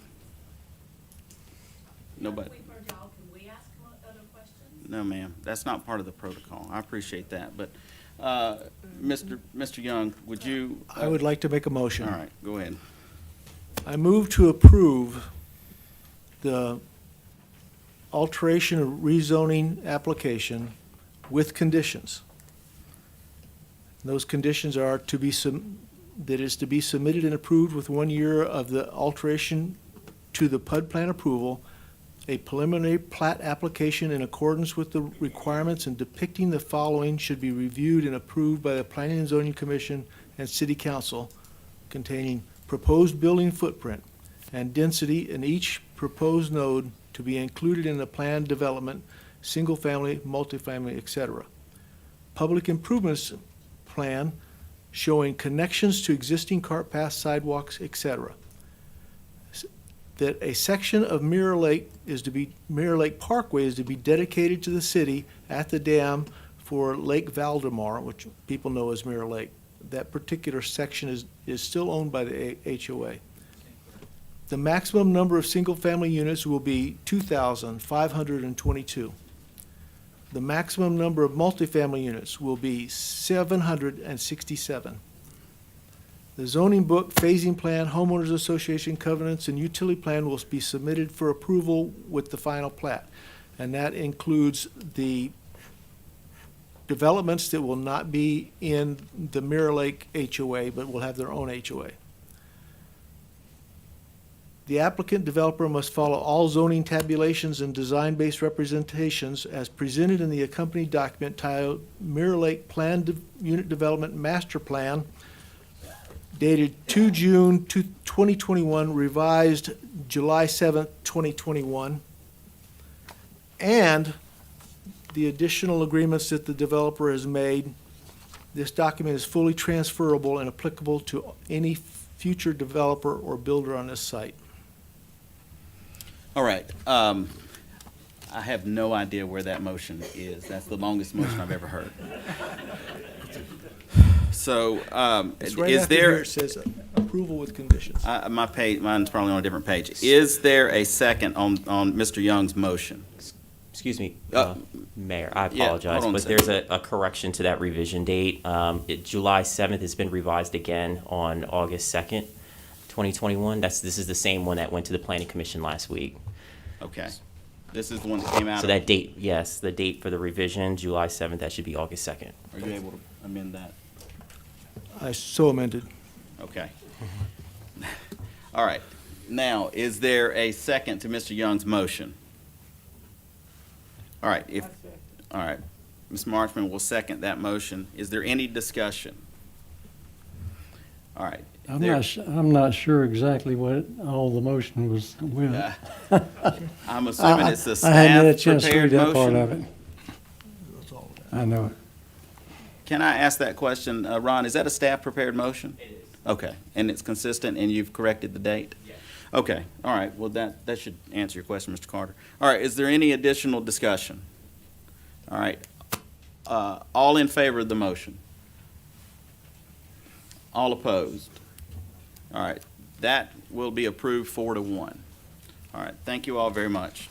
Nobody? No, ma'am. That's not part of the protocol. I appreciate that. But, Mr. Young, would you? I would like to make a motion. All right, go ahead. I move to approve the alteration of rezoning application with conditions. Those conditions are that is to be submitted and approved with 1 year of the alteration to the PUD plan approval, a preliminary plat application in accordance with the requirements and depicting the following should be reviewed and approved by the Planning and Zoning Commission and City Council, containing proposed building footprint and density in each proposed node to be included in the planned development, single-family, multifamily, etc. Public improvements plan showing connections to existing cart paths, sidewalks, etc. That a section of Mirror Lake Parkway is to be dedicated to the city at the dam for Lake Valdemar, which people know as Mirror Lake. That particular section is still owned by the HOA. The maximum number of single-family units will be 2,522. The maximum number of multifamily units will be 767. The zoning book, phasing plan, homeowners association covenants, and utility plan will be submitted for approval with the final plat. And that includes the developments that will not be in the Mirror Lake HOA, but will have their own HOA. The applicant developer must follow all zoning tabulations and design-based representations as presented in the accompanying document titled Mirror Lake Unit Development Master Plan, dated 2 June 2021, revised July 7th, 2021, and the additional agreements that the developer has made This document is fully transferable and applicable to any future developer or builder on this site. All right. I have no idea where that motion is. That's the longest motion I've ever heard. So, It's right is after here, there, it says approval with conditions. mine's probably on a different page. Is there a second on Mr. Young's motion? Excuse me, Uh, Mayor, I yeah, apologize, hold on a but there's a correction to that revision date. July 7th has been revised again on August 2nd, 2021. This is the same one that went to the Planning Commission last week. Okay. This is the one that came out So of. that date, yes, the date for the revision, July 7th, that should be August 2nd. Are you able to amend that? I so amended. Okay. All right. Now, is there a second to Mr. Young's motion? All right, all right. Ms. Marchman will second that motion. Is there any discussion? All right. I'm not sure exactly what all the motion was with. I'm assuming it's a I hadn't had a chance to staff-prepared read that part of motion. it. I know it. Can I ask that question, Ron? Is that a staff-prepared motion? It is. Okay, and it's consistent, and you've corrected the date? Yes. Okay, all right, well, that should answer your question, Mr. Carter. All right, is there any additional discussion? All right, all in favor of the motion? All opposed? All right, that will be approved 4-1. All right, thank you all very much.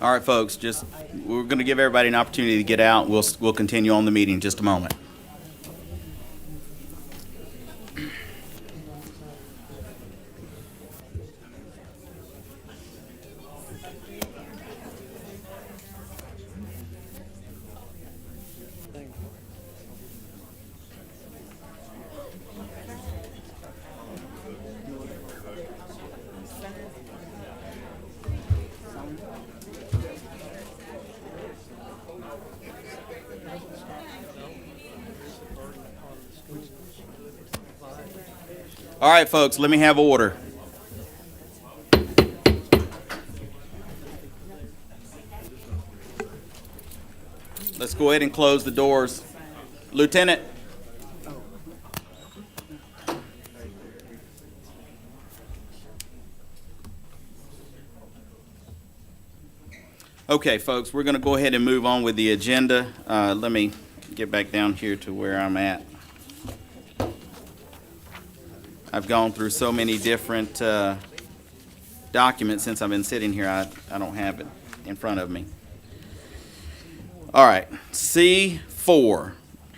All right, folks, we're going to give everybody an opportunity to get out. We'll continue on the meeting in just a moment. All right, folks, let me have order. Let's go ahead and close the doors. Lieutenant. Okay, folks, we're going to go ahead and move on with the agenda. Let me get back down here to where I'm at. I've gone through so many different documents since I've been sitting here, I don't have it in front of me. All right, C4.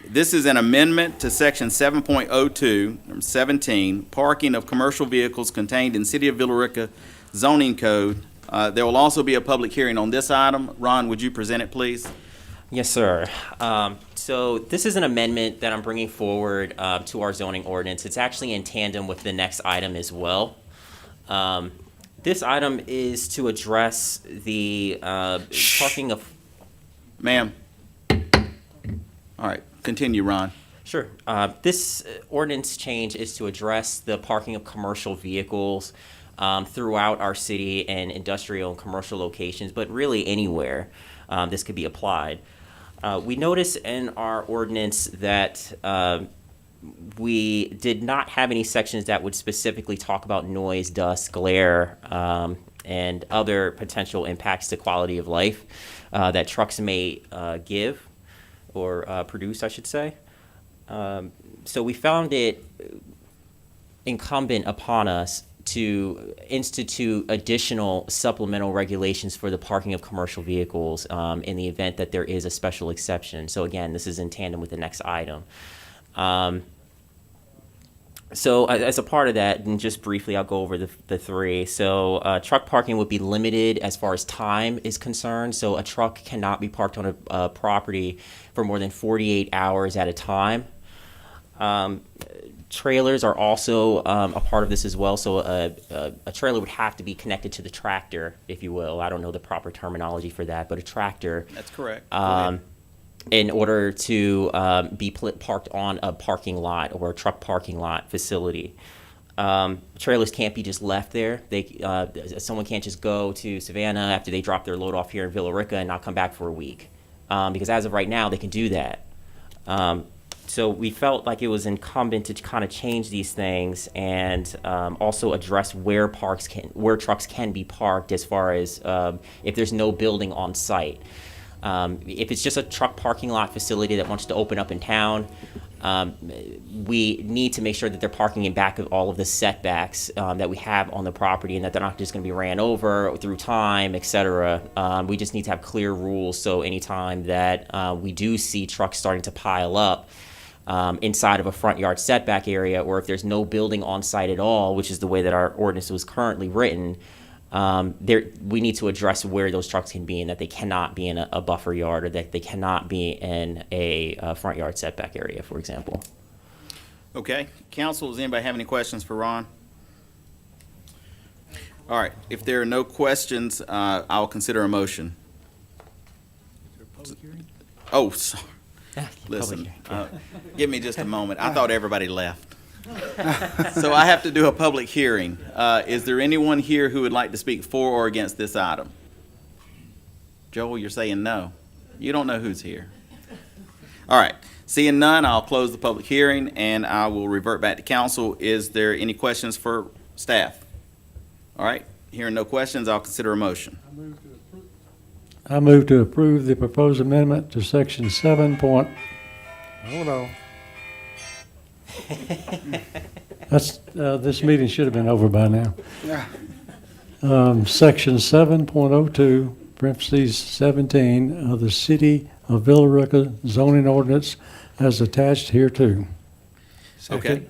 This is an amendment to Section 7.02, 17, parking of commercial vehicles contained in City of Villa Rica zoning code. There will also be a public hearing on this item. Ron, would you present it, please? Yes, sir. So this is an amendment that I'm bringing forward to our zoning ordinance. It's actually in tandem with the next item as well. This item is to address the parking of... Ma'am. All right, continue, Ron. Sure. This ordinance change is to address the parking of commercial vehicles throughout our city and industrial and commercial locations, but really anywhere this could be applied. We notice in our ordinance that we did not have any sections that would specifically talk about noise, dust, glare, and other potential impacts to quality of life that trucks may give or produce, I should say. So we found it incumbent upon us to institute additional supplemental regulations for the parking of commercial vehicles in the event that there is a special exception. So again, this is in tandem with the next item. So as a part of that, and just briefly, I'll go over the three. So truck parking would be limited as far as time is concerned. So a truck cannot be parked on a property for more than 48 hours at a time. Trailers are also a part of this as well. So a trailer would have to be connected to the tractor, if you will. I don't know the proper terminology for that, but a tractor. That's correct. In order to be parked on a parking lot or a truck parking lot facility. Trailers can't be just left there. Someone can't just go to Savannah after they drop their load off here in Villa Rica and not come back for a week. Because as of right now, they can do that. So we felt like it was incumbent to kind of change these things and also address where trucks can be parked as far as if there's no building on site. If it's just a truck parking lot facility that wants to open up in town, we need to make sure that they're parking in back of all of the setbacks that we have on the property and that they're not just going to be ran over through time, et cetera. We just need to have clear rules so anytime that we do see trucks starting to pile up inside of a front yard setback area, or if there's no building on site at all, which is the way that our ordinance was currently written, we need to address where those trucks can be and that they cannot be in a buffer yard or that they cannot be in a front yard setback area, for example. Okay. Council, does anybody have any questions for Ron? All right. If there are no questions, I'll consider a motion. Is there a public hearing? Oh, sorry. Listen, give me just a moment. I thought everybody left. So I have to do a public hearing. Is there anyone here who would like to speak for or against this item? Joel, you're saying no. You don't know who's here. All right. Seeing none, I'll close the public hearing and I will revert back to council. Is there any questions for staff? All right. Hearing no questions, I'll consider a motion. I move to approve the proposed amendment to section 7. Hold on. This meeting should have been over by now. Section 7.02, parentheses 17 of the City of Villa Rica zoning ordinance as attached hereto. Okay.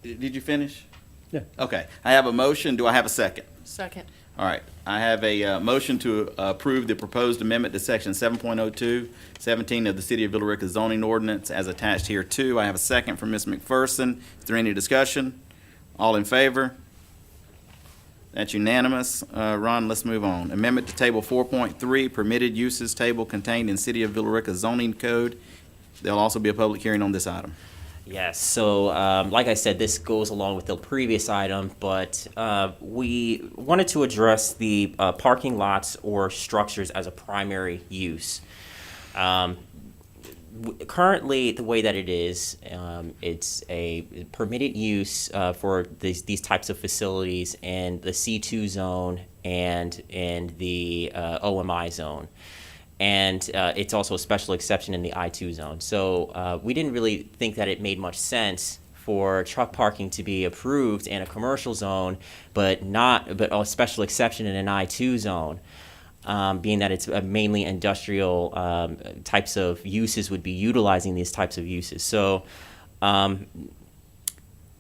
Did you finish? Yeah. Okay. I have a motion. Do I have a second? Second. All right. I have a motion to approve the proposed amendment to section 7.02, 17 of the City of Villa Rica zoning ordinance as attached here too. I have a second from Ms. McPherson. Is there any discussion? All in favor? That's unanimous. Ron, let's move on. Amendment to table 4.3, permitted uses table contained in City of Villa Rica zoning code. There'll also be a public hearing on this item. Yes, so like I said, this goes along with the previous item, but we wanted to address the parking lots or structures as a primary use. Currently, the way that it is, it's a permitted use for these types of facilities in the C2 zone and in the OMI zone. And it's also a special exception in the I2 zone. So we didn't really think that it made much sense for truck parking to be approved in a commercial zone, but a special exception in an I2 zone, being that it's mainly industrial types of uses would be utilizing these types of uses. So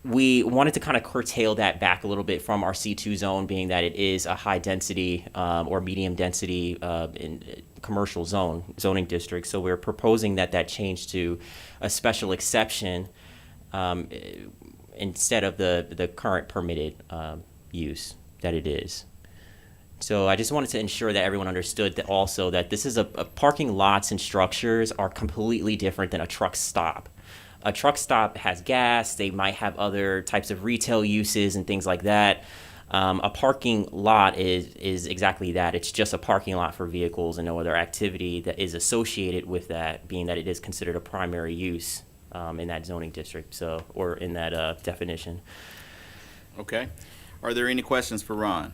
we wanted to kind of curtail that back a little bit from our C2 zone, being that it is a high density or medium density in commercial zoning district. So we're proposing that change to a special exception instead of the current permitted use that it is. So I just wanted to ensure that everyone understood that also that this is a parking lots and structures are completely different than a truck stop. A truck stop has gas, they might have other types of retail uses and things like that. A parking lot is exactly that. It's just a parking lot for vehicles and no other activity that is associated with that, being that it is considered a primary use in that zoning district, or in that definition. Okay. Are there any questions for Ron?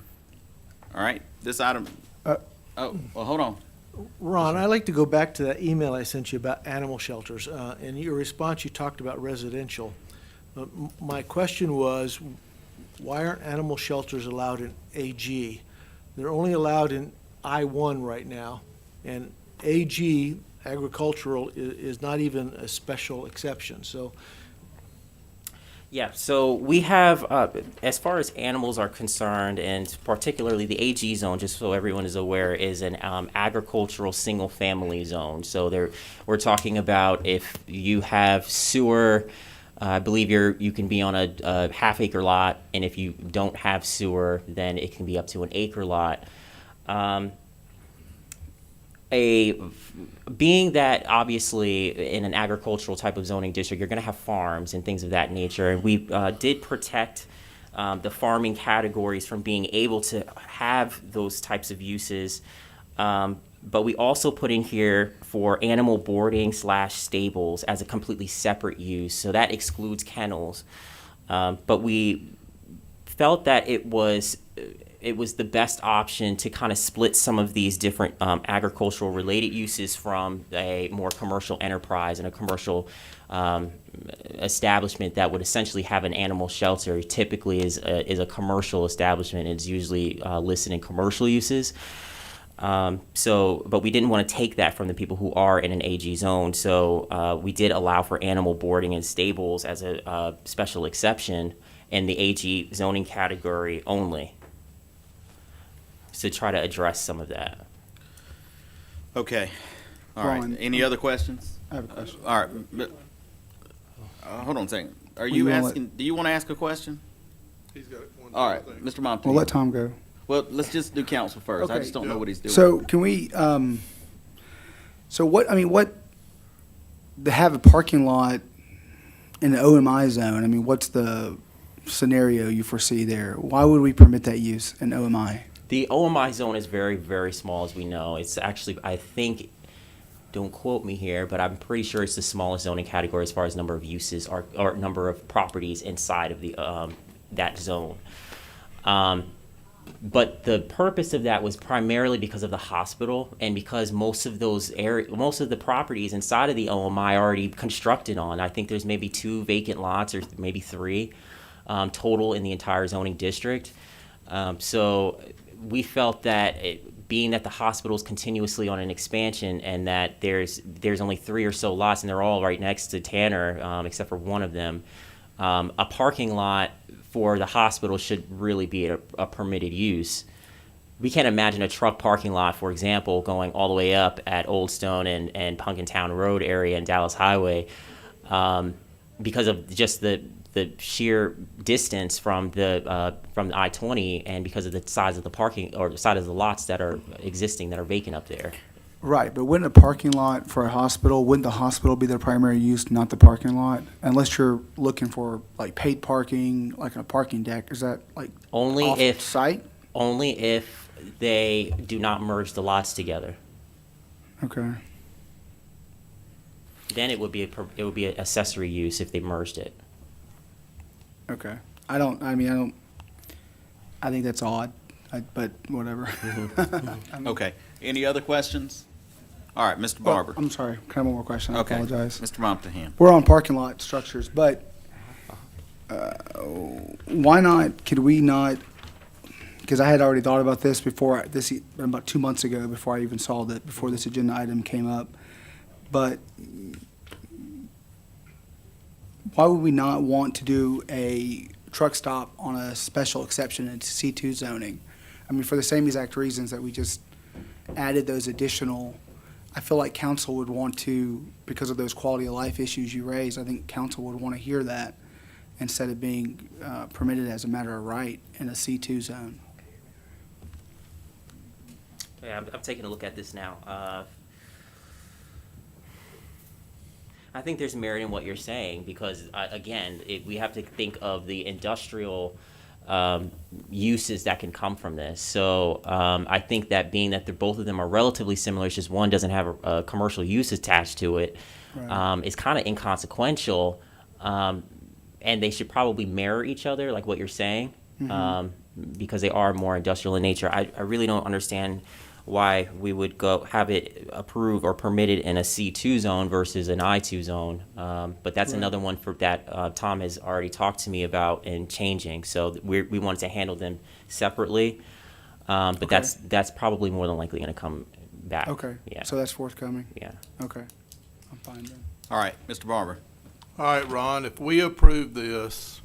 All right. This item. Hold on. Ron, I'd like to go back to that email I sent you about animal shelters. In your response, you talked about residential. My question was, why aren't animal shelters allowed in AG? They're only allowed in I-1 right now, and AG, agricultural, is not even a special exception. So Yeah, so we have, as far as animals are concerned, and particularly the AG zone, just so everyone is aware, is an agricultural single-family zone. So we're talking about if you have sewer, I believe you can be on a half-acre lot, and if you don't have sewer, then it can be up to an acre lot. Being that obviously in an agricultural type of zoning district, you're going to have farms and things of that nature, and we did protect the farming categories from being able to have those types of uses, but we also put in here for animal boarding / stables as a completely separate use, so that excludes kennels, but we felt that it was the best option to kind of split some of these different agricultural related uses from a more commercial enterprise and a commercial establishment that would essentially have an animal shelter. Typically is a commercial establishment. It's usually listed in commercial uses. But we didn't want to take that from the people who are in an AG zone. So we did allow for animal boarding and stables as a special exception in the AG zoning category only, to try to address some of that. Okay. All right. Ron, Any other questions? I have a question. All right. But, hold on a second. Are you you wanna asking, do you want to ask a question? He's got one. All right, Mr. Montague. We'll let Tom go. Well, let's just do council first. I Okay. just don't know what he's doing. So can we, to have a parking lot in the OMI zone, I mean, what's the scenario you foresee there? Why would we permit that use in OMI? The OMI zone is very, very small, as we know. It's actually, I think, don't quote me here, but I'm pretty sure it's the smallest zoning category as far as number of uses or number of properties inside of the that zone. But the purpose of that was primarily because of the hospital, and because most of the properties inside of the OMI are already constructed on. I think there's maybe 2 vacant lots, or maybe 3 total in the entire zoning district. So we felt that being that the hospital is continuously on an expansion, and that there's only 3 or so lots, and they're all right next to Tanner, except for one of them, a parking lot for the hospital should really be a permitted use. We can't imagine a truck parking lot, for example, going all the way up at Old Stone and Punkintown Road area and Dallas Highway, because of just the sheer distance from the I-20, and because of the size of the parking, or the size of the lots that are existing, that are vacant up there. Right, but wouldn't a parking lot for a hospital, wouldn't the hospital be their primary use, not the parking lot? Unless you're looking for like paid parking, like a parking deck, is that like off-site? Only if they do not merge the lots together. Okay. Then it would be an accessory use if they merged it. Okay. I think that's odd, but whatever. Okay. Any other questions? All right, Mr. Barber. I'm sorry. Can I have one more question? I Okay. apologize. Mr. Montahan. We're on parking lot structures, but why not, could we not, because I had already thought about this before, about 2 months ago, before I even saw that, before this agenda item came up, but why would we not want to do a truck stop on a special exception into C2 zoning? I mean, for the same exact reasons that we just added those additional, I feel like council would want to, because of those quality of life issues you raised, I think council would want to hear that instead of being permitted as a matter of right in a C2 zone. Yeah, I'm taking a look at this now. I think there's merit in what you're saying, because again, we have to think of the industrial uses that can come from this. So I think that being that both of them are relatively similar, it's just one doesn't have a commercial use attached to it, Right. is kind of inconsequential, and they should probably mirror each other, like what you're saying, because they are more industrial in nature. I really don't understand why we would go have it approved or permitted in a C2 zone versus an I2 zone. But that's Right. another one for that Tom has already talked to me about in changing. So we wanted to handle them separately. But Okay. that's probably more than likely going to come back. Okay. Yeah. So that's forthcoming? Yeah. Okay. I'm fine then. All right, Mr. Barber. All right, Ron, if we approve this,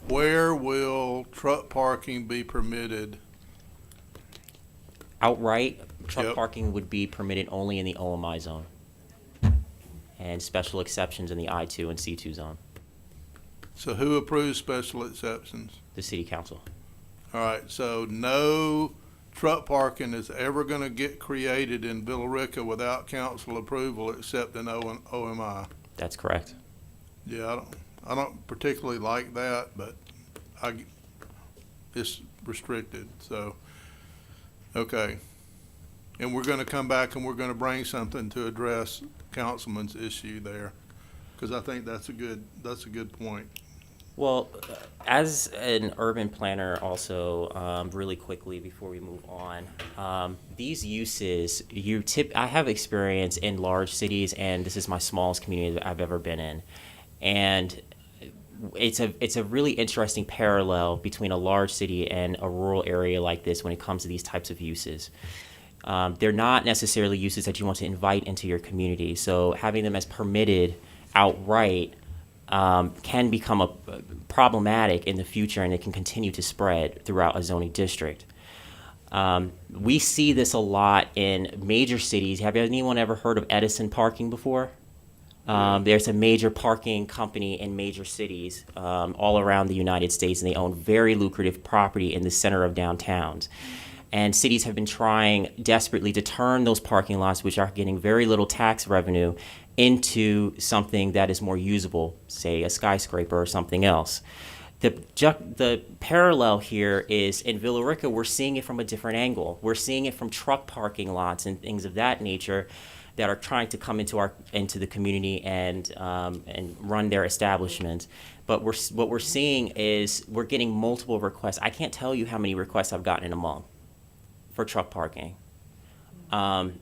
where will truck parking be permitted? Outright, truck Yep. parking would be permitted only in the OMI zone, and special exceptions in the I2 and C2 zone, So who approves special exceptions? the city council. All right, so no truck parking is ever going to get created in Villa Rica without council approval except in OMI. That's correct. Yeah, I don't particularly like that, but it's restricted, so, okay. And we're gonna come back and we're gonna bring something to address Councilman's issue there, because I think that's a good point. Well, as an urban planner also, really quickly before we move on, these uses, I have experience in large cities, and this is my smallest community that I've ever been in. And it's a really interesting parallel between a large city and a rural area like this when it comes to these types of uses. They're not necessarily uses that you want to invite into your community, so having them as permitted outright can become problematic in the future, and it can continue to spread throughout a zoning district. We see this a lot in major cities. Have anyone ever heard of Edison Parking before? There's a major parking company in major cities all around the United States, and they own very lucrative property in the center of downtowns. And cities have been trying desperately to turn those parking lots, which are getting very little tax revenue, into something that is more usable, say a skyscraper or something else. The parallel here is in Villa Rica, we're seeing it from a different angle. We're seeing it from truck parking lots and things of that nature that are trying to come into the community and run their establishments. But what we're seeing is we're getting multiple requests. I can't tell you how many requests I've gotten in a month for truck parking. And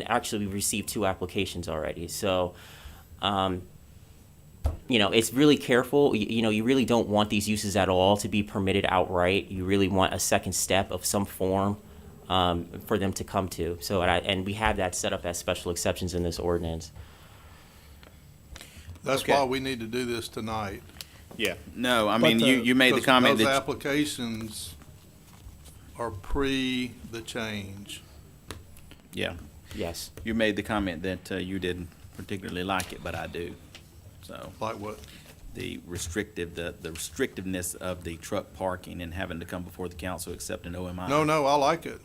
actually we've received 2 applications already. So, it's really careful. You really don't want these uses at all to be permitted outright. You really want a second step of some form for them to come to. So, and we have that set up as special exceptions in this ordinance. That's why we need to do this tonight. Yeah. No, I mean, you made the comment those that applications are pre the change. Yeah. Yes. You made the comment that you didn't particularly like it, but I do. So. Like what? The restrictiveness of the truck parking and having to come before the council except in OMI. No, I like it.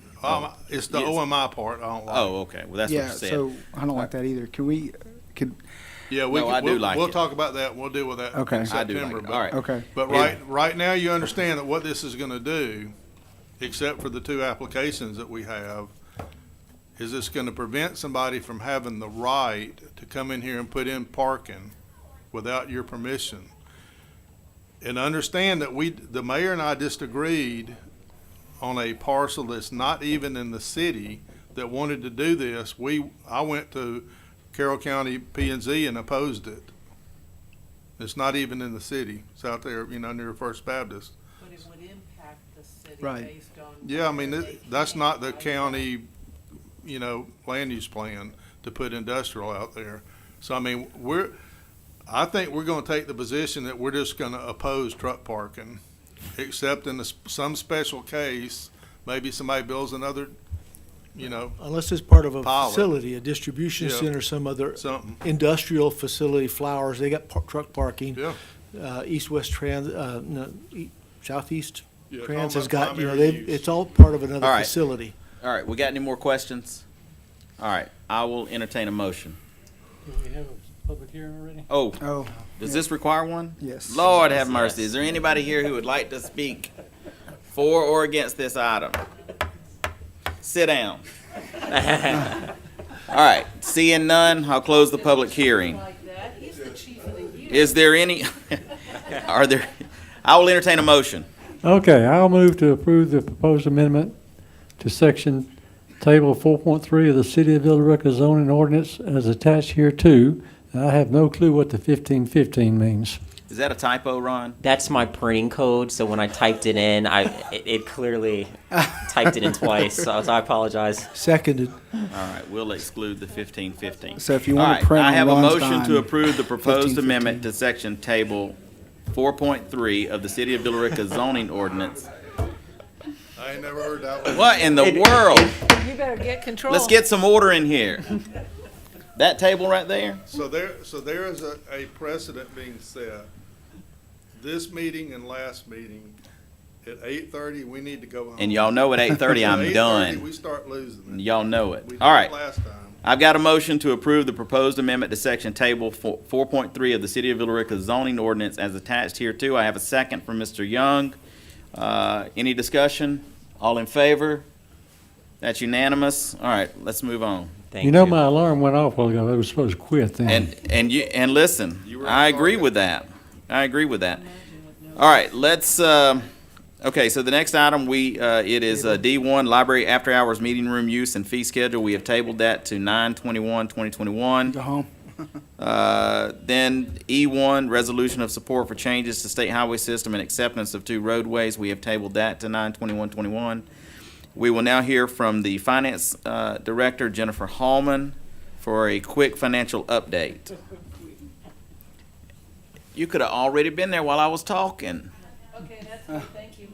It's the Yes. OMI part I don't like. Oh, okay. Well, that's what you said. So I don't like that either. Yeah, we'll talk about that. We'll deal with that Okay. in I do September. like it. All right. Okay. But right now, you understand that what this is going to do, except for the 2 applications that we have, is it's going to prevent somebody from having the right to come in here and put in parking without your permission. And understand that the mayor and I disagreed on a parcel that's not even in the city that wanted to do this. I went to Carroll County P&Z and opposed it. It's not even in the city. It's out there, near First Baptist. But it would impact the city Right. based on. Yeah, I mean, that's not the county, land use plan to put industrial out there. So, I mean, I think we're gonna take the position that we're just gonna oppose truck parking, except in some special case, maybe somebody builds another, Unless it's part of a pilot. facility, a distribution Yeah. center, some other Something. industrial facility, Flowers, they got truck parking. Yeah. East-West Trans, Southeast Yeah, Trans talking has about got, primary use. it's all part of another All right. facility. All right, we got any more questions? All right, I will entertain a motion. Do we have a public hearing already? Oh, does this require one? Yes. Lord have mercy. Is there anybody here who would like to speak for or against this item? Sit down. All right, seeing none, I'll close the public hearing. Is there any, I will entertain a motion. Okay, I'll move to approve the proposed amendment to section table 4.3 of the City of Villa Rica zoning ordinance as attached here too. I have no clue what the 1515 means. Is that a typo, Ron? That's my printing code, so when I typed it in, it clearly typed it in twice, so I apologize. Seconded. All right, we'll exclude the 1515. So if you All want right, to print I on have a Ron's motion to time, approve the proposed 1515. amendment to section table 4.3 of the City of Villa Rica zoning ordinance. I ain't never heard that one. What in the world? You better get control. Let's get some order in here. That table right there? So there is a precedent being set. This meeting and last meeting, at 8:30, we need to go home. And y'all know at 8:30 I'm At 8:30, done. we start losing it. Y'all know it. We All did right. last time. I've got a motion to approve the proposed amendment to section table 4.3 of the City of Villa Rica zoning ordinance as attached here too. I have a second from Mr. Young. Any discussion? All in favor? That's unanimous. All right, let's move on. Thank You know, my alarm went off while ago. I was supposed to quit then. And listen, I agree with that. I agree with that. All right, let's, okay, so the next item, it is D1, library after-hours meeting room use and fee schedule. We have tabled that to 9/21/2021. Go home. Then E1, resolution of support for changes to state highway system and acceptance of 2 roadways. We have tabled that to 9/21/21. We will now hear from the Finance Director, Jennifer Hallman, for a quick financial update. You could have already been there while I was talking. Okay, that's good, thank you.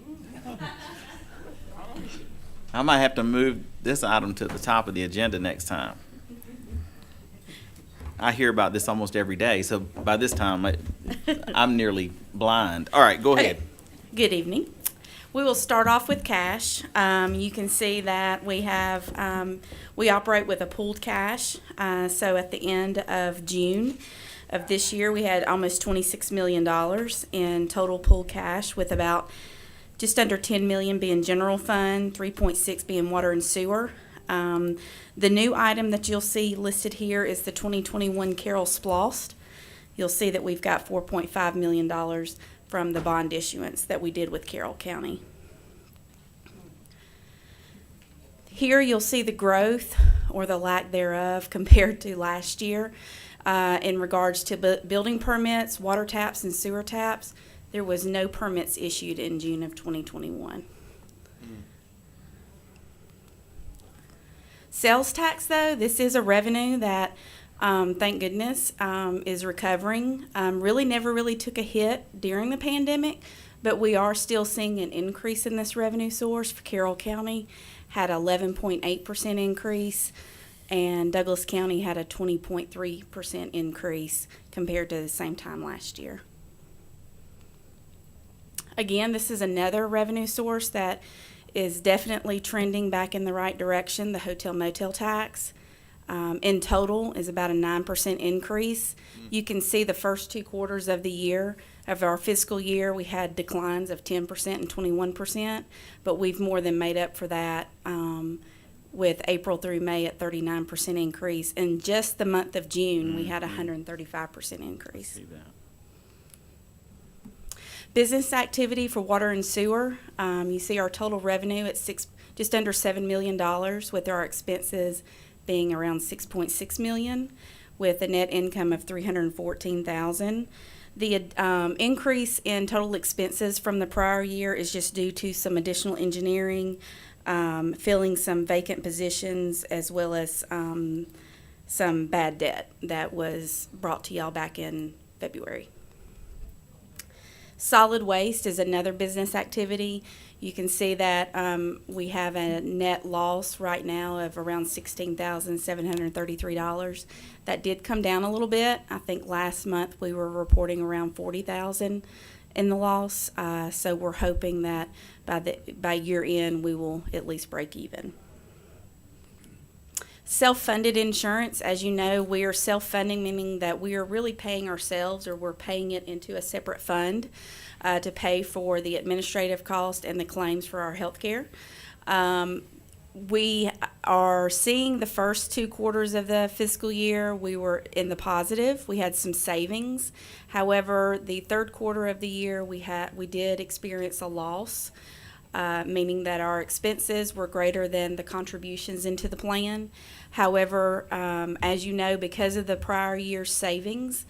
I might have to move this item to the top of the agenda next time. I hear about this almost every day, so by this time, I'm nearly blind. All right, go ahead. Good evening. We will start off with cash. You can see that we have, we operate with a pooled cash. So at the end of June of this year, we had almost $26 million in total pooled cash, with about just under $10 million being general fund, 3.6 being water and sewer. The new item that you'll see listed here is the 2021 Carroll Splost. You'll see that we've got $4.5 million from the bond issuance that we did with Carroll County. Here you'll see the growth or the lack thereof compared to last year in regards to building permits, water taps, and sewer taps. There was no permits issued in June of 2021. Sales tax, though, this is a revenue that, thank goodness, is recovering. Really never really took a hit during the pandemic, but we are still seeing an increase in this revenue source. For Carroll County, had 11.8% increase, and Douglas County had a 20.3% increase compared to the same time last year. Again, this is another revenue source that is definitely trending back in the right direction, the hotel motel tax. In total is about a 9% increase. You can see the first 2 quarters of the year, of our fiscal year, we had declines of 10% and 21%, but we've more than made up for that with April through May at 39% increase. In just the month of June, we had a 135% increase. Business activity for water and sewer, you see our total revenue at just under $7 million, with our expenses being around $6.6 million, with a net income of $314,000. The increase in total expenses from the prior year is just due to some additional engineering, filling some vacant positions, as well as some bad debt that was brought to y'all back in February. Solid waste is another business activity. You can see that we have a net loss right now of around $16,733. That did come down a little bit. I think last month we were reporting around $40,000 in the loss. So we're hoping that by year end we will at least break even. Self-funded insurance, as you know, we are self-funding, meaning that we are really paying ourselves, or we're paying it into a separate fund to pay for the administrative cost and the claims for our health care. We are seeing the first 2 quarters of the fiscal year, we were in the positive. We had some savings. However, the third quarter of the year, we did experience a loss. meaning that our expenses were greater than the contributions into the plan. However, as you know, because of the prior year's savings,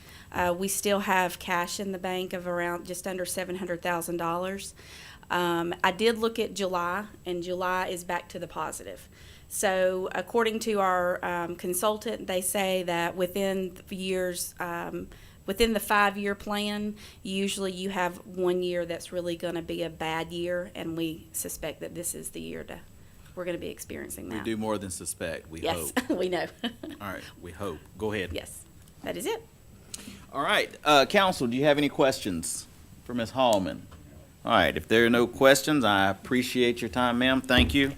we still have cash in the bank of around just under $700,000. I did look at July, and July is back to the positive. So according to our consultant, they say that within the 5-year plan, usually you have 1 year that's really going to be a bad year, and we suspect that this is the year we're going to be experiencing that. We do more than suspect, we Yes, hope. we know. All right, we hope. Go ahead. Yes, that is it. All right, council, do you have any questions for Ms. Hallman? All right, if there are no questions, I appreciate your time, ma'am. Thank you.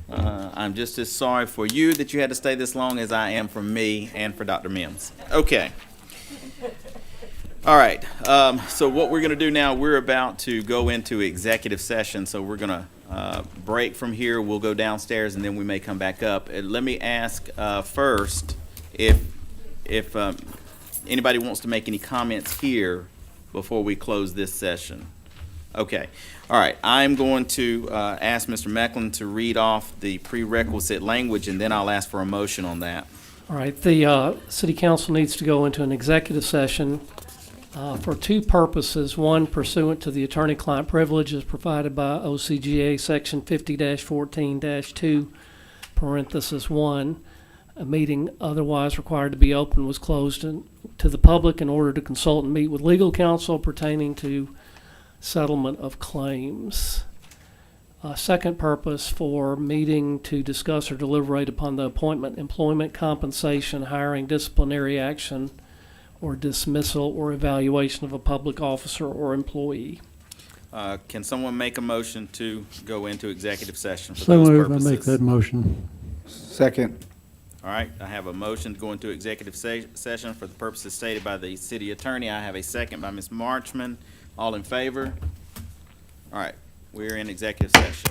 I'm just as sorry for you that you had to stay this long as I am for me and for Dr. Mims. Okay. All right, so what we're going to do now, we're about to go into executive session, so we're going to break from here. We'll go downstairs, and then we may come back up. Let me ask first if anybody wants to make any comments here before we close this session. Okay. All right. I'm going to ask Mr. Mecklin to read off the prerequisite language, and then I'll ask for a motion on that. All right, the city council needs to go into an executive session for two purposes. One, pursuant to the attorney-client privileges provided by OCGA Section 50-14-2, parenthesis 1. A meeting otherwise required to be open was closed to the public in order to consult and meet with legal counsel pertaining to settlement of claims. Second purpose, for meeting to discuss or deliberate upon the appointment, employment, compensation, hiring, disciplinary action, or dismissal or evaluation of a public officer or employee. Can someone make a motion to go into executive session for So those moved. I purposes? make that motion. Second. All right, I have a motion to go into executive session for the purposes stated by the city attorney. I have a second by Ms. Marchman. All in favor? All right, we're in executive session.